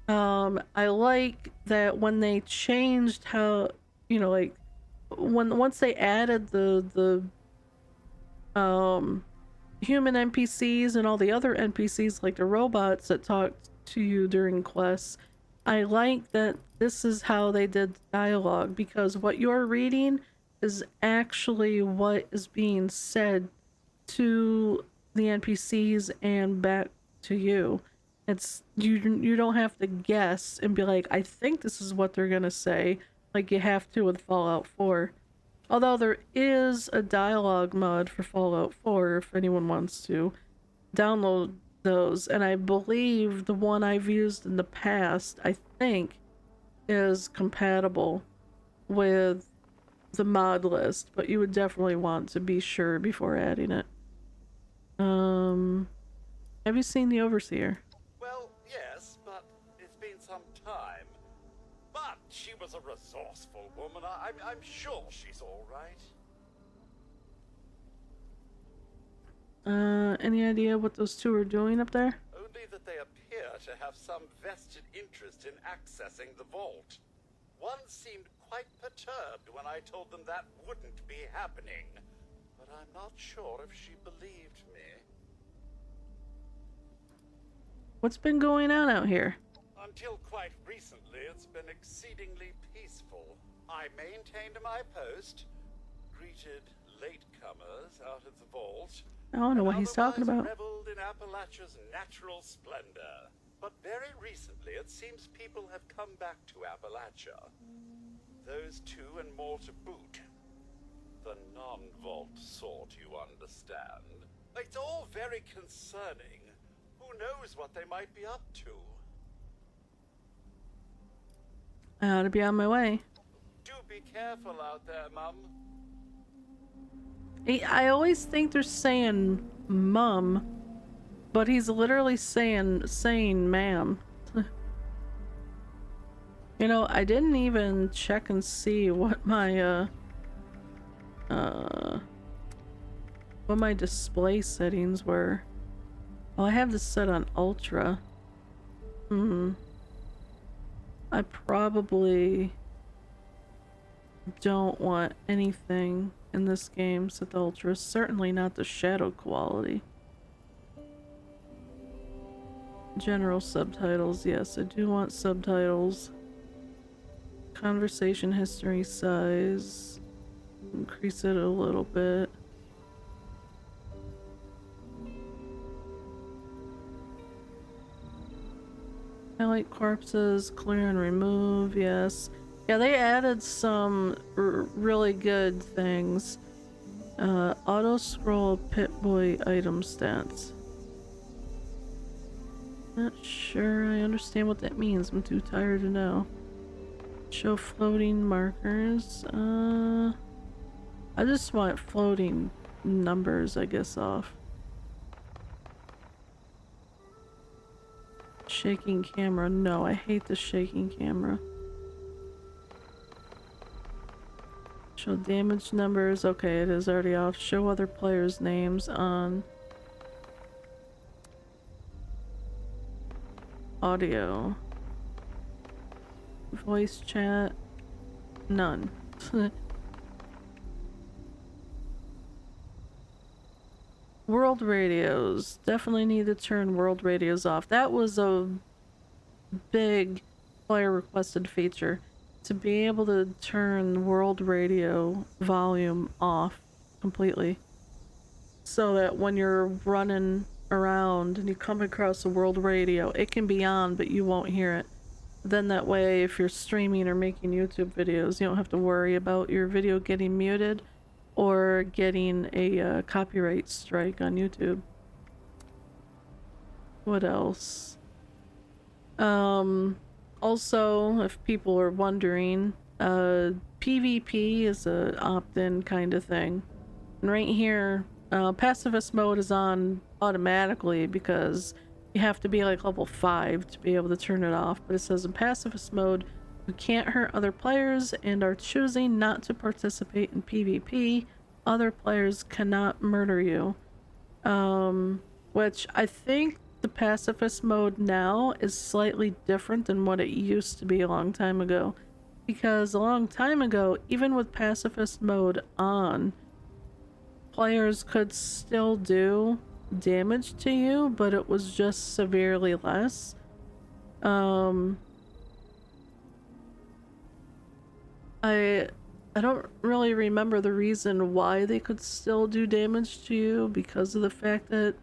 [SPEAKER 1] I like that when they changed how, you know, like once they added the human NPCs and all the other NPCs, like the robots that talk to you during quests, I like that this is how they did the dialogue, because what you're reading is actually what is being said to the NPCs and back to you. It's you don't have to guess and be like, I think this is what they're gonna say, like you have to with Fallout 4. Although there is a dialogue mod for Fallout 4 if anyone wants to download those, and I believe the one I've used in the past, I think, is compatible with the mod list, but you would definitely want to be sure before adding it. Have you seen The Overseer?
[SPEAKER 4] Well, yes, but it's been some time. But she was a resourceful woman. I'm sure she's all right.
[SPEAKER 1] Any idea what those two are doing up there?
[SPEAKER 4] Only that they appear to have some vested interest in accessing the vault. One seemed quite perturbed when I told them that wouldn't be happening. But I'm not sure if she believed me.
[SPEAKER 1] What's been going on out here?
[SPEAKER 4] Until quite recently, it's been exceedingly peaceful. I maintained my post, greeted latecomers out of the vault.
[SPEAKER 1] I don't know what he's talking about.
[SPEAKER 4] Reveled in Appalachia's natural splendor. But very recently, it seems people have come back to Appalachia. Those two and more to boot. The non-vault sort, you understand. It's all very concerning. Who knows what they might be up to?
[SPEAKER 1] I ought to be on my way.
[SPEAKER 4] Do be careful out there, Mum.
[SPEAKER 1] I always think they're saying mum, but he's literally saying ma'am. You know, I didn't even check and see what my display settings were. Oh, I have this set on Ultra. I probably don't want anything in this game set to Ultra. Certainly not the shadow quality. General subtitles, yes, I do want subtitles. Conversation history size, increase it a little bit. Highlight corpses, clear and remove, yes. Yeah, they added some really good things. Auto scroll Pip-Boy item stats. Not sure I understand what that means. I'm too tired to know. Show floating markers. I just want floating numbers, I guess, off. Shaking camera. No, I hate the shaking camera. Show damage numbers. Okay, it is already off. Show other players' names on. Audio. Voice chat. None. World radios. Definitely need to turn world radios off. That was a big player requested feature. To be able to turn world radio volume off completely. So that when you're running around and you come across a world radio, it can be on, but you won't hear it. Then that way, if you're streaming or making YouTube videos, you don't have to worry about your video getting muted or getting a copyright strike on YouTube. What else? Also, if people are wondering, PvP is a opt-in kind of thing. And right here, pacifist mode is on automatically because you have to be like level 5 to be able to turn it off. But it says in pacifist mode, you can't hurt other players and are choosing not to participate in PvP. Other players cannot murder you. Which I think the pacifist mode now is slightly different than what it used to be a long time ago. Because a long time ago, even with pacifist mode on, players could still do damage to you, but it was just severely less. I don't really remember the reason why they could still do damage to you because of the fact that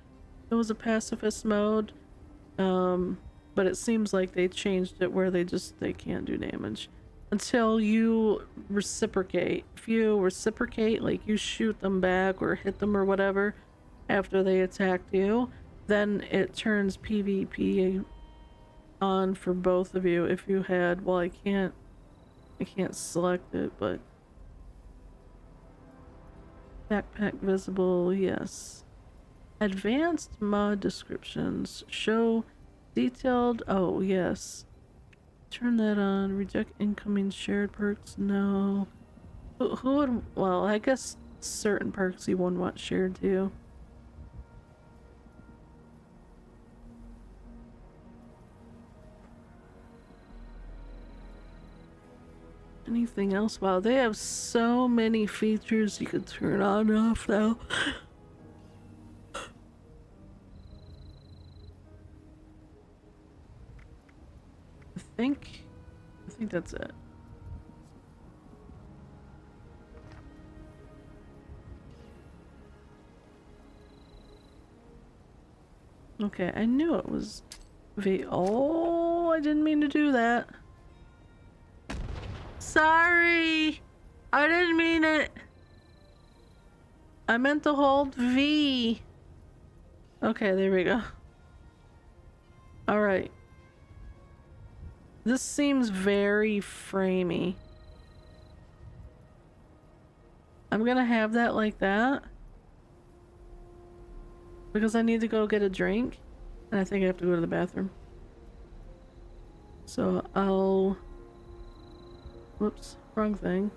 [SPEAKER 1] it was a pacifist mode. But it seems like they changed it where they can't do damage until you reciprocate. If you reciprocate, like you shoot them back or hit them or whatever after they attacked you, then it turns PvP on for both of you. If you had, well, I can't select it, but backpack visible, yes. Advanced mod descriptions show detailed, oh yes. Turn that on. Reject incoming shared perks, no. Who would, well, I guess certain perks you wouldn't want shared too. Anything else? Wow, they have so many features you could turn on and off now. I think that's it. Okay, I knew it was oh, I didn't mean to do that. Sorry! I didn't mean it! I meant to hold V. Okay, there we go. Alright. This seems very framey. I'm gonna have that like that. Because I need to go get a drink. And I think I have to go to the bathroom. So I'll... Whoops, wrong thing.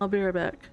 [SPEAKER 1] I'll be right back.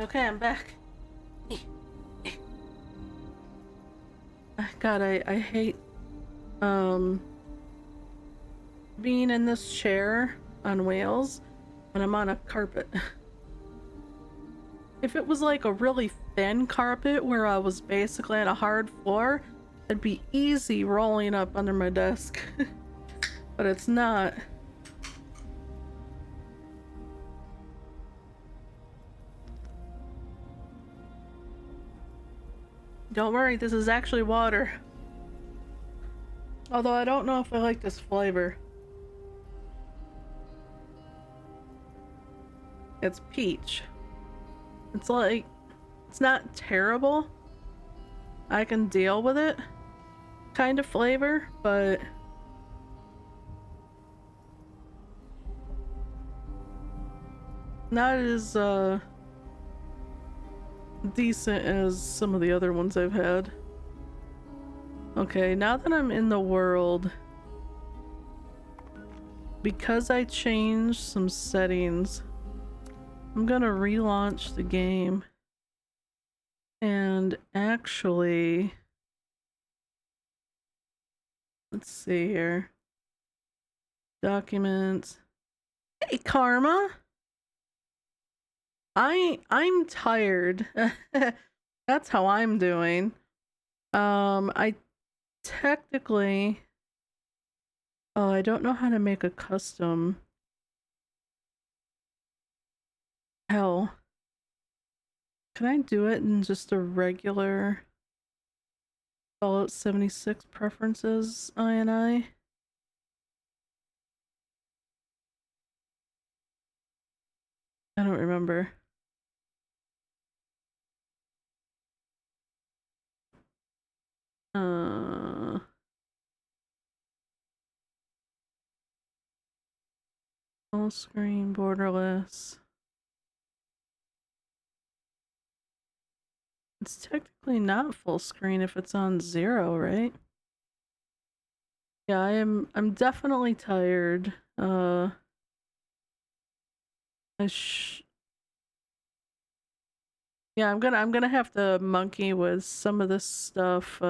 [SPEAKER 1] Okay, I'm back. God, I hate being in this chair on wheels when I'm on a carpet. If it was like a really thin carpet where I was basically on a hard floor, it'd be easy rolling up under my desk. But it's not. Don't worry, this is actually water. Although I don't know if I like this flavor. It's peach. It's like, it's not terrible. I can deal with it kind of flavor, but not as decent as some of the other ones I've had. Okay, now that I'm in the world, because I changed some settings, I'm gonna relaunch the game and actually, let's see here. Documents. Hey, Karma! I'm tired. That's how I'm doing. I technically, oh, I don't know how to make a custom. Hell, can I do it in just a regular Fallout 76 preferences INI? I don't remember. Full screen, borderless. It's technically not full screen if it's on 0, right? Yeah, I'm definitely tired. Yeah, I'm gonna have to monkey with some of this stuff,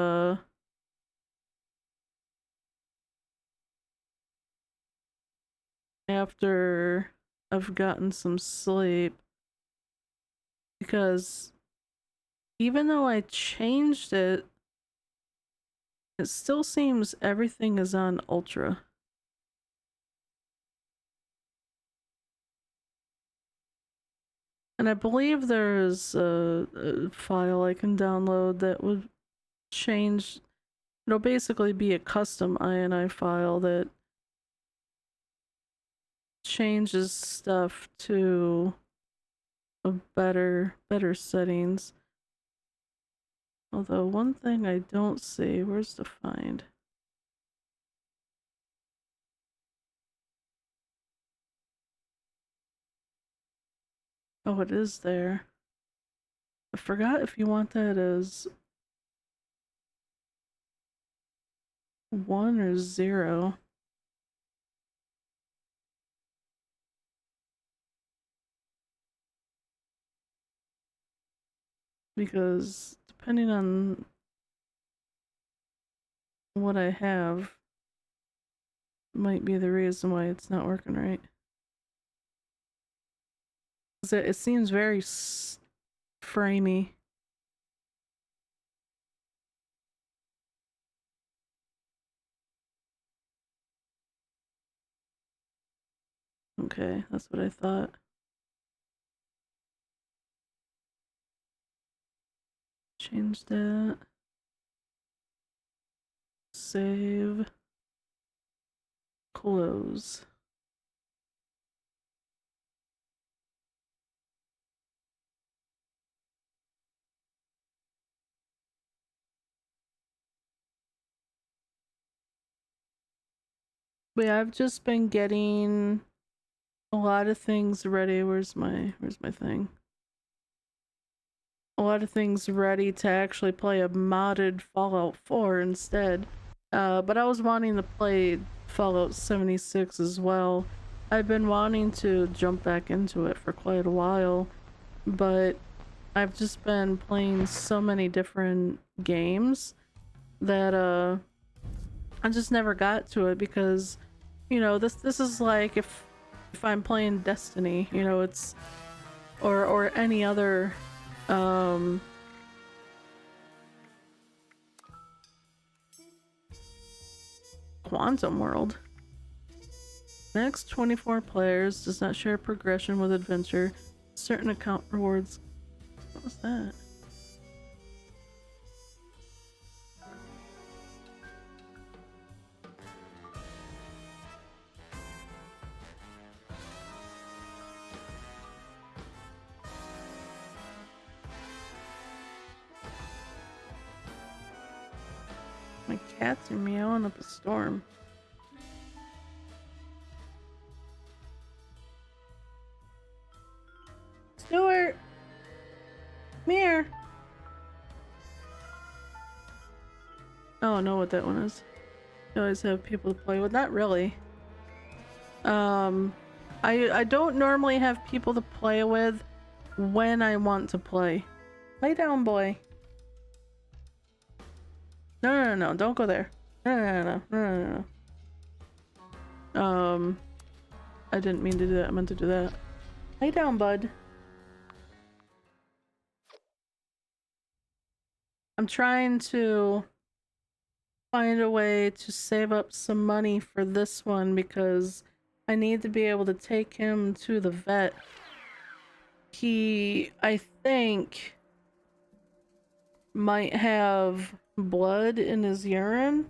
[SPEAKER 1] after I've gotten some sleep. Because even though I changed it, it still seems everything is on ultra. And I believe there's a file I can download that would change. It'll basically be a custom INI file that changes stuff to a better settings. Although one thing I don't see, where's the find? Oh, it is there. I forgot if you want that as 1 or 0. Because depending on what I have, might be the reason why it's not working right. 'Cause it seems very framey. Okay, that's what I thought. Change that. Save. Close. But yeah, I've just been getting a lot of things ready. Where's my thing? A lot of things ready to actually play a modded Fallout 4 instead. But I was wanting to play Fallout 76 as well. I've been wanting to jump back into it for quite a while, but I've just been playing so many different games that I just never got to it because, you know, this is like if I'm playing Destiny, you know, it's or any other Quantum World. Next 24 players does not share progression with adventure. Certain account rewards. What was that? My cats are meowing up a storm. Stuart! Come here! Oh, I know what that one is. You always have people to play with. Not really. I don't normally have people to play with when I want to play. Lay down, boy. No, don't go there. No. I didn't mean to do that. I meant to do that. Lay down, bud. I'm trying to find a way to save up some money for this one because I need to be able to take him to the vet. He, I think, might have blood in his urine.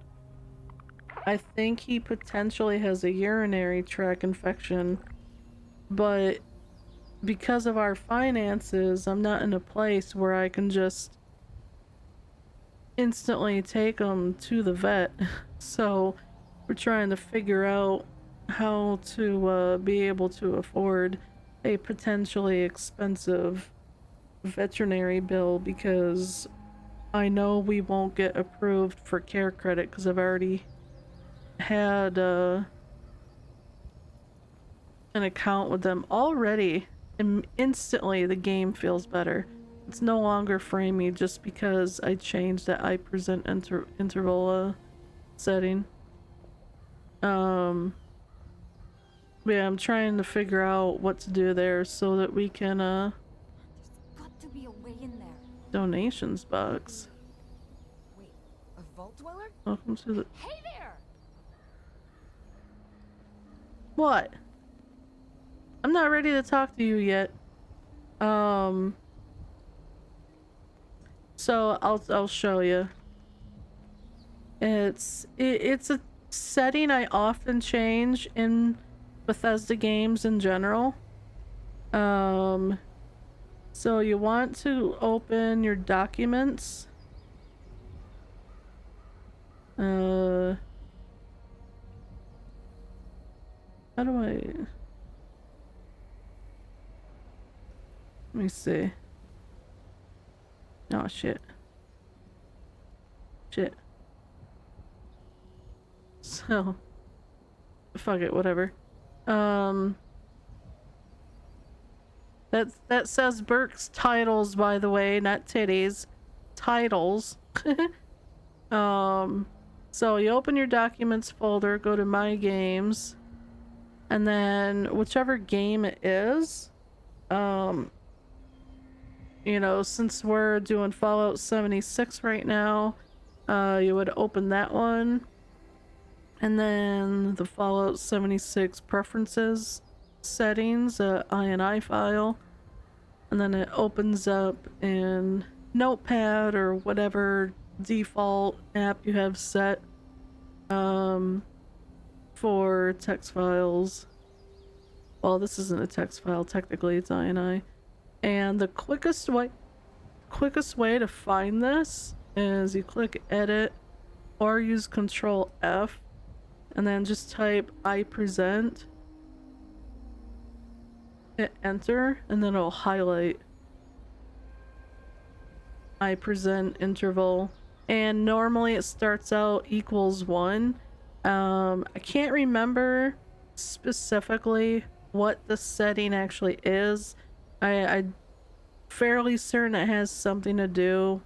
[SPEAKER 1] I think he potentially has a urinary tract infection, but because of our finances, I'm not in a place where I can just instantly take him to the vet. So we're trying to figure out how to be able to afford a potentially expensive veterinary bill because I know we won't get approved for care credit because I've already had an account with them already. And instantly the game feels better. It's no longer framey just because I changed that I present interval setting. Yeah, I'm trying to figure out what to do there so that we can
[SPEAKER 5] There's got to be a way in there.
[SPEAKER 1] donations box.
[SPEAKER 5] Wait, a vault dweller?
[SPEAKER 1] Welcome to the
[SPEAKER 5] Hey there!
[SPEAKER 1] what? I'm not ready to talk to you yet. So I'll show you. It's a setting I often change in Bethesda games in general. So you want to open your documents. How do I... Let me see. Oh, shit. So... Fuck it, whatever. That says Burke's titles, by the way, not titties. Titles. So you open your documents folder, go to My Games, and then whichever game it is, you know, since we're doing Fallout 76 right now, you would open that one, and then the Fallout 76 preferences settings, INI file, and then it opens up in Notepad or whatever default app you have set for text files. Well, this isn't a text file, technically it's INI. And the quickest way to find this is you click edit or use Control F and then just type I present, hit enter, and then it'll highlight I present interval. And normally it starts out equals 1. I can't remember specifically what the setting actually is. I fairly certain it has something to do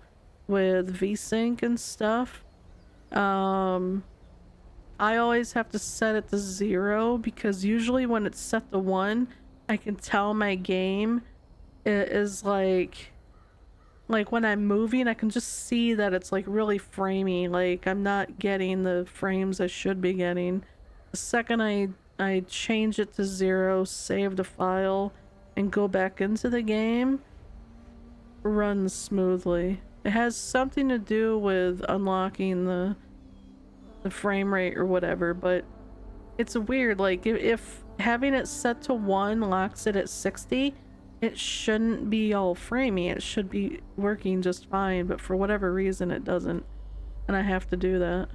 [SPEAKER 1] with VSync and stuff. I always have to set it to 0 because usually when it's set to 1, I can tell my game is like when I'm moving, I can just see that it's like really framey. Like I'm not getting the frames I should be getting. The second I change it to 0, save the file, and go back into the game, runs smoothly. It has something to do with unlocking the frame rate or whatever, but it's weird. Like if having it set to 1 locks it at 60, it shouldn't be all framey. It should be working just fine, but for whatever reason it doesn't, and I have to do that.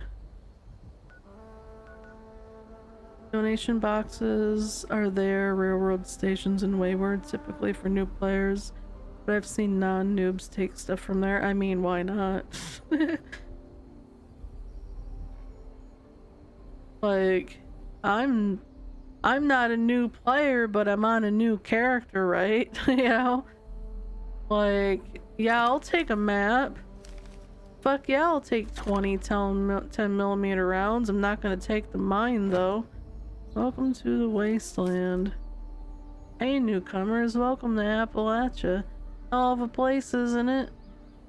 [SPEAKER 1] Donation boxes are there, railroad stations and Wayward, typically for new players, but I've seen non-noobs take stuff from there. I mean, why not? Like, I'm not a new player, but I'm on a new character, right? You know? Like, yeah, I'll take a map. Fuck yeah, I'll take 20 10mm rounds. I'm not gonna take the mine, though. Welcome to the wasteland. Hey, newcomers, welcome to Appalachia. Hell of a place, isn't it?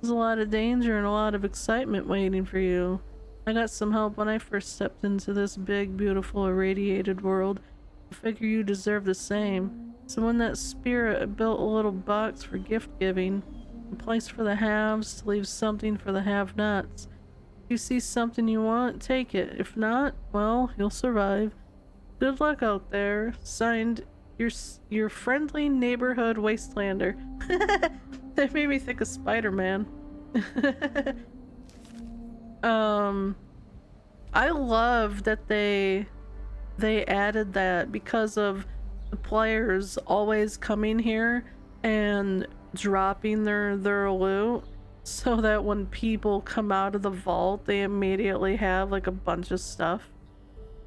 [SPEAKER 1] There's a lot of danger and a lot of excitement waiting for you. I got some help when I first stepped into this big, beautiful, irradiated world. I figure you deserve the same. So in that spirit, I built a little box for gift giving. A place for the haves to leave something for the have-nots. If you see something you want, take it. If not, well, you'll survive. Good luck out there. Signed, your friendly neighborhood wastelander. That made me think of Spider-Man. I love that they added that because of the players always coming here and dropping their loot, so that when people come out of the vault they immediately have like a bunch of stuff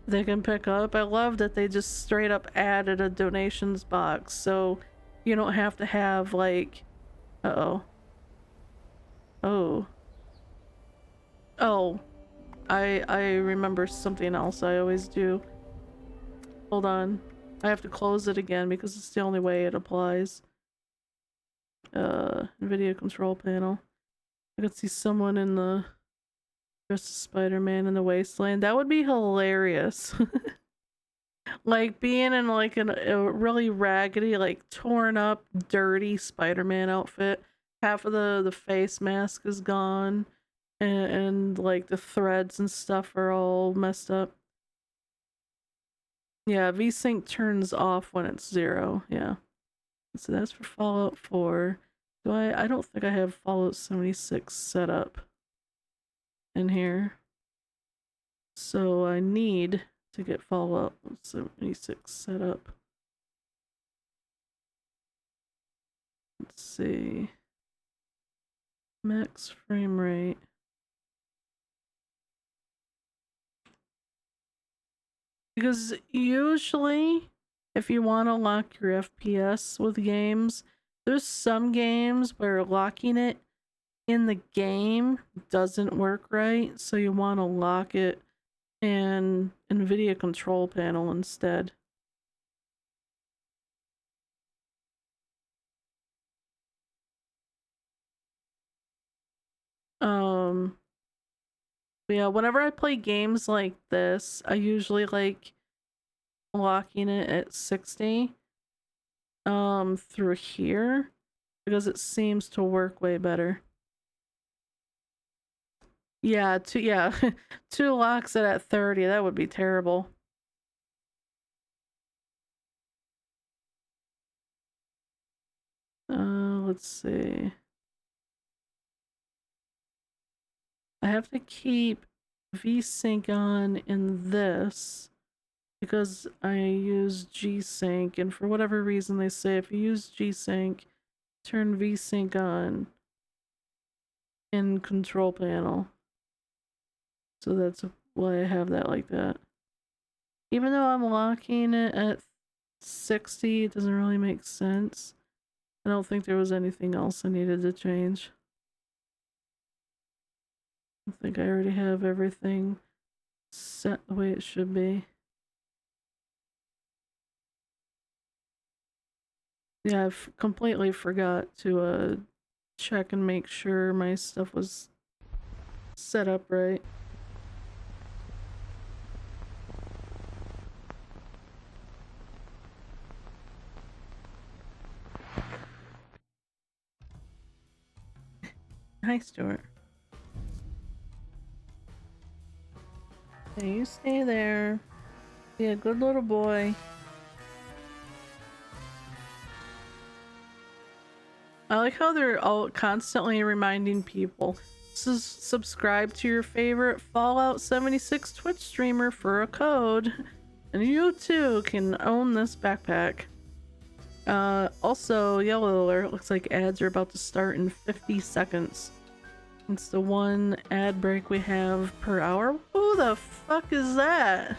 [SPEAKER 1] they can pick up. I love that they just straight up added a donations box so you don't have to have like oh I remember something else I always do. Hold on. I have to close it again because it's the only way it applies. Video control panel. I could see someone in the dressed as Spider-Man in the wasteland. That would be hilarious. Like being in like a really raggedy, like torn up, dirty Spider-Man outfit. Half of the face mask is gone. And like the threads and stuff are all messed up. Yeah, VSync turns off when it's 0. Yeah. So that's for Fallout 4. I don't think I have Fallout 76 set up in here. So I need to get Fallout 76 set up. Let's see. Max frame rate. Because usually, if you want to lock your FPS with games, there's some games where locking it in the game doesn't work right, so you want to lock it in NVIDIA control panel instead. But yeah, whenever I play games like this, I usually like locking it at 60 through here because it seems to work way better. Yeah, two locks it at 30, that would be terrible. Let's see. I have to keep VSync on in this because I use G-Sync, and for whatever reason they say if you use G-Sync, turn VSync on in control panel. So that's why I have that like that. Even though I'm locking it at 60, it doesn't really make sense. I don't think there was anything else I needed to change. I think I already have everything set the way it should be. Yeah, I completely forgot to check and make sure my stuff was set up right. Hi, Stuart. Hey, you stay there. Be a good little boy. I like how they're all constantly reminding people to subscribe to your favorite Fallout 76 Twitch streamer for a code, and you too can own this backpack. Also, yellow alert, looks like ads are about to start in 50 seconds. It's the one ad break we have per hour. Who the fuck is that?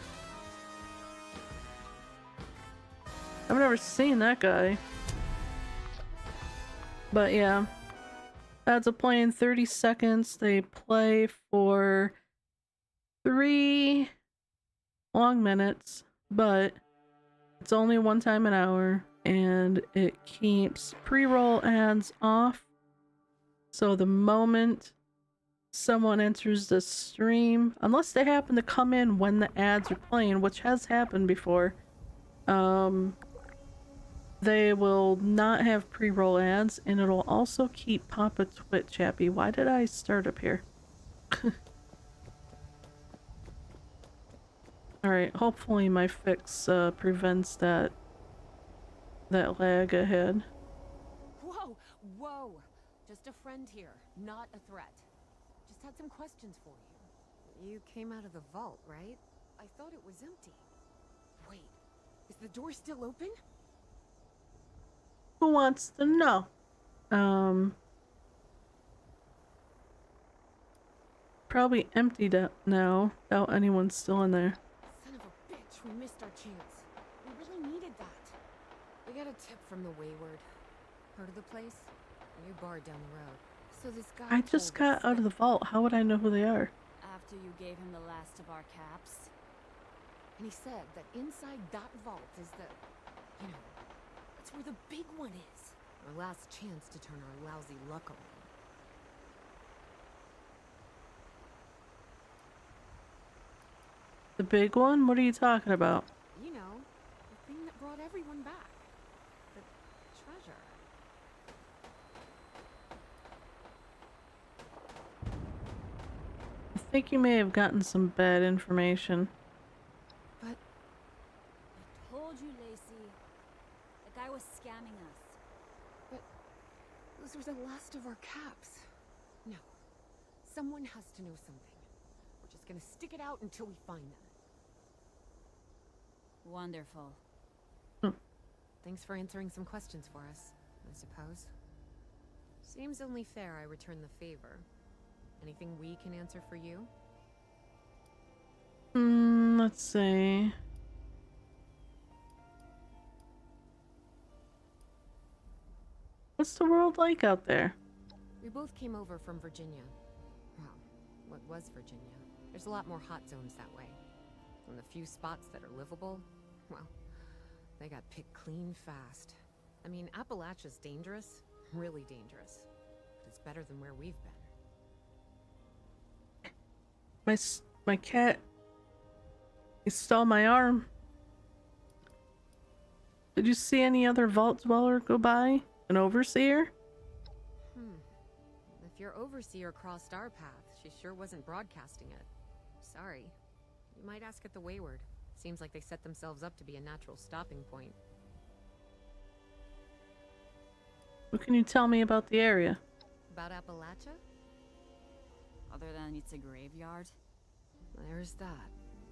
[SPEAKER 1] I've never seen that guy. But yeah, ads will play in 30 seconds. They play for 3 long minutes, but it's only one time an hour, and it keeps pre-roll ads off. So the moment someone enters the stream, unless they happen to come in when the ads are playing, which has happened before, they will not have pre-roll ads, and it'll also keep Papa Twitch happy. Why did I start up here? Alright, hopefully my fix prevents that lag ahead.
[SPEAKER 6] Whoa, whoa! Just a friend here, not a threat. Just had some questions for you. You came out of the vault, right? I thought it was empty. Wait, is the door still open?
[SPEAKER 1] Who wants to know? Probably emptied up now. Doubt anyone's still in there.
[SPEAKER 6] Son of a bitch, we missed our chance. We really needed that. We got a tip from the Wayward. Heard of the place? New bar down the road. So this guy
[SPEAKER 1] I just got out of the vault. How would I know who they are?
[SPEAKER 7] After you gave him the last of our caps.
[SPEAKER 6] And he said that inside that vault is the... You know, that's where the big one is. Our last chance to turn our lousy luck around.
[SPEAKER 1] The big one? What are you talking about?
[SPEAKER 6] You know, the thing that brought everyone back. The treasure.
[SPEAKER 1] I think you may have gotten some bad information.
[SPEAKER 6] But
[SPEAKER 7] I told you, Lacey. The guy was scamming us.
[SPEAKER 6] those were the last of our caps. No. Someone has to know something. We're just gonna stick it out until we find them.
[SPEAKER 7] Wonderful.
[SPEAKER 6] Thanks for answering some questions for us, I suppose. Seems only fair I return the favor. Anything we can answer for you?
[SPEAKER 1] Let's see. What's the world like out there?
[SPEAKER 6] We both came over from Virginia. Well, what was Virginia? There's a lot more hot zones that way. And the few spots that are livable, well, they got picked clean fast. I mean, Appalachia's dangerous, really dangerous. But it's better than where we've been.
[SPEAKER 1] My cat, he stole my arm. Did you see any other vault dweller go by? An overseer?
[SPEAKER 6] If your overseer crossed our path, she sure wasn't broadcasting it. Sorry. You might ask at the Wayward. Seems like they set themselves up to be a natural stopping point.
[SPEAKER 1] What can you tell me about the area?
[SPEAKER 6] About Appalachia?
[SPEAKER 7] Other than it's a graveyard.
[SPEAKER 6] There's that.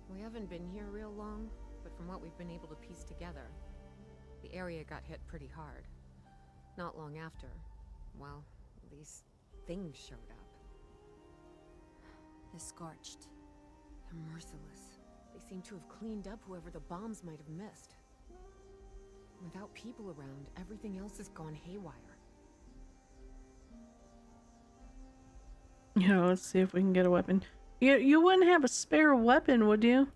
[SPEAKER 6] We haven't been here real long, but from what we've been able to piece together, the area got hit pretty hard. Not long after, well, these things showed up.
[SPEAKER 7] The Scorched.
[SPEAKER 6] They're merciless. They seem to have cleaned up whoever the bombs might have missed. Without people around, everything else has gone haywire.
[SPEAKER 1] You know, let's see if we can get a weapon. You wouldn't have a spare weapon, would you?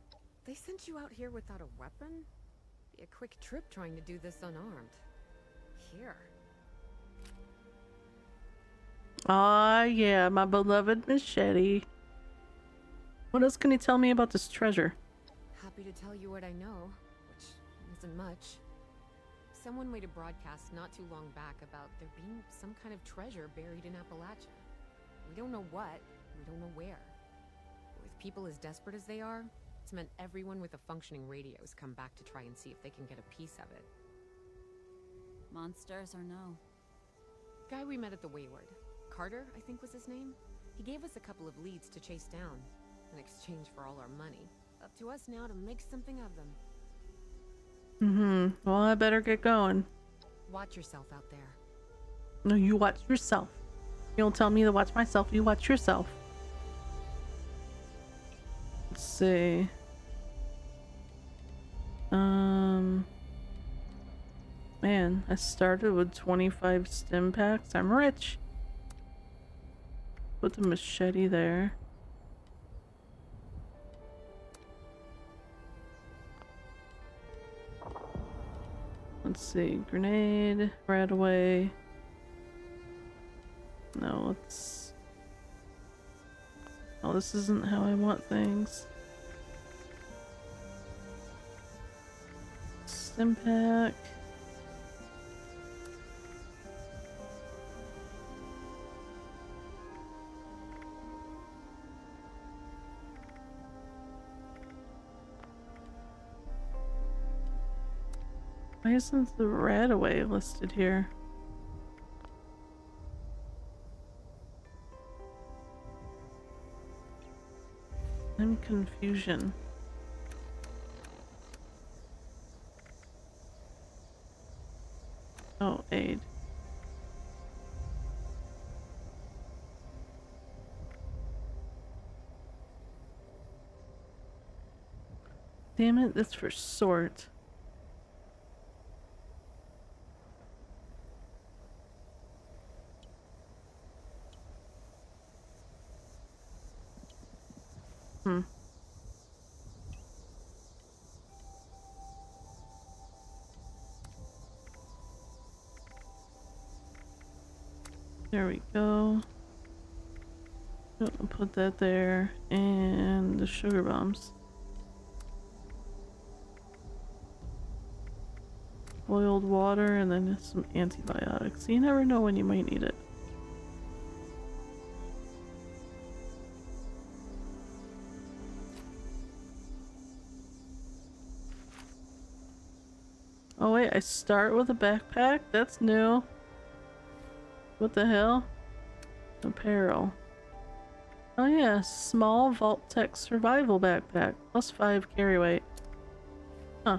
[SPEAKER 6] They sent you out here without a weapon? Be a quick trip trying to do this unarmed. Here.
[SPEAKER 1] Ah, yeah, my beloved machete. What else can you tell me about this treasure?
[SPEAKER 6] Happy to tell you what I know, which isn't much. Someone made a broadcast not too long back about there being some kind of treasure buried in Appalachia. We don't know what, we don't know where. With people as desperate as they are, it's meant everyone with a functioning radio has come back to try and see if they can get a piece of it.
[SPEAKER 7] Monsters or no?
[SPEAKER 6] Guy we met at the Wayward. Carter, I think was his name. He gave us a couple of leads to chase down, in exchange for all our money. Up to us now to make something of them.
[SPEAKER 1] Well, I better get going.
[SPEAKER 6] Watch yourself out there.
[SPEAKER 1] No, you watch yourself. You don't tell me to watch myself, you watch yourself. Let's see. Man, I started with 25 stim packs. I'm rich. Put the machete there. Let's see. Grenade. Right away. No, let's... Oh, this isn't how I want things. Stim pack. Why isn't the Radaway listed here? I'm confusion. Oh, aid. Damn it, that's for sort. There we go. I'll put that there. And the sugar bombs. Boiled water and then some antibiotics. You never know when you might need it. Oh wait, I start with a backpack? That's new. What the hell? Apparel. Oh yeah, small Vault-Tec survival backpack. Plus 5 carry weight. Huh.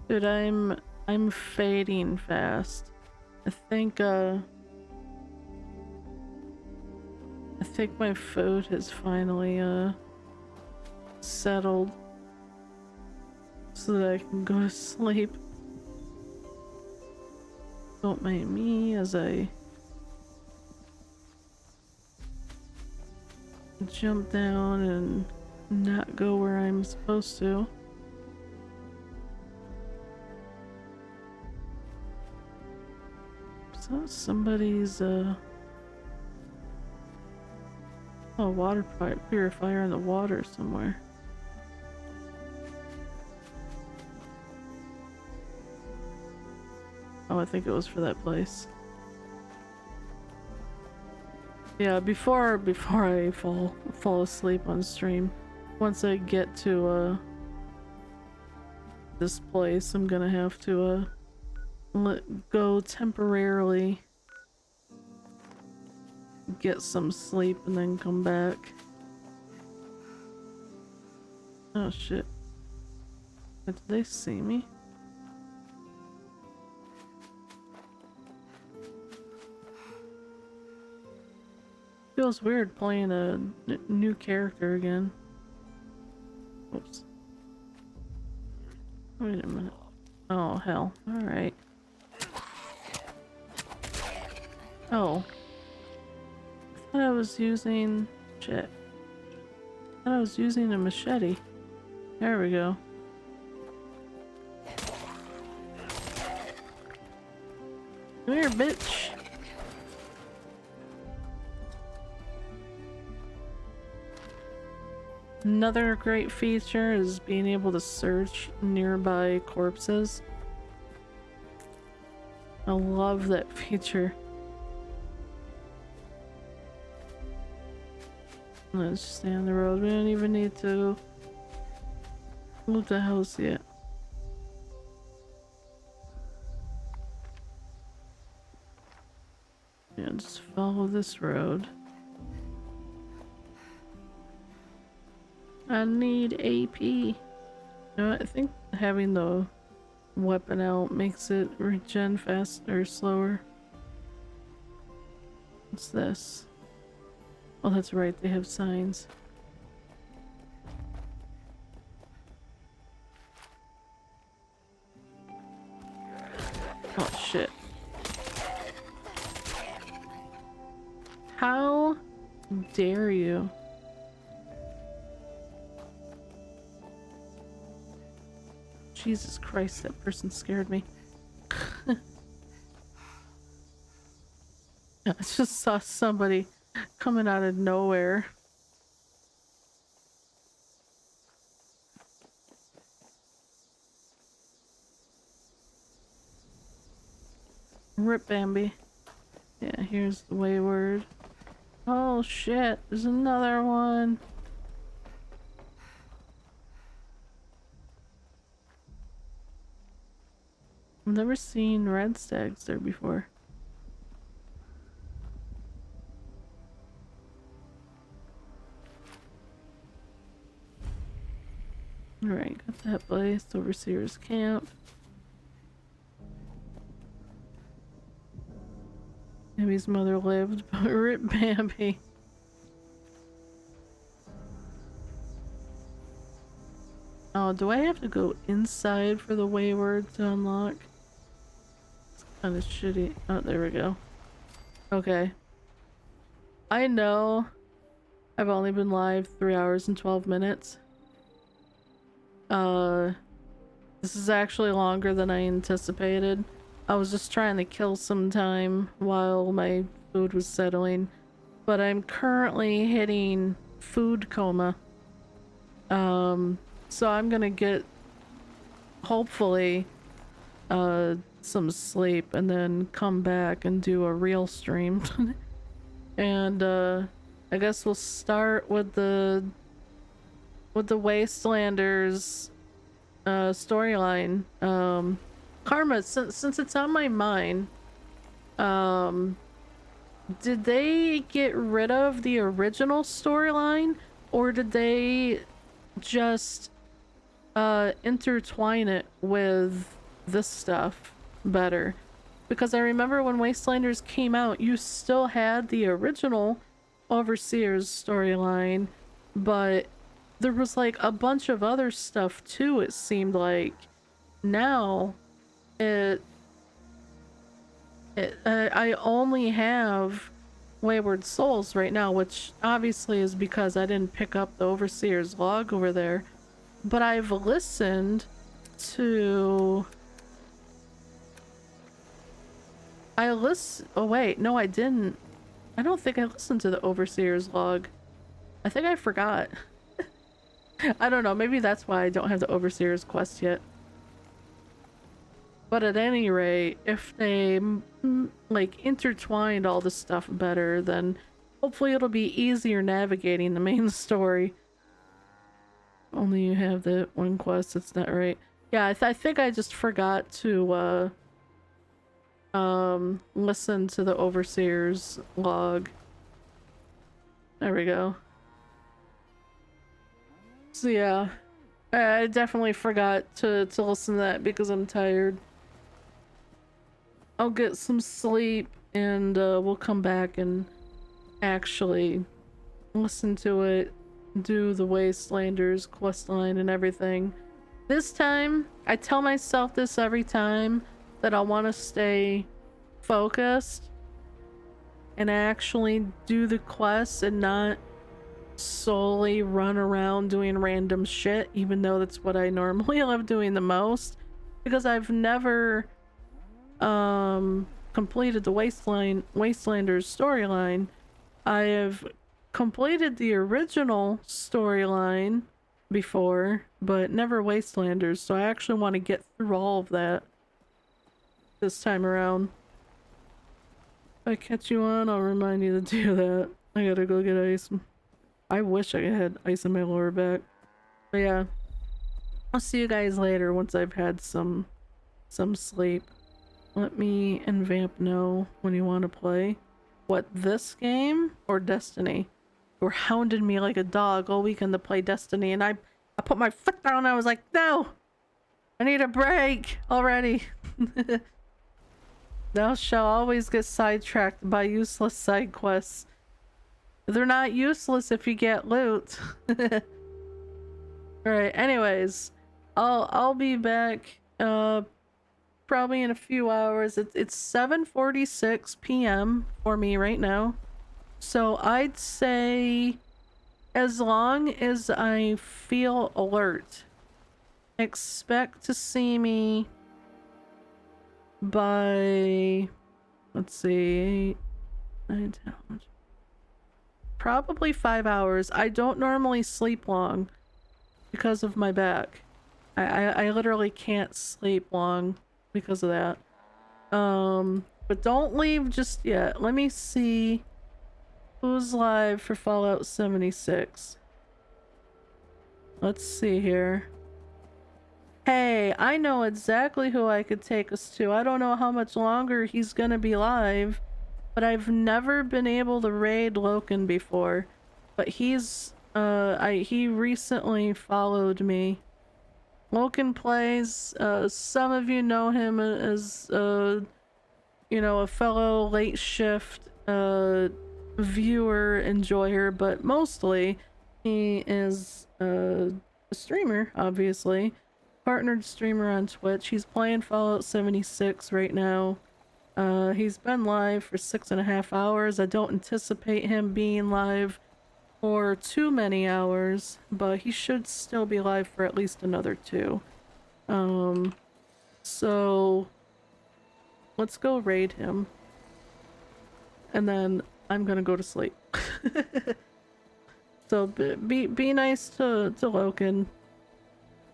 [SPEAKER 1] Dude, I'm fading fast. I think my food has finally settled so that I can go to sleep. Don't mind me as I jump down and not go where I'm supposed to. So somebody's water purifier in the water somewhere. Oh, I think it was for that place. Yeah, before I fall asleep on stream, once I get to this place, I'm gonna have to let go temporarily, get some sleep, and then come back. Oh shit. Did they see me? Feels weird playing a new character again. Oops. Wait a minute. Oh, hell. Alright. Oh. I thought I was using... Shit. I thought I was using a machete. There we go. Come here, bitch. Another great feature is being able to search nearby corpses. I love that feature. Let's stay on the road. We don't even need to move the house yet. Yeah, just follow this road. I need AP. You know what? I think having the weapon out makes it regen faster or slower. What's this? Oh, that's right, they have signs. Oh shit. How dare you? Jesus Christ, that person scared me. I just saw somebody coming out of nowhere. Rip Bambi. Yeah, here's the wayward. Oh shit, there's another one. I've never seen red stags there before. Alright, got that place. Overseer's camp. Maybe his mother lived, but rip Bambi. Oh, do I have to go inside for the wayward to unlock? It's kind of shitty. Oh, there we go. Okay. I know I've only been live 3 hours and 12 minutes. This is actually longer than I anticipated. I was just trying to kill some time while my food was settling. But I'm currently hitting food coma. So I'm gonna get, hopefully, some sleep and then come back and do a real stream. And, I guess we'll start with the Wastelanders, storyline. Karma, since it's on my mind, did they get rid of the original storyline, or did they just intertwine it with this stuff better? Because I remember when Wastelanders came out, you still had the original Overseer's storyline, but there was like a bunch of other stuff too, it seemed like. Now I only have Wayward Souls right now, which obviously is because I didn't pick up the Overseer's log over there. But I've listened to... Oh wait, no I didn't. I don't think I listened to the Overseer's log. I think I forgot. I don't know, maybe that's why I don't have the Overseer's quest yet. But at any rate, if they like intertwined all this stuff better, then hopefully it'll be easier navigating the main story. Only you have the one quest, it's not right. Yeah, I think I just forgot to listen to the Overseer's log. There we go. So yeah, I definitely forgot to listen to that because I'm tired. I'll get some sleep and we'll come back and actually listen to it, do the Wastelanders questline and everything. This time, I tell myself this every time, that I want to stay focused and actually do the quests and not solely run around doing random shit, even though that's what I normally love doing the most, because I've never completed the Wastelanders storyline. I have completed the original storyline before, but never Wastelanders, so I actually want to get through all of that this time around. If I catch you on, I'll remind you to do that. I gotta go get ice. I wish I had ice in my lower back. But yeah, I'll see you guys later once I've had some sleep. Let me and Vamp know when you want to play. What, this game or Destiny? You were hounding me like a dog all weekend to play Destiny, and I put my foot down and I was like, no! I need a break already! Thou shalt always get sidetracked by useless side quests. They're not useless if you get loot. Alright, anyways. I'll be back probably in a few hours. It's 7:46 p.m. for me right now. So I'd say as long as I feel alert, expect to see me by, let's see, 9, 10, probably 5 hours. I don't normally sleep long because of my back. I literally can't sleep long because of that. But don't leave just yet. Let me see who's live for Fallout 76. Let's see here. Hey, I know exactly who I could take us to. I don't know how much longer he's gonna be live, but I've never been able to raid Loken before. But he's he recently followed me. Loken plays, some of you know him as you know, a fellow late shift viewer, enjoyer, but mostly he is a streamer, obviously. Partnered streamer on Twitch. He's playing Fallout 76 right now. He's been live for 6.5 hours. I don't anticipate him being live for too many hours, but he should still be live for at least another 2. So let's go raid him. And then I'm gonna go to sleep. So be nice to Loken.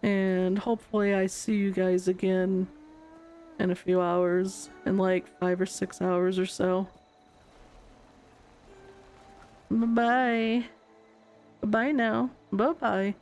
[SPEAKER 1] And hopefully I see you guys again in a few hours, in like 5 or 6 hours or so. Bye-bye. Bye now. Bye-bye.